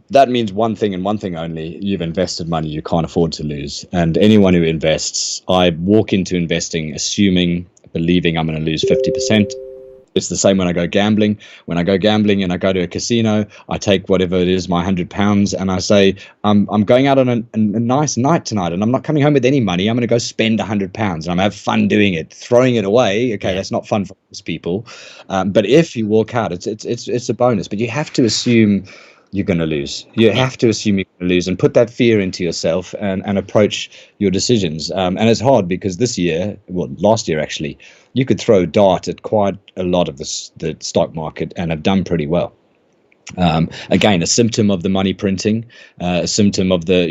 That means one thing and one thing only: you've invested money you can't afford to lose. And anyone who invests, I walk into investing believing I'm going to lose 50%. It's the same when I go gambling. When I go gambling and I go to a casino, I take whatever it is, my £100, and I say, I'm going out on a nice night tonight, and I'm not coming home with any money. I'm going to go spend £100, and I'm going to have fun doing it. Throwing it away, okay, that's not fun for most people. But if you walk out, it's a bonus. But you have to assume you're going to lose. You have to assume you're going to lose, and put that fear into yourself and approach your decisions. And it's hard, because last year actually, you could throw a dart at quite a lot of the stock market and have done pretty well. Again, a symptom of the money printing, a symptom of the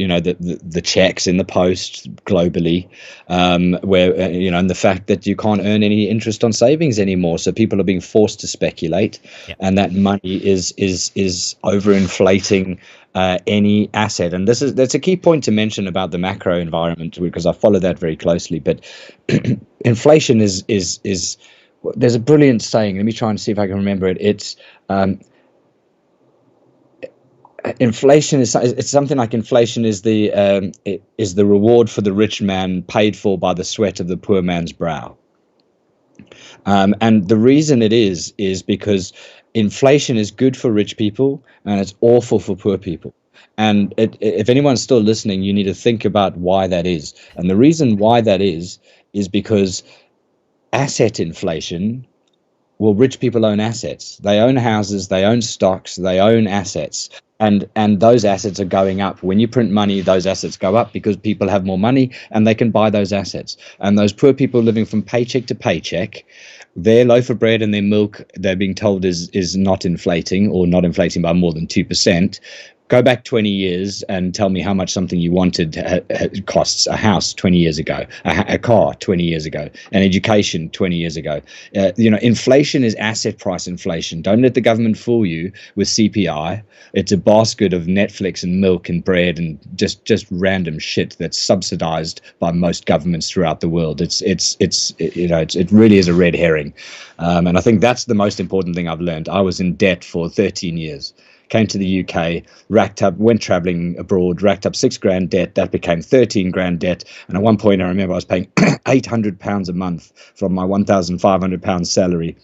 the checks in the post globally, where and the fact that you can't earn any interest on savings anymore, so people are being forced to speculate, and that money is overinflating any asset. And that's a key point to mention about the macro environment, because I follow that very closely. But inflation is there's a brilliant saying. Let me try and see if I can remember it. It's inflation is, it's something like inflation is the reward for the rich man paid for by the sweat of the poor man's brow. And the reason it is because inflation is good for rich people and it's awful for poor people. And if anyone's still listening, you need to think about why that is. And the reason why that is because asset inflation, well, rich people own assets. They own houses, they own stocks, they own assets. And those assets are going up. When you print money, those assets go up because people have more money and they can buy those assets. And those poor people living from paycheck to paycheck, their loaf of bread and their milk, they're being told is not inflating, or not inflating by more than 2%. Go back 20 years and tell me how much something you wanted costs. A house 20 years ago, a car 20 years ago, an education 20 years ago. Inflation is asset price inflation. Don't let the government fool you with CPI. It's a basket of Netflix and milk and bread and just random shit that's subsidized by most governments throughout the world. It really is a red herring. And I think that's the most important thing I've learned. I was in debt for 13 years. Came to the UK, went traveling abroad, racked up £6,000 debt. That became 13 grand debt. And at one point, I remember I was paying £800 a month from my £1,500 salary,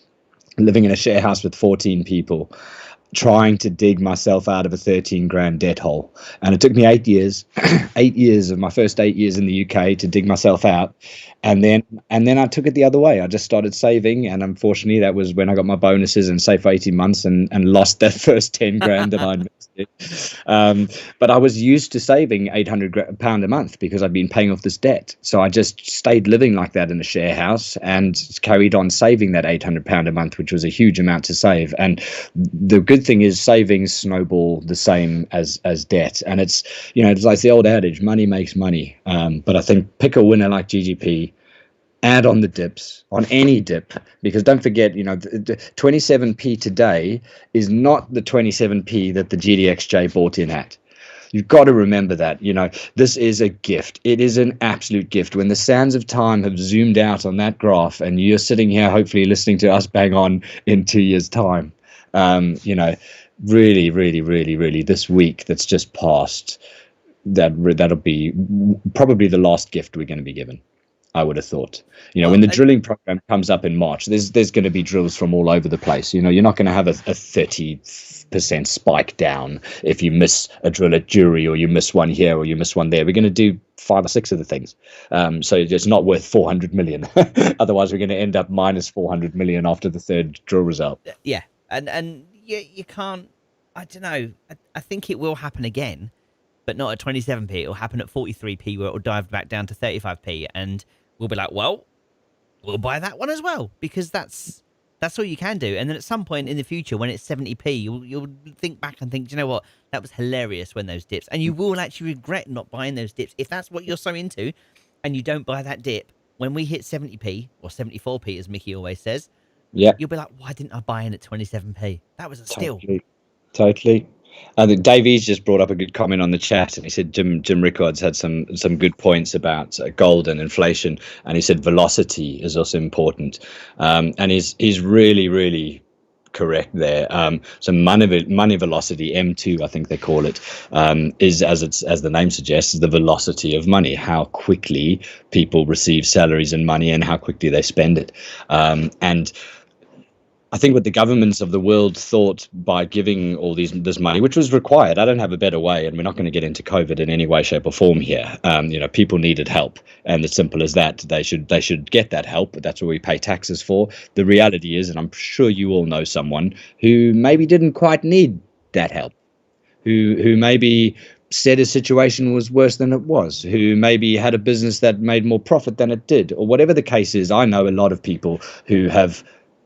living in a share house with 14 people, trying to dig myself out of a 13 grand debt hole. And it took me 8 years, 8 years of my first 8 years in the UK to dig myself out. And then I took it the other way. I just started saving, and unfortunately, that was when I got my bonuses and saved for 18 months and lost that first 10 grand that I invested. But I was used to saving £800 a month because I'd been paying off this debt. So I just stayed living like that in a share house and carried on saving that £800 a month, which was a huge amount to save. And the good thing is savings snowball the same as debt. And it's like the old adage, money makes money. But I think pick a winner like GGP, add on the dips, on any dip, because don't forget, the 27p today is not the 27p that the GDXJ bought in at. You've got to remember that. This is a gift. It is an absolute gift. When the sands of time have zoomed out on that graph and you're sitting here hopefully listening to us bang on in 2 years' time, really, really, really, really, this week that's just passed, that'll be probably the last gift we're going to be given, I would have thought. When the drilling program comes up in March, there's going to be drills from all over the place. You're not going to have a 30% spike down if you miss a drill at Jury, or you miss one here, or you miss one there. We're going to do 5 or 6 of the things. So it's not worth 400 million. Otherwise, we're going to end up minus 400 million after the third drill result. Yeah. And you can't, I don't know. I think it will happen again, but not at 27p. It'll happen at 43p, where it'll dive back down to 35p, and we'll be like, well, we'll buy that one as well, because that's all you can do. And then at some point in the future, when it's 70p, you'll think back and think, do you know what? That was hilarious when those dips. And you will actually regret not buying those dips. If that's what you're so into and you don't buy that dip, when we hit 70p, or 74p, as Mickey always says, yeah, you'll be like, why didn't I buy in at 27p? That was a steal. Totally. I think Davey's just brought up a good comment on the chat, and he said Jim Rickards had some good points about gold and inflation, and he said velocity is also important, and he's really, really correct there. So money velocity, M2, I think they call it, is, as the name suggests, the velocity of money, how quickly people receive salaries and money and how quickly they spend it, and I think what the governments of the world thought by giving all this money, which was required, I don't have a better way, and we're not going to get into COVID in any way, shape, or form here. People needed help, and as simple as that, they should get that help. That's what we pay taxes for. The reality is, and I'm sure you all know someone who maybe didn't quite need that help, who maybe said his situation was worse than it was, who maybe had a business that made more profit than it did, or whatever the case is. I know a lot of people who have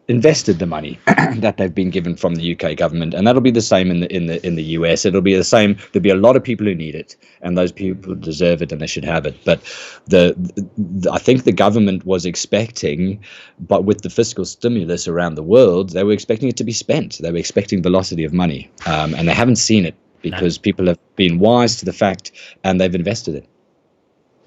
invested the money that they've been given from the UK government, and that'll be the same in the US. It'll be the same. There'll be a lot of people who need it, and those people deserve it, and they should have it. But I think the government was expecting, but with the fiscal stimulus around the world, they were expecting it to be spent. They were expecting velocity of money, and they haven't seen it because people have been wise to the fact, and they've invested it.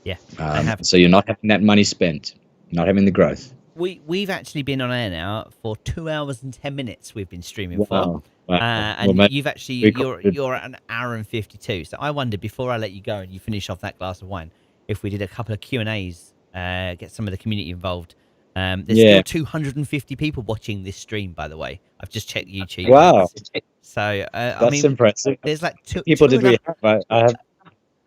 Yeah, they have. So you're not having that money spent, not having the growth. We've actually been on air now for 2 hours and 10 minutes. We've been streaming for, and well, you've actually you're at an hour and 52. So I wondered, before I let you go and you finish off that glass of wine, if we did a couple of Q&As, get some of the community involved. There's still 250 people watching this stream, by the way. I've just checked YouTube. Wow, so that's I mean, impressive. there's like people did we have? I have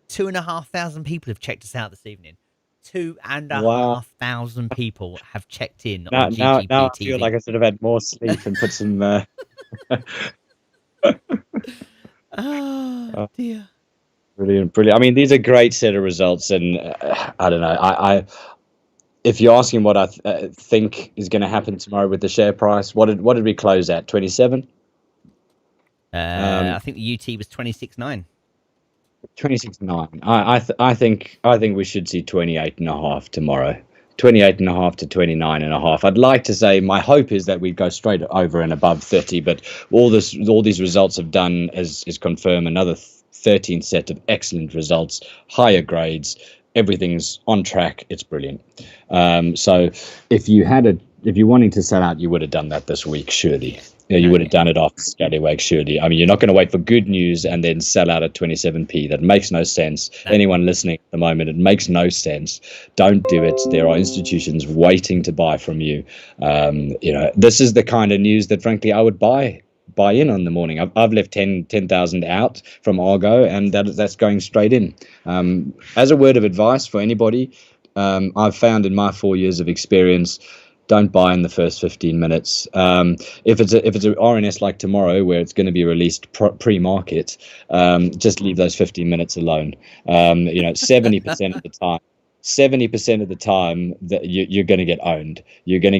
2,500 people have checked us out this evening. 2,500 people have checked in now, on GGP now I TV. feel like I should have had more sleep and put some. Oh dear! Brilliant. I mean, these are great set of results, and I don't know. I if you're asking what I think is going to happen tomorrow with the share price, what did we close at? 27. I think the UT was 26.9. 26.9. I think we should see 28.5 tomorrow. 28.5 to 29.5. I'd like to say my hope is that we go straight over and above 30, but all these results have done is confirm another 13 set of excellent results, higher grades. Everything's on track. It's brilliant. So if you're wanting to sell out, you would have done that this week, surely. You would have done it off Scallywag, surely. I mean, you're not going to wait for good news and then sell out at 27p. That makes no sense. Anyone listening at the moment, it makes no sense. Don't do it. There are institutions waiting to buy from you. This is the kind of news that, frankly, I would buy in on the morning. I've left 10,000 out from Argo, and that's going straight in. As a word of advice for anybody, I've found in my 4 years of experience, don't buy in the first 15 minutes. If it's an RNS like tomorrow, where it's going to be released pre-market, just leave those 15 minutes alone. 70% of the time. 70% of the time that you're going to get owned. You're going to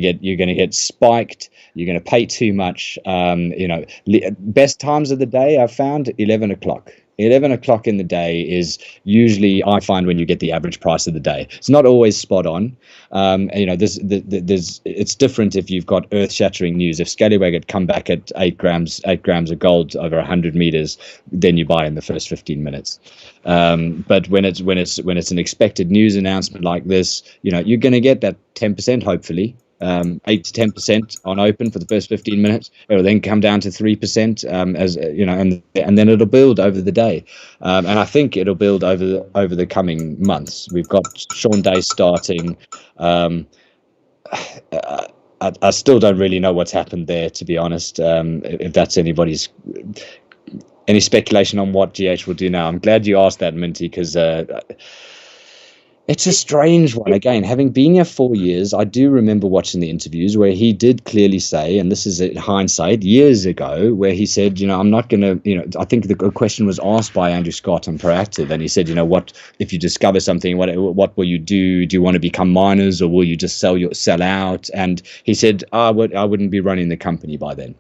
get spiked. You're going to pay too much. Best times of the day I've found 11 o'clock. 11 o'clock in the day is usually, I find, when you get the average price of the day. It's not always spot on. It's different if you've got earth-shattering news. If Scallywag had come back at 8 grams of gold over 100 meters, then you buy in the first 15 minutes. But when it's an expected news announcement like this, you're going to get that 10%, hopefully. 8 to 10% on open for the first 15 minutes. It'll then come down to 3%, and then it'll build over the day. And I think it'll build over the coming months. We've got Sean Day starting. I still don't really know what's happened there, to be honest. If that's any speculation on what GH will do now. I'm glad you asked that, Minty, because it's a strange one. Again, having been here 4 years, I do remember watching the interviews where he did clearly say, and this is in hindsight, years ago, where he said, I'm not going to, I think the question was asked by Andrew Scott on Proactive, and he said, what if you discover something, what will you do? Do you want to become miners, or will you just sell out? And he said, I wouldn't be running the company by then.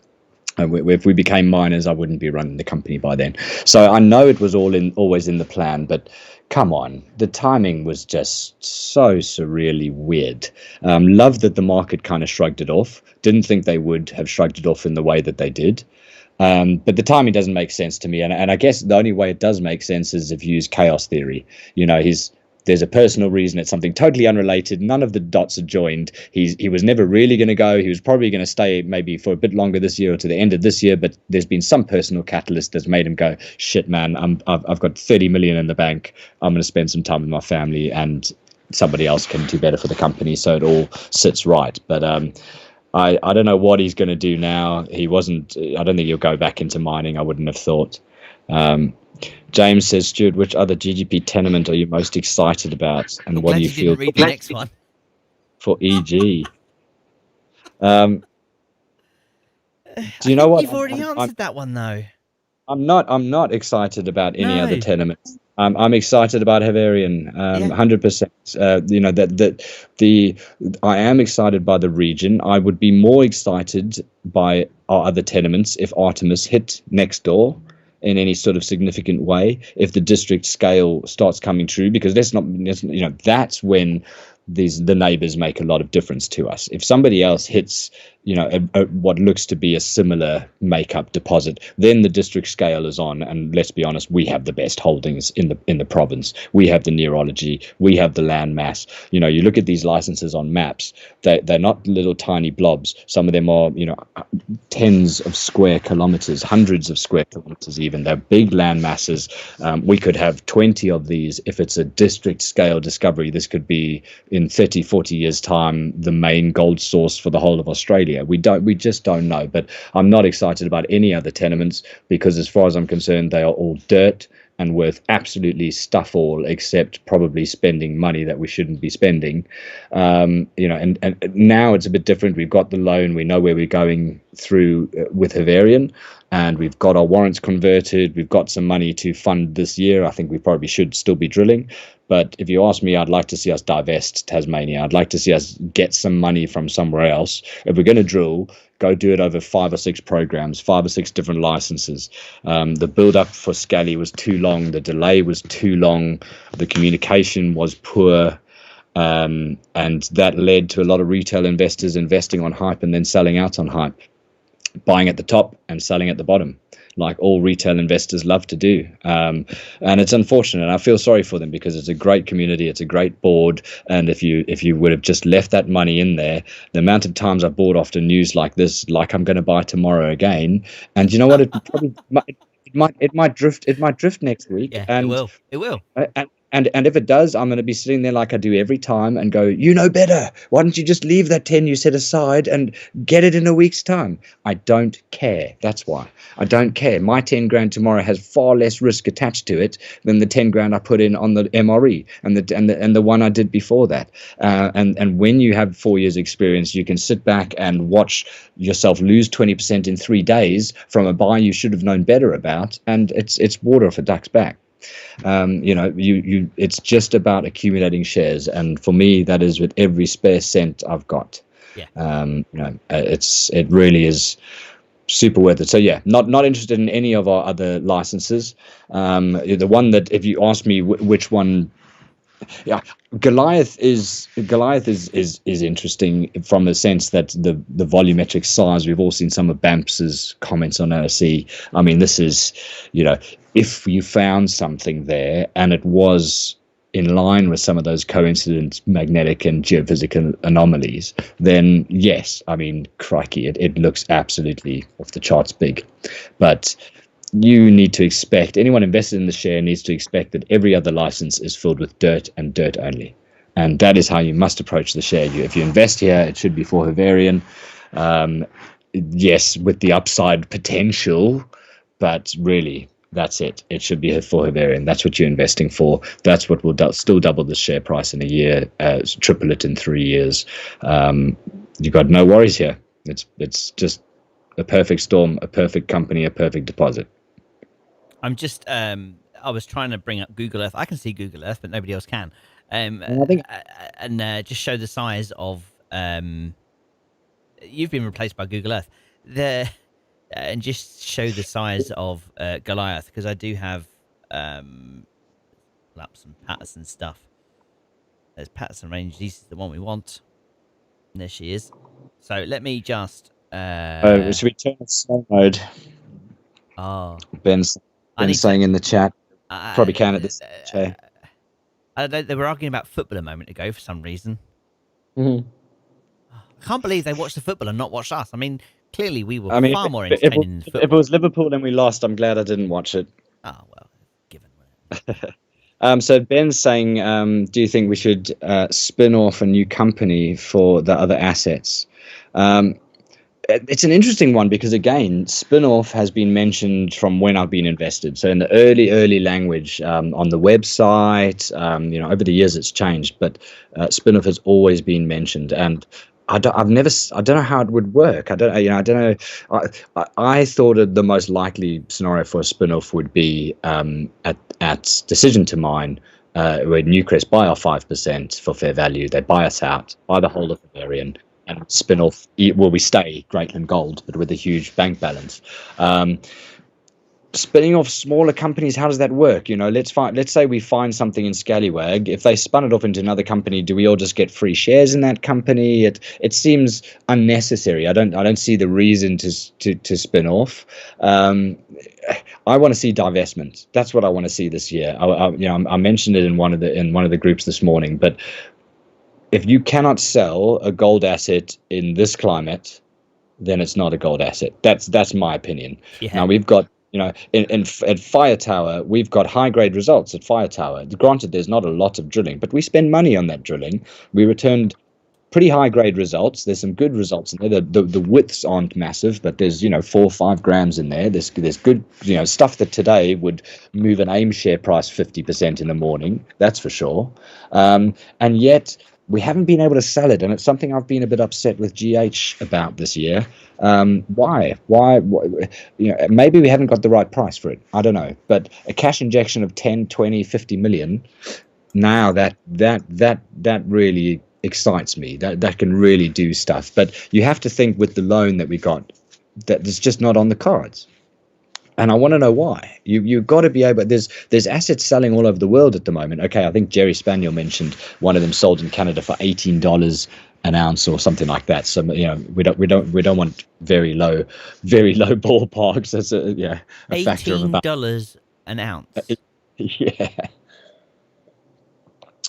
If we became miners, I wouldn't be running the company by then. So I know it was always in the plan, but come on, the timing was just so surreally weird. Loved that the market kind of shrugged it off. Didn't think they would have shrugged it off in the way that they did. But the timing doesn't make sense to me. And I guess the only way it does make sense is if you use chaos theory. There's a personal reason. It's something totally unrelated. None of the dots are joined. He was never really going to go. He was probably going to stay maybe for a bit longer this year or to the end of this year. But there's been some personal catalyst that's made him go, shit, man, I've got 30 million in the bank. I'm going to spend some time with my family, and somebody else can do better for the company. So it all sits right. But I don't know what he's going to do now. I don't think he'll go back into mining. I wouldn't have thought. James says, Stuart, which other GGP tenement are you most excited about, and what do you feel read the next one for EG? Do you know what? You've already answered that one, though. I'm not excited about any other tenements. I'm excited about Havarian, Yeah. 100%. The I am excited by the region. I would be more excited by our other tenements if Artemis hit next door in any sort of significant way. If the district scale starts coming true, because that's when the neighbors make a lot of difference to us. If somebody else hits, what looks to be a similar makeup deposit, then the district scale is on. And let's be honest, we have the best holdings in the province. We have the neurology, we have the land mass. You look at these licenses on maps, they're not little tiny blobs. Some of them are, tens of square kilometers, hundreds of square kilometers even. They're big land masses. We could have 20 of these if it's a district scale discovery. This could be in 30, 40 years time the main gold source for the whole of Australia. We just don't know. But I'm not excited about any other tenements, because as far as I'm concerned, they are all dirt and worth absolutely stuff all, except probably spending money that we shouldn't be spending. And now it's a bit different. We've got the loan, we know where we're going through with Havarian, and we've got our warrants converted. We've got some money to fund this year. I think we probably should still be drilling. But if you ask me, I'd like to see us divest Tasmania. I'd like to see us get some money from somewhere else. If we're going to drill, go do it over 5 or 6 programs, 5 or 6 different licenses. The build up for Scally was too long. The delay was too long. The communication was poor. And that led to a lot of retail investors investing on hype and then selling out on hype, buying at the top and selling at the bottom, like all retail investors love to do. And it's unfortunate. I feel sorry for them, because it's a great community, it's a great board, and if you would have just left that money in there, the amount of times I bought after news like this, like I'm going to buy tomorrow again, and you know what, it probably it might drift next week, Yeah, and it will. and if it does, I'm going to be sitting there like I do every time and go, you know better. Why don't you just leave that 10 you set aside and get it in a week's time? I don't care. That's why. I don't care. My 10 grand tomorrow has far less risk attached to it than the 10 grand I put in on the MRE and the one I did before that. And when you have 4 years experience, you can sit back and watch yourself lose 20% in 3 days from a buy you should have known better about, and it's water off a duck's back. It's just about accumulating shares, and for me, that is with every spare cent I've got. Yeah. It really is super worth it. So yeah, not interested in any of our other licenses. The one that, if you ask me which one, yeah, Goliath is interesting from the sense that the volumetric size. We've all seen some of Bamps's comments on OSC. I mean, this is, if you found something there and it was in line with some of those coincident magnetic and geophysical anomalies, then yes, I mean, crikey, it looks absolutely off the charts big. But you need to expect, anyone invested in the share needs to expect that every other license is filled with dirt and dirt only. And that is how you must approach the share. If you invest here, it should be for Havarian. Yes, with the upside potential, but really, that's it. It should be for Havarian. That's what you're investing for. That's what will still double the share price in a year, triple it in 3 years. You've got no worries here. It's just a perfect storm, a perfect company, a perfect deposit. I'm just I was trying to bring up Google Earth. I can see Google Earth, but nobody else can. And just show the size of you've been replaced by Google Earth. And just show the size of Goliath, because I do have laps and Patterson stuff. There's Patterson range. This is the one we want. And there she is. So let me just. Should we turn on slow mode? Oh, Ben's saying in the chat. Probably can at this chair. They were arguing about football a moment ago for some reason. Mm-hmm. I can't believe they watched the football and not watched us. I mean, clearly we were far more entertaining than football. If it was Liverpool and we lost, I'm glad I didn't watch it. Oh, well, given. So Ben's saying, do you think we should spin off a new company for the other assets? It's an interesting one, because again, spin-off has been mentioned from when I've been invested. So in the early language on the website, over the years it's changed, but spin-off has always been mentioned. And I don't know how it would work. I don't, I don't know. I thought the most likely scenario for a spin-off would be at Decision to Mine, where Newcrest buy our 5% for fair value. They buy us out, buy the whole of Bavarian, and spin off. Well, we stay Greatland Gold, but with a huge bank balance. Spinning off smaller companies, how does that work? Let's say we find something in Scallywag. If they spun it off into another company, do we all just get free shares in that company? It seems unnecessary. I don't see the reason to spin off. I want to see divestment. That's what I want to see this year. I mentioned it in one of the groups this morning. But if you cannot sell a gold asset in this climate, then it's not a gold asset. That's my opinion. Yeah. Now we've got, at Fire Tower, we've got high grade results at Fire Tower. Granted, there's not a lot of drilling, but we spend money on that drilling. We returned pretty high grade results. There's some good results in there. The widths aren't massive, but there's 4 or 5 grams in there. There's good stuff that today would move an AIM share price 50% in the morning. That's for sure. And yet we haven't been able to sell it, and it's something I've been a bit upset with GH about this year. Why? Maybe we haven't got the right price for it. I don't know. But a cash injection of 10, 20, 50 million, now that really excites me. That can really do stuff. But you have to think with the loan that we got, that it's just not on the cards. And I want to know why. You've got to be able. There's assets selling all over the world at the moment. Okay, I think Jerry Spaniel mentioned one of them sold in Canada for $18 an ounce or something like that. So we don't want very low ballparks. That's a factor of about $18 an ounce. Yeah.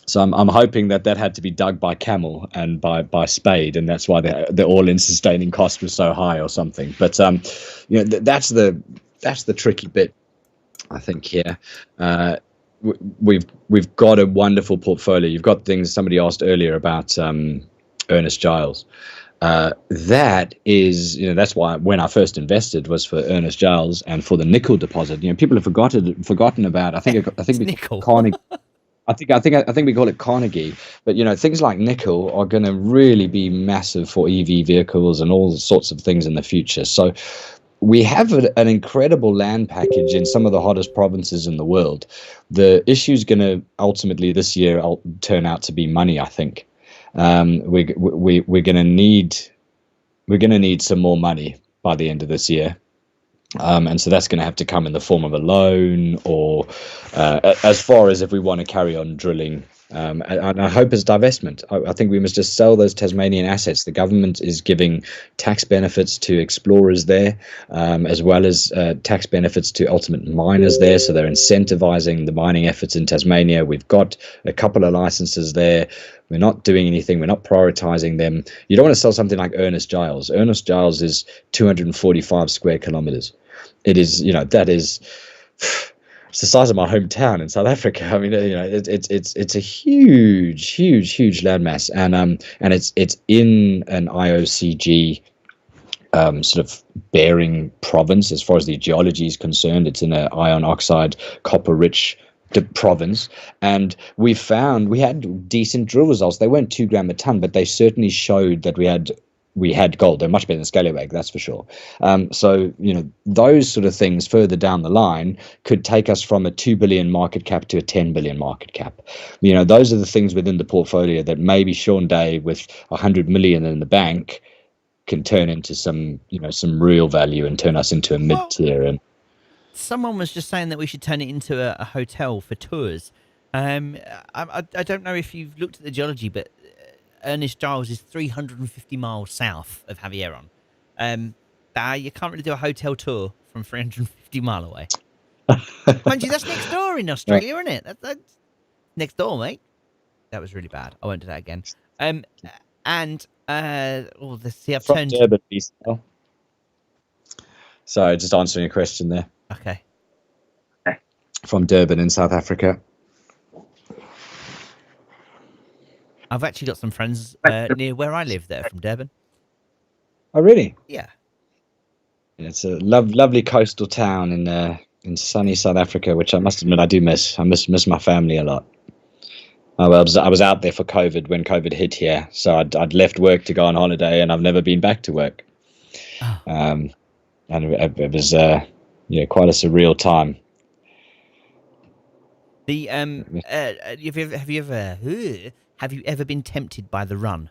So I'm hoping that had to be dug by camel and by spade, and that's why the all-in sustaining cost was so high or something. But that's the tricky bit, I think. Here, we've got a wonderful portfolio. You've got things. Somebody asked earlier about Ernest Giles. That is, that's why when I first invested was for Ernest Giles and for the nickel deposit. People have forgotten about. I think nickel. Carnegie. I think we call it Carnegie, but things like nickel are going to really be massive for EV vehicles and all sorts of things in the future. So we have an incredible land package in some of the hottest provinces in the world. The issue is going to ultimately this year turn out to be money. I think we're going to need some more money by the end of this year. And so that's going to have to come in the form of a loan, or as far as if we want to carry on drilling. And I hope it's divestment. I think we must just sell those Tasmanian assets. The government is giving tax benefits to explorers there, as well as tax benefits to ultimate miners there. So they're incentivizing the mining efforts in Tasmania. We've got a couple of licenses there. We're not doing anything. We're not prioritizing them. You don't want to sell something like Ernest Giles. Ernest Giles is 245 square kilometers. It is, that is, it's the size of my hometown in South Africa. I mean, it's a huge landmass, and it's in an IOCG sort of bearing province as far as the geology is concerned. It's in an iron oxide, copper rich province, and we had decent drill results. They weren't 2 gram a ton, but they certainly showed that we had gold. They're much better than Scallywag, that's for sure. So those sort of things further down the line could take us from a 2 billion market cap to a 10 billion market cap. Those are the things within the portfolio that maybe Sean Day with 100 million in the bank can turn into some real value and turn us into a mid-tier. And someone was just saying that we should turn it into a hotel for tours. I don't know if you've looked at the geology, but Ernest Giles is 350 miles south of Javieron. You can't really do a hotel tour from 350 mile away. Mind you, that's next door in Australia, isn't it? That's next door, mate. That was really bad. I won't do that again. Let's see, I've turned... Durban, sorry, just answering a question there. Okay. From Durban in South Africa. I've actually got some friends near where I live that are from Durban. Oh, really? Yeah. It's a lovely coastal town in sunny South Africa, which I must admit I do miss. I miss my family a lot. I was out there for COVID when COVID hit here, so I'd left work to go on holiday, and I've never been back to work. Oh, Um, and it was quite a surreal time. the have you ever been tempted by the run?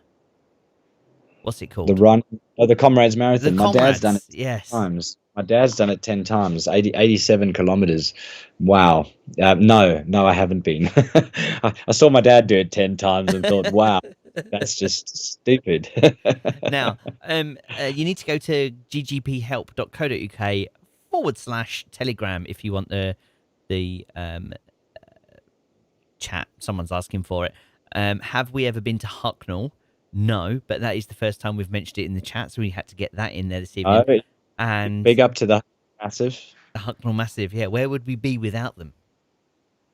What's it The called? run, the Comrades The Marathon. My dad's done it Comrades. Yes. 10 times. My dad's done it 10 times, 87 kilometers. Wow. No, I haven't been. I saw my dad do it 10 times and thought, wow, that's just stupid. Now, you need to go to ggphelp.co.uk/Telegram if you want the chat. Someone's asking for it. Have we ever been to Hucknall? No, but that is the first time we've mentioned it in the chat, so we had to get that in there this evening. And big up to the Massive. The Hucknall Massive, yeah. Where would we be without them?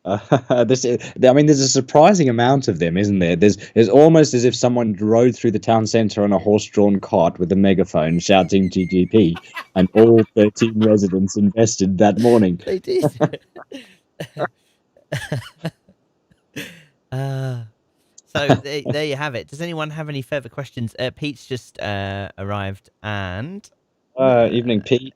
There's a surprising amount of them, isn't there? There's almost as if someone rode through the town centre on a horse-drawn cart with a megaphone shouting GGP, and all 13 residents invested that morning. They did. So there you have it. Does anyone have any further questions? Pete's just arrived, and evening, Pete.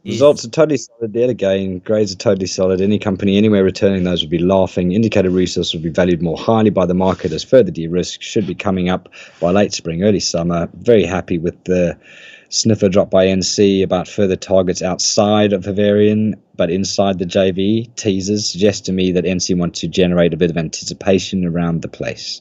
Results are totally solid yet again. Grades are totally solid. Any company anywhere returning those would be laughing. Indicated resource would be valued more highly by the market as further de-risk. Should be coming up by late spring, early summer. Very happy with the sniffer drop by NC about further targets outside of Bavarian, but inside the JV. Teasers suggest to me that NC want to generate a bit of anticipation around the place.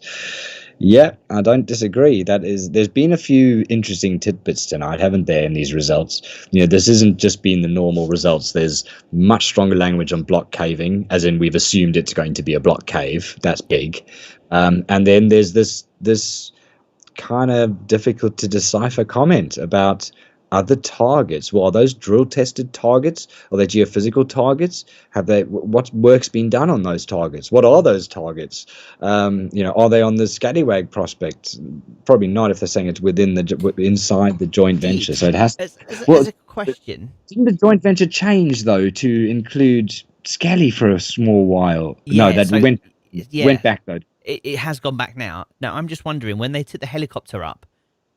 Yeah, I don't disagree. There's been a few interesting tidbits tonight, haven't there, in these results? This isn't just been the normal results. There's much stronger language on block caving, as in we've assumed it's going to be a block cave. That's big. And then there's this kind of difficult to decipher comment about other targets. Well, are those drill tested targets? Are they geophysical targets? What work's been done on those targets? What are those targets? Are they on the Scallywag prospect? Probably not if they're saying it's inside the joint venture. So it has as a question. Didn't the joint venture change though to include Scally for a small while? Yeah, no, went back though. It has gone back now. Now I'm just wondering, when they took the helicopter up,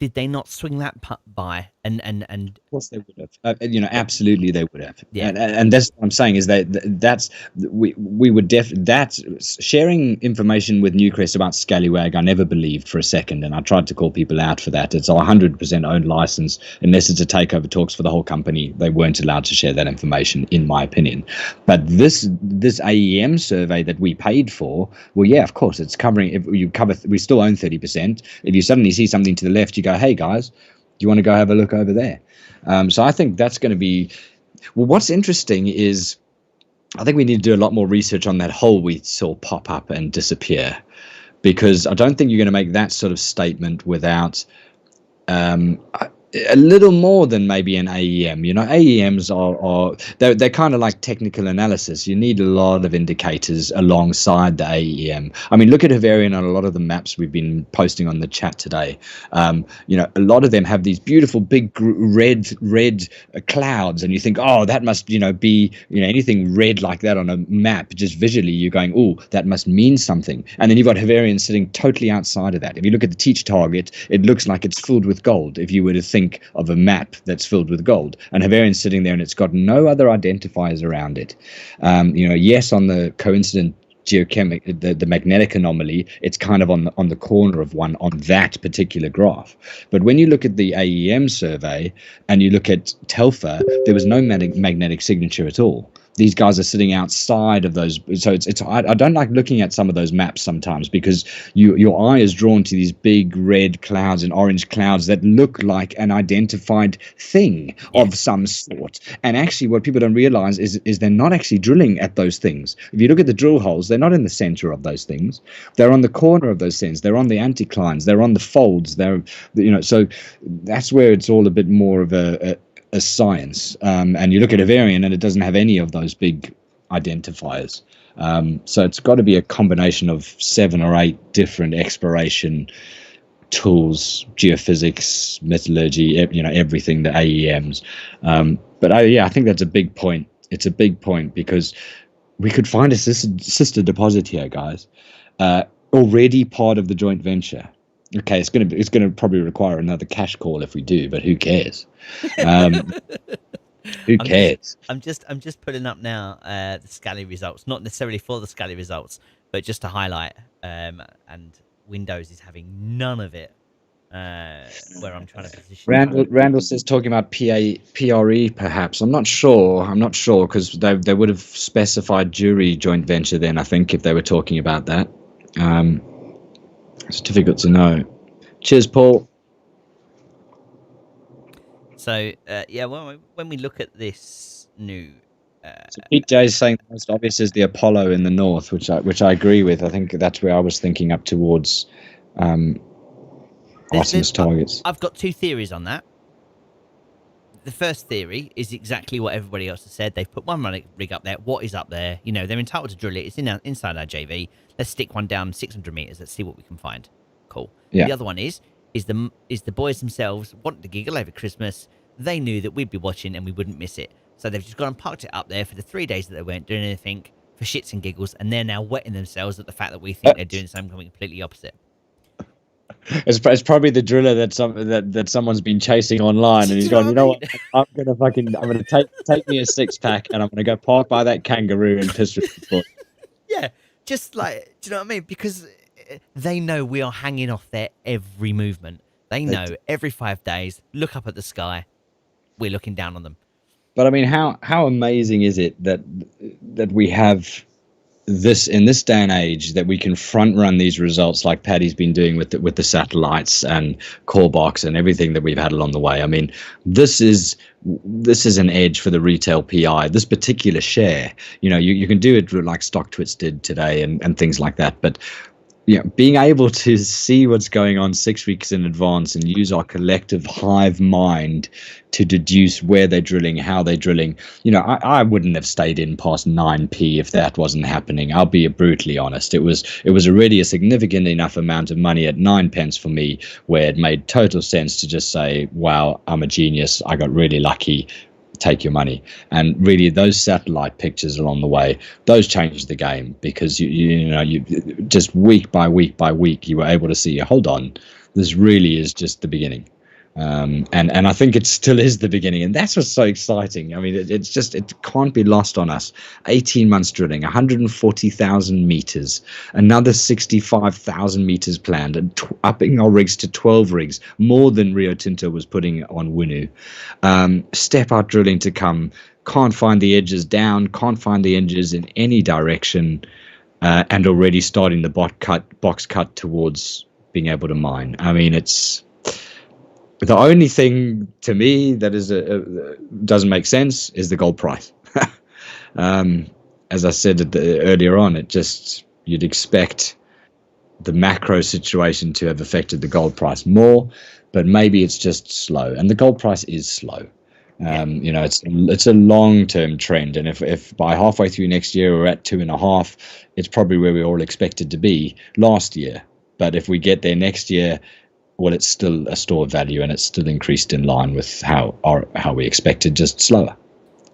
did they not swing that by and Of course they would have. Absolutely they would have. Yeah. And that's what I'm saying is that's we would that's sharing information with Newcrest about Scallywag. I never believed for a second, and I tried to call people out for that. It's a 100% owned license. Unless it's a takeover talks for the whole company, they weren't allowed to share that information, in my opinion. But this AEM survey that we paid for, well, yeah, of course it's covering. If you cover, we still own 30%. If you suddenly see something to the left, you go, hey guys, do you want to go have a look over there? So I think that's going to be, well, what's interesting is I think we need to do a lot more research on that hole we saw pop up and disappear, because I don't think you're going to make that sort of statement without a little more than maybe an AEM. AEMs they're kind of like technical analysis. You need a lot of indicators alongside the AEM. I mean, look at Havarian on a lot of the maps we've been posting on the chat today. A lot of them have these beautiful big red clouds, and you think, oh, that must be anything red like that on a map. Just visually, you're going, oh, that must mean something. And then you've got Havarian sitting totally outside of that. If you look at the teach target, it looks like it's filled with gold. If you were to think of a map that's filled with gold, and Havarian's sitting there and it's got no other identifiers around it. Yes, on the coincident geochemic, the magnetic anomaly, it's kind of on the corner of one on that particular graph. But when you look at the AEM survey and you look at Telfer, there was no magnetic signature at all. These guys are sitting outside of those. So I don't like looking at some of those maps sometimes, because your eye is drawn to these big red clouds and orange clouds that look like an identified thing of some sort. And actually what people don't realize is they're not actually drilling at those things. If you look at the drill holes, they're not in the center of those things. They're on the corner of those things. They're on the anticlines. They're on the folds. So that's where it's all a bit more of a science. And you look at a variant and it doesn't have any of those big identifiers. So it's got to be a combination of 7 or 8 different exploration tools, geophysics, metallurgy, everything, the AEMs. But I think that's a big point. It's a big point, because we could find a sister deposit here, guys. already part of the joint venture. Okay, it's gonna probably require another cash call if we do, but who cares? Um, who I'm just, cares? I'm just putting up now the Scally results, not necessarily for the Scally results, but just to highlight. And Windows is having none of it. Where I'm trying to position you. Randall says talking about PRE perhaps. I'm not sure. Because they would have specified jury joint venture then. I think if they were talking about that. It's difficult to know. Cheers, Paul. So yeah, when we look at this new, So Pete J is saying the most obvious is the Apollo in the north, which I agree with. I think that's where I was thinking up towards Artemis targets. I've got two theories on that. The first theory is exactly what everybody else has said. They've put one rig up there. What is up there? You know, they're entitled to drill it. It's inside our JV. Let's stick one down 600 meters. Let's see what we can find. Cool. Yeah. The other one is the boys themselves wanted to giggle over Christmas. They knew that we'd be watching and we wouldn't miss it. So they've just gone and parked it up there for the 3 days that they weren't doing anything for shits and giggles. And they're now wetting themselves at the fact that we think they're doing something completely opposite. It's probably the driller that someone's been chasing online, and he's gone, you know what? I'm gonna take me a 6-pack, and I'm gonna go park by that kangaroo and piss with the foot. Yeah, just like, do you know what I mean? Because they know we are hanging off their every movement. They know every 5 days. Look up at the sky. We're looking down on them. But I mean, how amazing is it that we have this in this day and age, that we can front run these results like Paddy's been doing with the satellites and core box and everything that we've had along the way. I mean, this is an edge for the retail PI. This particular share, you know, you can do it like StockTwits did today and things like that, but yeah, being able to see what's going on 6 weeks in advance and use our collective hive mind to deduce where they're drilling, how they're drilling. You know, I wouldn't have stayed in past 9p if that wasn't happening. I'll be brutally honest. It was already a significant enough amount of money at 9 pence for me, where it made total sense to just say, wow, I'm a genius. I got really lucky. Take your money. And really, those satellite pictures along the way, those changed the game, because you just week by week by week, you were able to see, hold on, this really is just the beginning. And I think it still is the beginning, and that's what's so exciting. I mean, it can't be lost on us. 18 months drilling, 140,000 meters, another 65,000 meters planned, and upping our rigs to 12 rigs, more than Rio Tinto was putting on Winu. Step out drilling to come. Can't find the edges down, can't find the edges in any direction, and already starting the box cut towards being able to mine. I mean, it's the only thing to me that is doesn't make sense is the gold price. As I said earlier on, you'd expect the macro situation to have affected the gold price more, but maybe it's just slow, and the gold price is slow. You know, it's a long-term trend, and if by halfway through next year we're at 2.5, it's probably where we all expected to be last year. But if we get there next year, well, it's still a store of value, and it's still increased in line with how we expected, just slower.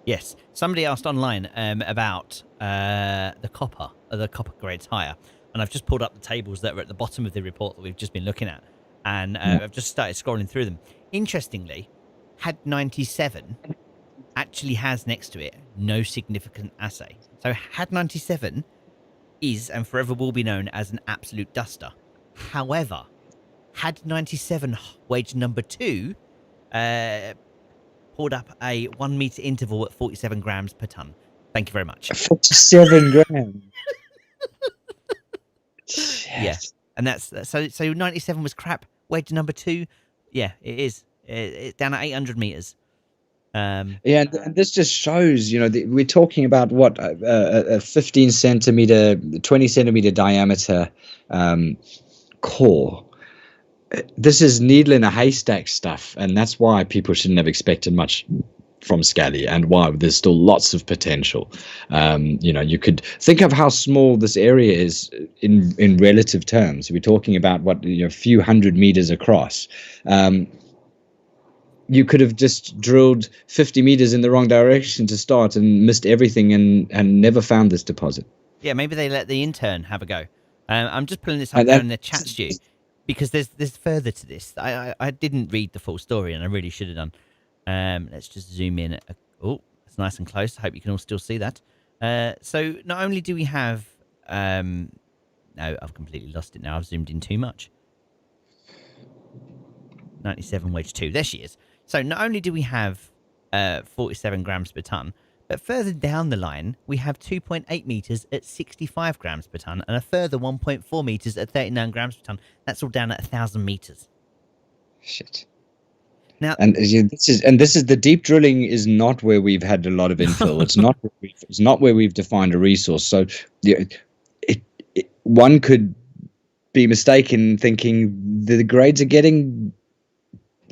Yes. Somebody asked online about the copper grades higher, and I've just pulled up the tables that were at the bottom of the report that we've just been looking at, and I've just started scrolling through them. Interestingly, HAD 97 actually has next to it no significant assay. So HAD 97 is and forever will be known as an absolute duster. However, HAD 97 wage number 2 pulled up a 1 meter interval at 47 grams per ton. Thank you very much. 47 grams. Yeah, and that's so 97 was crap. Wage number 2, yeah, it is. It's down at 800 meters. Yeah, and this just shows, you know, we're talking about what a 15 centimeter, 20 centimeter diameter core. This is needle in a haystack stuff, and that's why people shouldn't have expected much from Scally, and why there's still lots of potential. You know, you could think of how small this area is in relative terms. We're talking about a few hundred meters across. You could have just drilled 50 meters in the wrong direction to start and missed everything and never found this deposit. Yeah, maybe they let the intern have a go. I'm just pulling this up And now that, in the chat, Stu, because there's further to this. I didn't read the full story, and I really should have done. Let's just zoom in. Oh, it's nice and close. I hope you can all still see that. So not only do we have, no, I've completely lost it now. I've zoomed in too much. 97 wedge 2. There she is. So not only do we have 47 grams per ton, but further down the line, we have 2.8 meters at 65 grams per ton and a further 1.4 meters at 39 grams per ton. That's all down at 1,000 meters. shit. Now, And this is the deep drilling is not where we've had a lot of infill. It's not where we've defined a resource. So yeah, one could be mistaken thinking the grades are getting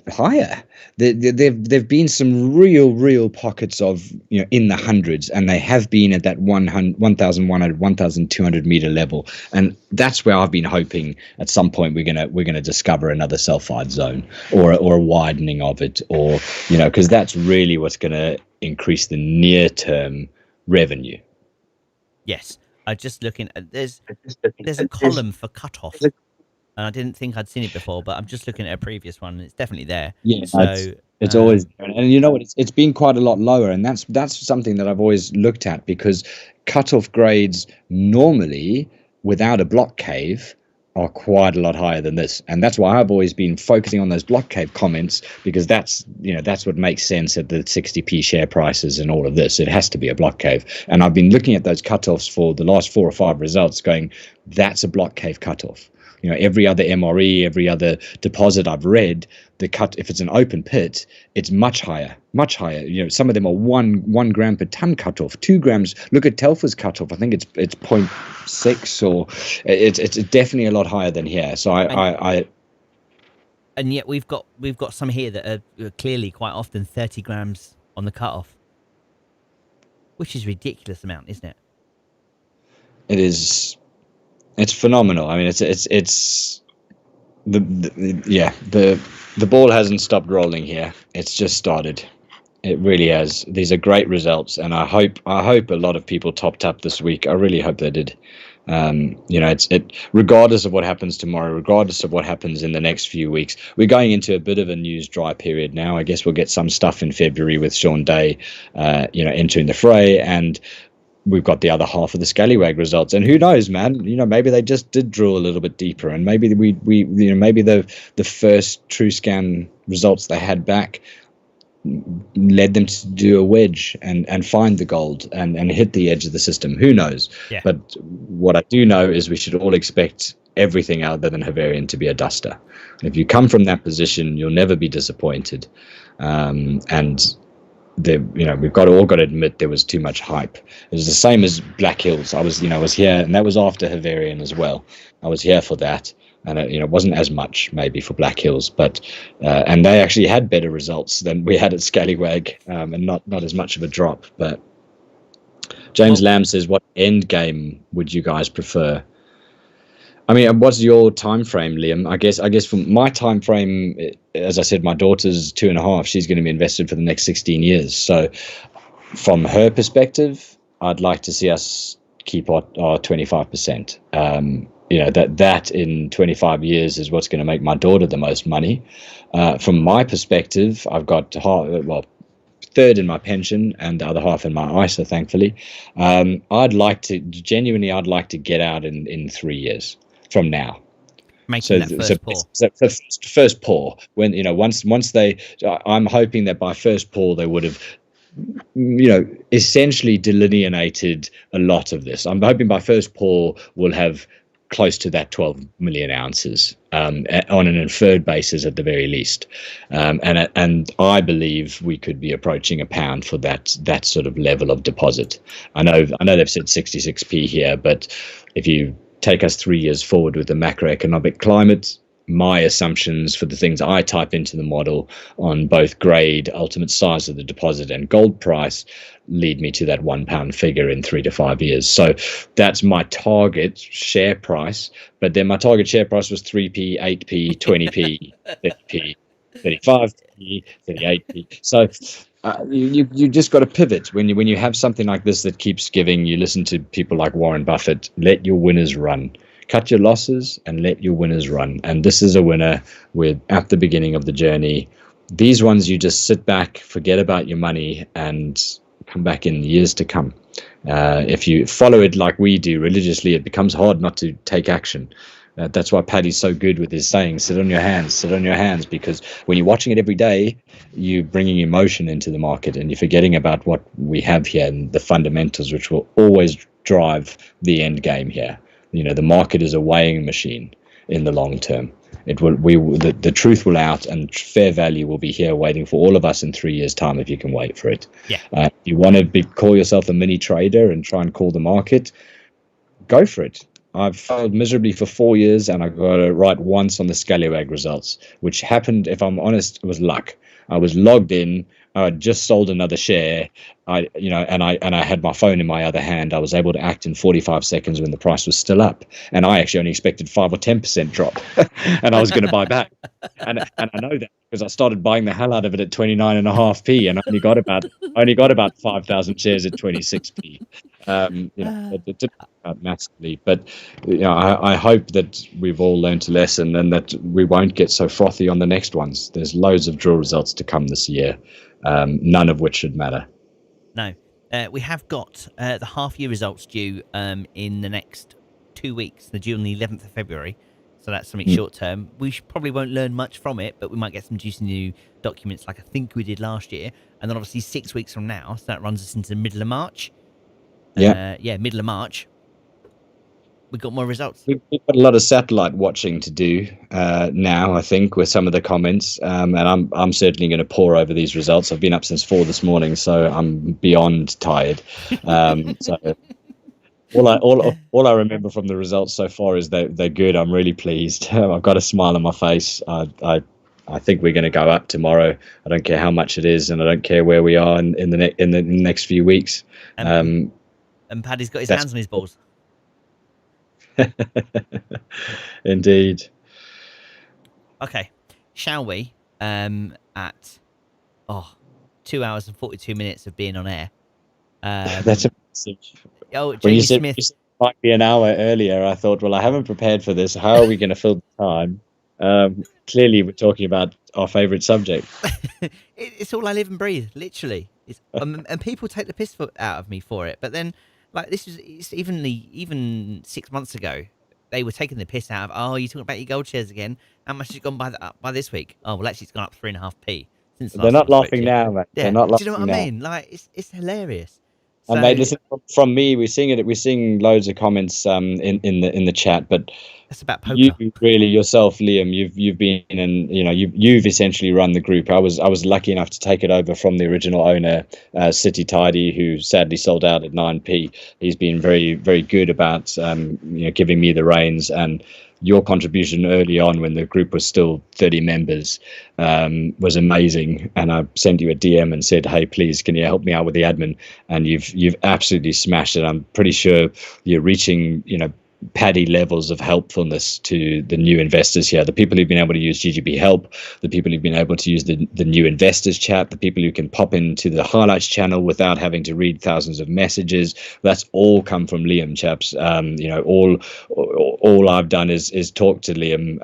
higher. There've been some real pockets of, in the hundreds, and they have been at that 1,100, 1,200 meter level, and that's where I've been hoping at some point we're gonna discover another sulfide zone or a widening of it, or because that's really what's gonna increase the near term revenue. yes, I'm just looking at there's a column for cutoff. And I didn't think I'd seen it before, but I'm just looking at a previous one, and it's definitely there. Yeah, so it's always, and you know what? It's been quite a lot lower, and that's something that I've always looked at, because cutoff grades normally without a block cave are quite a lot higher than this, and that's why I've always been focusing on those block cave comments, because that's what makes sense at the 60p share prices and all of this. It has to be a block cave, and I've been looking at those cutoffs for the last 4 or 5 results, going, that's a block cave cutoff. Every other MRE, every other deposit I've read, the cut, if it's an open pit, it's much higher. Some of them are one gram per ton cutoff, 2 grams. Look at Telfer's cutoff. I think it's 0.6, or it's definitely a lot higher than here. So and yet we've got some here that are clearly quite often 30 grams on the cutoff, which is a ridiculous amount, isn't it? It is. It's phenomenal. I mean, it's the ball hasn't stopped rolling here. It's just started. It really has. These are great results, and I hope a lot of people topped up this week. I really hope they did. Regardless of what happens tomorrow, regardless of what happens in the next few weeks, we're going into a bit of a news dry period now. I guess we'll get some stuff in February with Sean Day, entering the fray, and we've got the other half of the scallywag results, and who knows, man? Maybe they just did drill a little bit deeper, and maybe maybe the first true scan results they had back led them to do a wedge and find the gold and hit the edge of the system. Who knows? Yeah. But what I do know is we should all expect everything other than Havarian to be a duster. If you come from that position, you'll never be disappointed. And we've all got to admit there was too much hype. It was the same as Black Hills. I was here, and that was after Havarian as well. I was here for that, and it wasn't as much maybe for Black Hills, but and they actually had better results than we had at Scallywag, and not as much of a drop. But James Lamb says, what end game would you guys prefer? I mean, what's your time frame, Liam? I guess from my time frame, as I said, my daughter's 2.5. She's going to be invested for the next 16 years. So from her perspective, I'd like to see us keep our 25%. That in 25 years is what's going to make my daughter the most money. From my perspective, I've got third in my pension and the other half in my ISA, thankfully. I'd like to get out in 3 years from now. Making that first pour. First pour. When once they, I'm hoping that by first pour they would have, essentially delineated a lot of this. I'm hoping by first pour we'll have close to that 12 million ounces on an inferred basis at the very least, and I believe we could be approaching £1 for that sort of level of deposit. I know they've said 66p here, but if you take us 3 years forward with the macroeconomic climate, my assumptions for the things I type into the model on both grade, ultimate size of the deposit, and gold price lead me to that £1 figure in 3 to 5 years. So that's my target share price. But then my target share price was 3p, 8p, 20p, 30p, 35p, 38p. So you just got to pivot when you have something like this that keeps giving. You listen to people like Warren Buffett. Let your winners run. cut your losses and let your winners run. And this is a winner. We're at the beginning of the journey. These ones, you just sit back, forget about your money, and come back in years to come. If you follow it like we do religiously, it becomes hard not to take action. That's why Paddy's so good with his saying, sit on your hands, because when you're watching it every day, you're bringing emotion into the market and you're forgetting about what we have here and the fundamentals, which will always drive the end game here. The market is a weighing machine in the long term. The truth will out, and fair value will be here waiting for all of us in 3 years' time if you can wait for it. Yeah. You want to call yourself a mini trader and try and call the market, go for it. I've failed miserably for 4 years, and I got it right once on the Scallywag results, which happened, if I'm honest, it was luck. I was logged in. I had just sold another share. I had my phone in my other hand. I was able to act in 45 seconds when the price was still up, and I actually only expected 5 or 10% drop, and I was going to buy back. And I know that because I started buying the hell out of it at 29.5p, and I only got about 5,000 shares at 26p. It didn't work out massively, but I hope that we've all learned a lesson and that we won't get so frothy on the next ones. There's loads of drill results to come this year, none of which should matter. No, we have got the half-year results due in the next 2 weeks. They're due on the 11th of February, so that's something short-term. We probably won't learn much from it, but we might get some juicy new documents like I think we did last year. And then obviously 6 weeks from now, so that runs us into the middle of March. Middle of March. We've got more results. We've got a lot of satellite watching to do now, I think, with some of the comments. And I'm certainly going to pore over these results. I've been up since 4 this morning, so I'm beyond tired. So all I remember from the results so far is they're good. I'm really pleased. I've got a smile on my face. I think we're going to go up tomorrow. I don't care how much it is, and I don't care where we are in the next few weeks. And Paddy's got his hands on his balls. Indeed. Okay, shall we? At 2 hours and 42 minutes of being on air. That's a message. Oh, when Jamie you said Smith. it might be an hour earlier, I thought, well, I haven't prepared for this. How are we going to fill the time? Clearly, we're talking about our favourite subject. It's all I live and breathe, literally. And people take the piss out of me for it. But then, like, it's even 6 months ago, they were taking the piss out of, you're talking about your gold shares again. How much has it gone by this week? Oh, well, actually, it's gone up 3.5p. Since They're not laughing now, man. Yeah. They're not laughing. Do you know what I mean? Like, it's hilarious. And they listen from me. We're seeing loads of comments in the chat, but that's about poker. You really yourself, Liam, you've been and you've essentially run the group. I was lucky enough to take it over from the original owner, City Tidy, who sadly sold out at 9p. He's been very, very good about giving me the reins, and your contribution early on when the group was still 30 members was amazing. And I sent you a DM and said, hey, please, can you help me out with the admin? And you've absolutely smashed it. I'm pretty sure you're reaching, Paddy levels of helpfulness to the new investors here. The people who've been able to use GGPHelp, the people who've been able to use the new investors chat, the people who can pop into the highlights channel without having to read thousands of messages. That's all come from Liam, chaps. All I've done is talk to Liam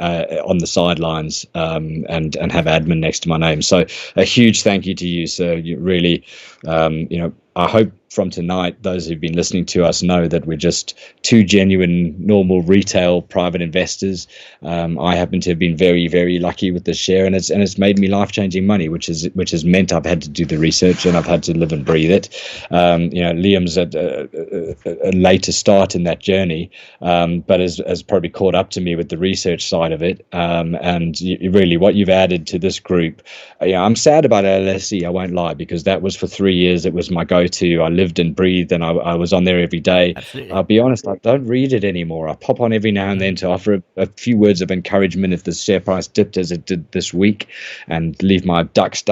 on the sidelines and have admin next to my name. So a huge thank you to you, sir. You really, I hope from tonight, those who've been listening to us know that we're just two genuine, normal retail private investors. I happen to have been very, very lucky with this share, and it's made me life-changing money, which has meant I've had to do the research and I've had to live and breathe it. Liam's at a later start in that journey, but has probably caught up to me with the research side of it. And really, what you've added to this group, I'm sad about LSE. I won't lie, because that was for 3 years. It was my go-to. I lived and breathed, and I was on there every day. Absolutely. I'll be honest, I don't read it anymore. I pop on every now and then to offer a few words of encouragement if the share price dipped as it did this week, and leave my ducks,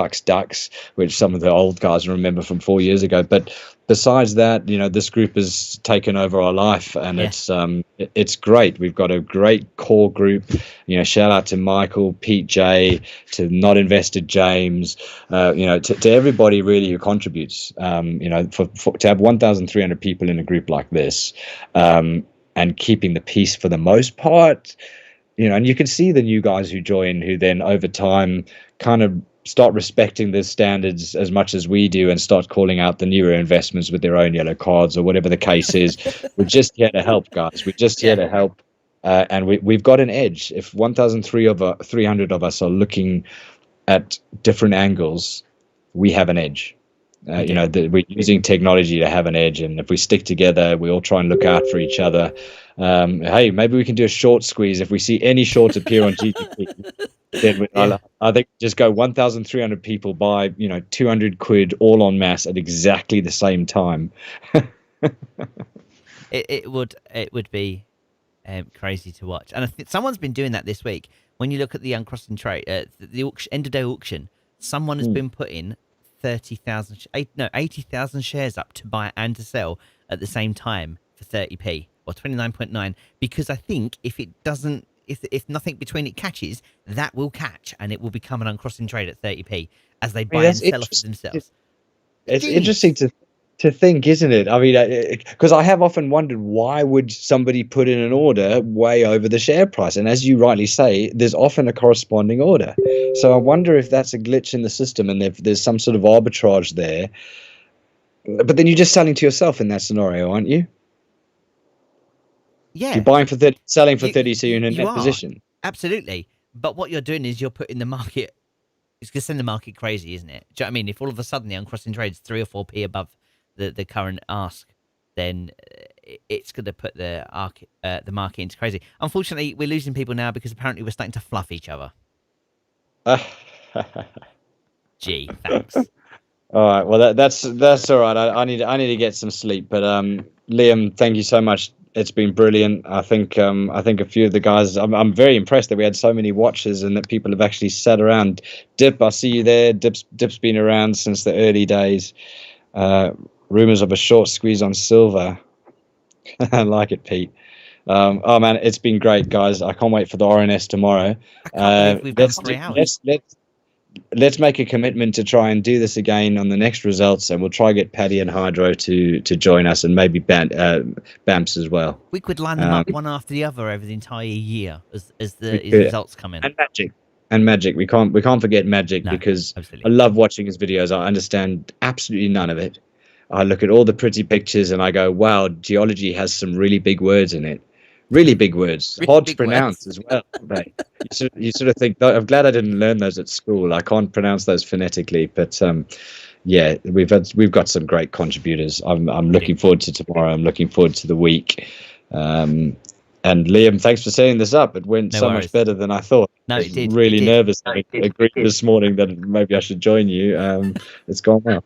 which some of the old guys remember from 4 years ago. But besides that, this group has taken over our life, and it's great. We've got a great core group. Shout out to Michael, Pete J, to Not Invested James, to everybody really who contributes. To have 1,300 people in a group like this, and keeping the peace for the most part. And you can see the new guys who join, who then over time kind of start respecting the standards as much as we do and start calling out the newer investments with their own yellow cards or whatever the case is. We're just here to help, guys. We're just here to help. And we've got an edge. If 1,300 of us are looking at different angles, we have an edge. We're using technology to have an edge, and if we stick together, we all try and look out for each other. Hey, maybe we can do a short squeeze. If we see any shorts appear on GGP, then I think just go 1,300 people buy 200 quid all en masse at exactly the same time. It would be crazy to watch, and I think someone's been doing that this week. When you look at the uncrossing trade, the auction, end of day auction, someone has been putting 80,000 shares up to buy and to sell at the same time for 30p or 29.9, because I think if nothing between it catches, that will catch and it will become an uncrossing trade at 30p as they buy and sell off themselves. It's interesting to think, isn't it? I mean, because I have often wondered, why would somebody put in an order way over the share price? And as you rightly say, there's often a corresponding order. So I wonder if that's a glitch in the system and if there's some sort of arbitrage there. But then you're just selling to yourself in that scenario, aren't you? Yeah. You're buying for 30, selling for 30, so you're in a net position. Absolutely. But what you're doing is you're putting the market, it's going to send the market crazy, isn't it? Do you know what I mean? If all of a sudden the uncrossing trade's 3 or 4p above the current ask, then it's going to put the market into crazy. Unfortunately, we're losing people now because apparently we're starting to fluff each other. Gee, thanks. All right, well that's all right. I need to get some sleep. But Liam, thank you so much. It's been brilliant. I think a few of the guys. I'm very impressed that we had so many watchers and that people have actually sat around. Dip, I see you there. Dip's been around since the early days. Rumors of a short squeeze on silver. I like it, Pete. Oh man, it's been great, guys. I can't wait for the RNS tomorrow. I can't believe we've done 3 hours. Let's make a commitment to try and do this again on the next results, and we'll try get Paddy and Hydro to join us, and maybe Bamps as well. We could line them up one after the other over the entire year as the results come in. And Magic. We can't forget Magic, because absolutely. I love watching his videos. I understand absolutely none of it. I look at all the pretty pictures and I go, wow, geology has some really big words in it. Really big words, really hard to pronounce as well. You sort of think, I'm glad I didn't learn those at school. I can't pronounce those phonetically, but yeah, we've got some great contributors. I'm looking forward to tomorrow. I'm looking forward to the week. And Liam, thanks for setting this up. It went so much better than I thought. No, it did. Really nervous. I agreed this morning that maybe I should join you. It's gone well.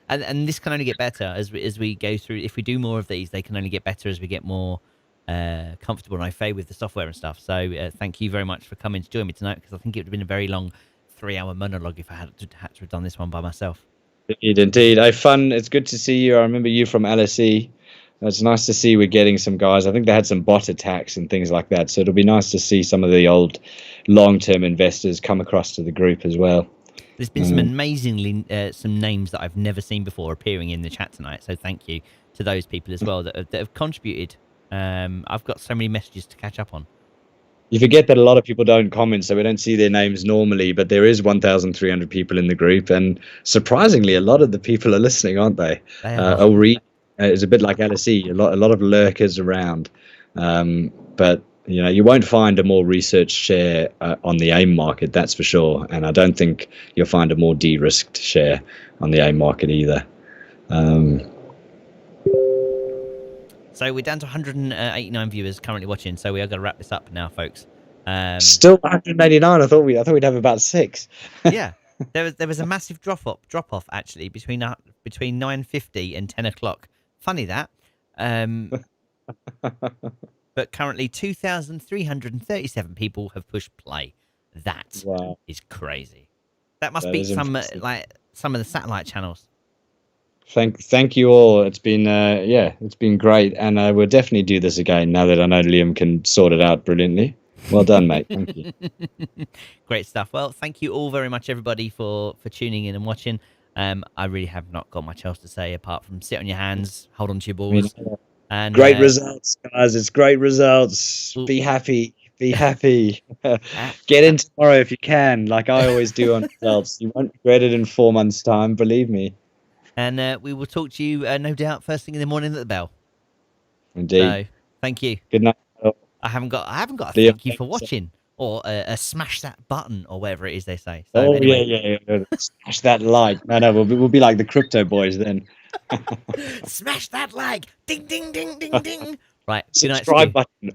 And this can only get better as we go through. If we do more of these, they can only get better as we get more comfortable and au fait with the software and stuff. So thank you very much for coming to join me tonight, because I think it would have been a very long 3-hour monologue if I had to have done this one by myself. Indeed. Fun. It's good to see you. I remember you from LSE. It's nice to see we're getting some guys. I think they had some bot attacks and things like that. So it'll be nice to see some of the old long-term investors come across to the group as well. There's been some amazingly some names that I've never seen before appearing in the chat tonight. So thank you to those people as well that have contributed. I've got so many messages to catch up on. You forget that a lot of people don't comment, so we don't see their names normally, but there is 1,300 people in the group, and surprisingly, a lot of the people are listening, aren't they? It's a bit like LSE, a lot of lurkers around, but you won't find a more research share on the AIM market, that's for sure, and I don't think you'll find a more de-risked share on the AIM market either. So we're down to 189 viewers currently watching, so we are going to wrap this up now, folks. Still 189. I thought we'd have about 6. Yeah, there was a massive drop off actually between 9:50 and 10 o'clock. Funny that. But currently 2,337 people have pushed play. That is crazy. That must be some of the satellite channels. Thank you all. It's been it's been great, and we'll definitely do this again now that I know Liam can sort it out brilliantly. Well done, mate. Thank you. Great stuff. Well, thank you all very much, everybody, for tuning in and watching. I really have not got much else to say apart from sit on your hands, hold on to your balls, And Great results, guys. It's great results. Ooh. Be happy. Be happy. uh, Get in tomorrow if you can, like I always do on results. You won't regret it in 4 months' time, believe me. and we will talk to you, no doubt, first thing in the morning at the bell. Indeed. So, thank you. Good night. I haven't got a See you. thank you for watching, or a smash that button, or whatever it is they say. So Oh anyway, yeah. Smash that like. No, we'll be like the crypto boys then. smash that like, ding ding ding ding ding. Right. Good night, Subscribe Ski.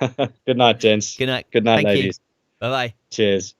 button. Good night, gents. Good night. Good night, Thank you. ladies. Bye bye. Cheers.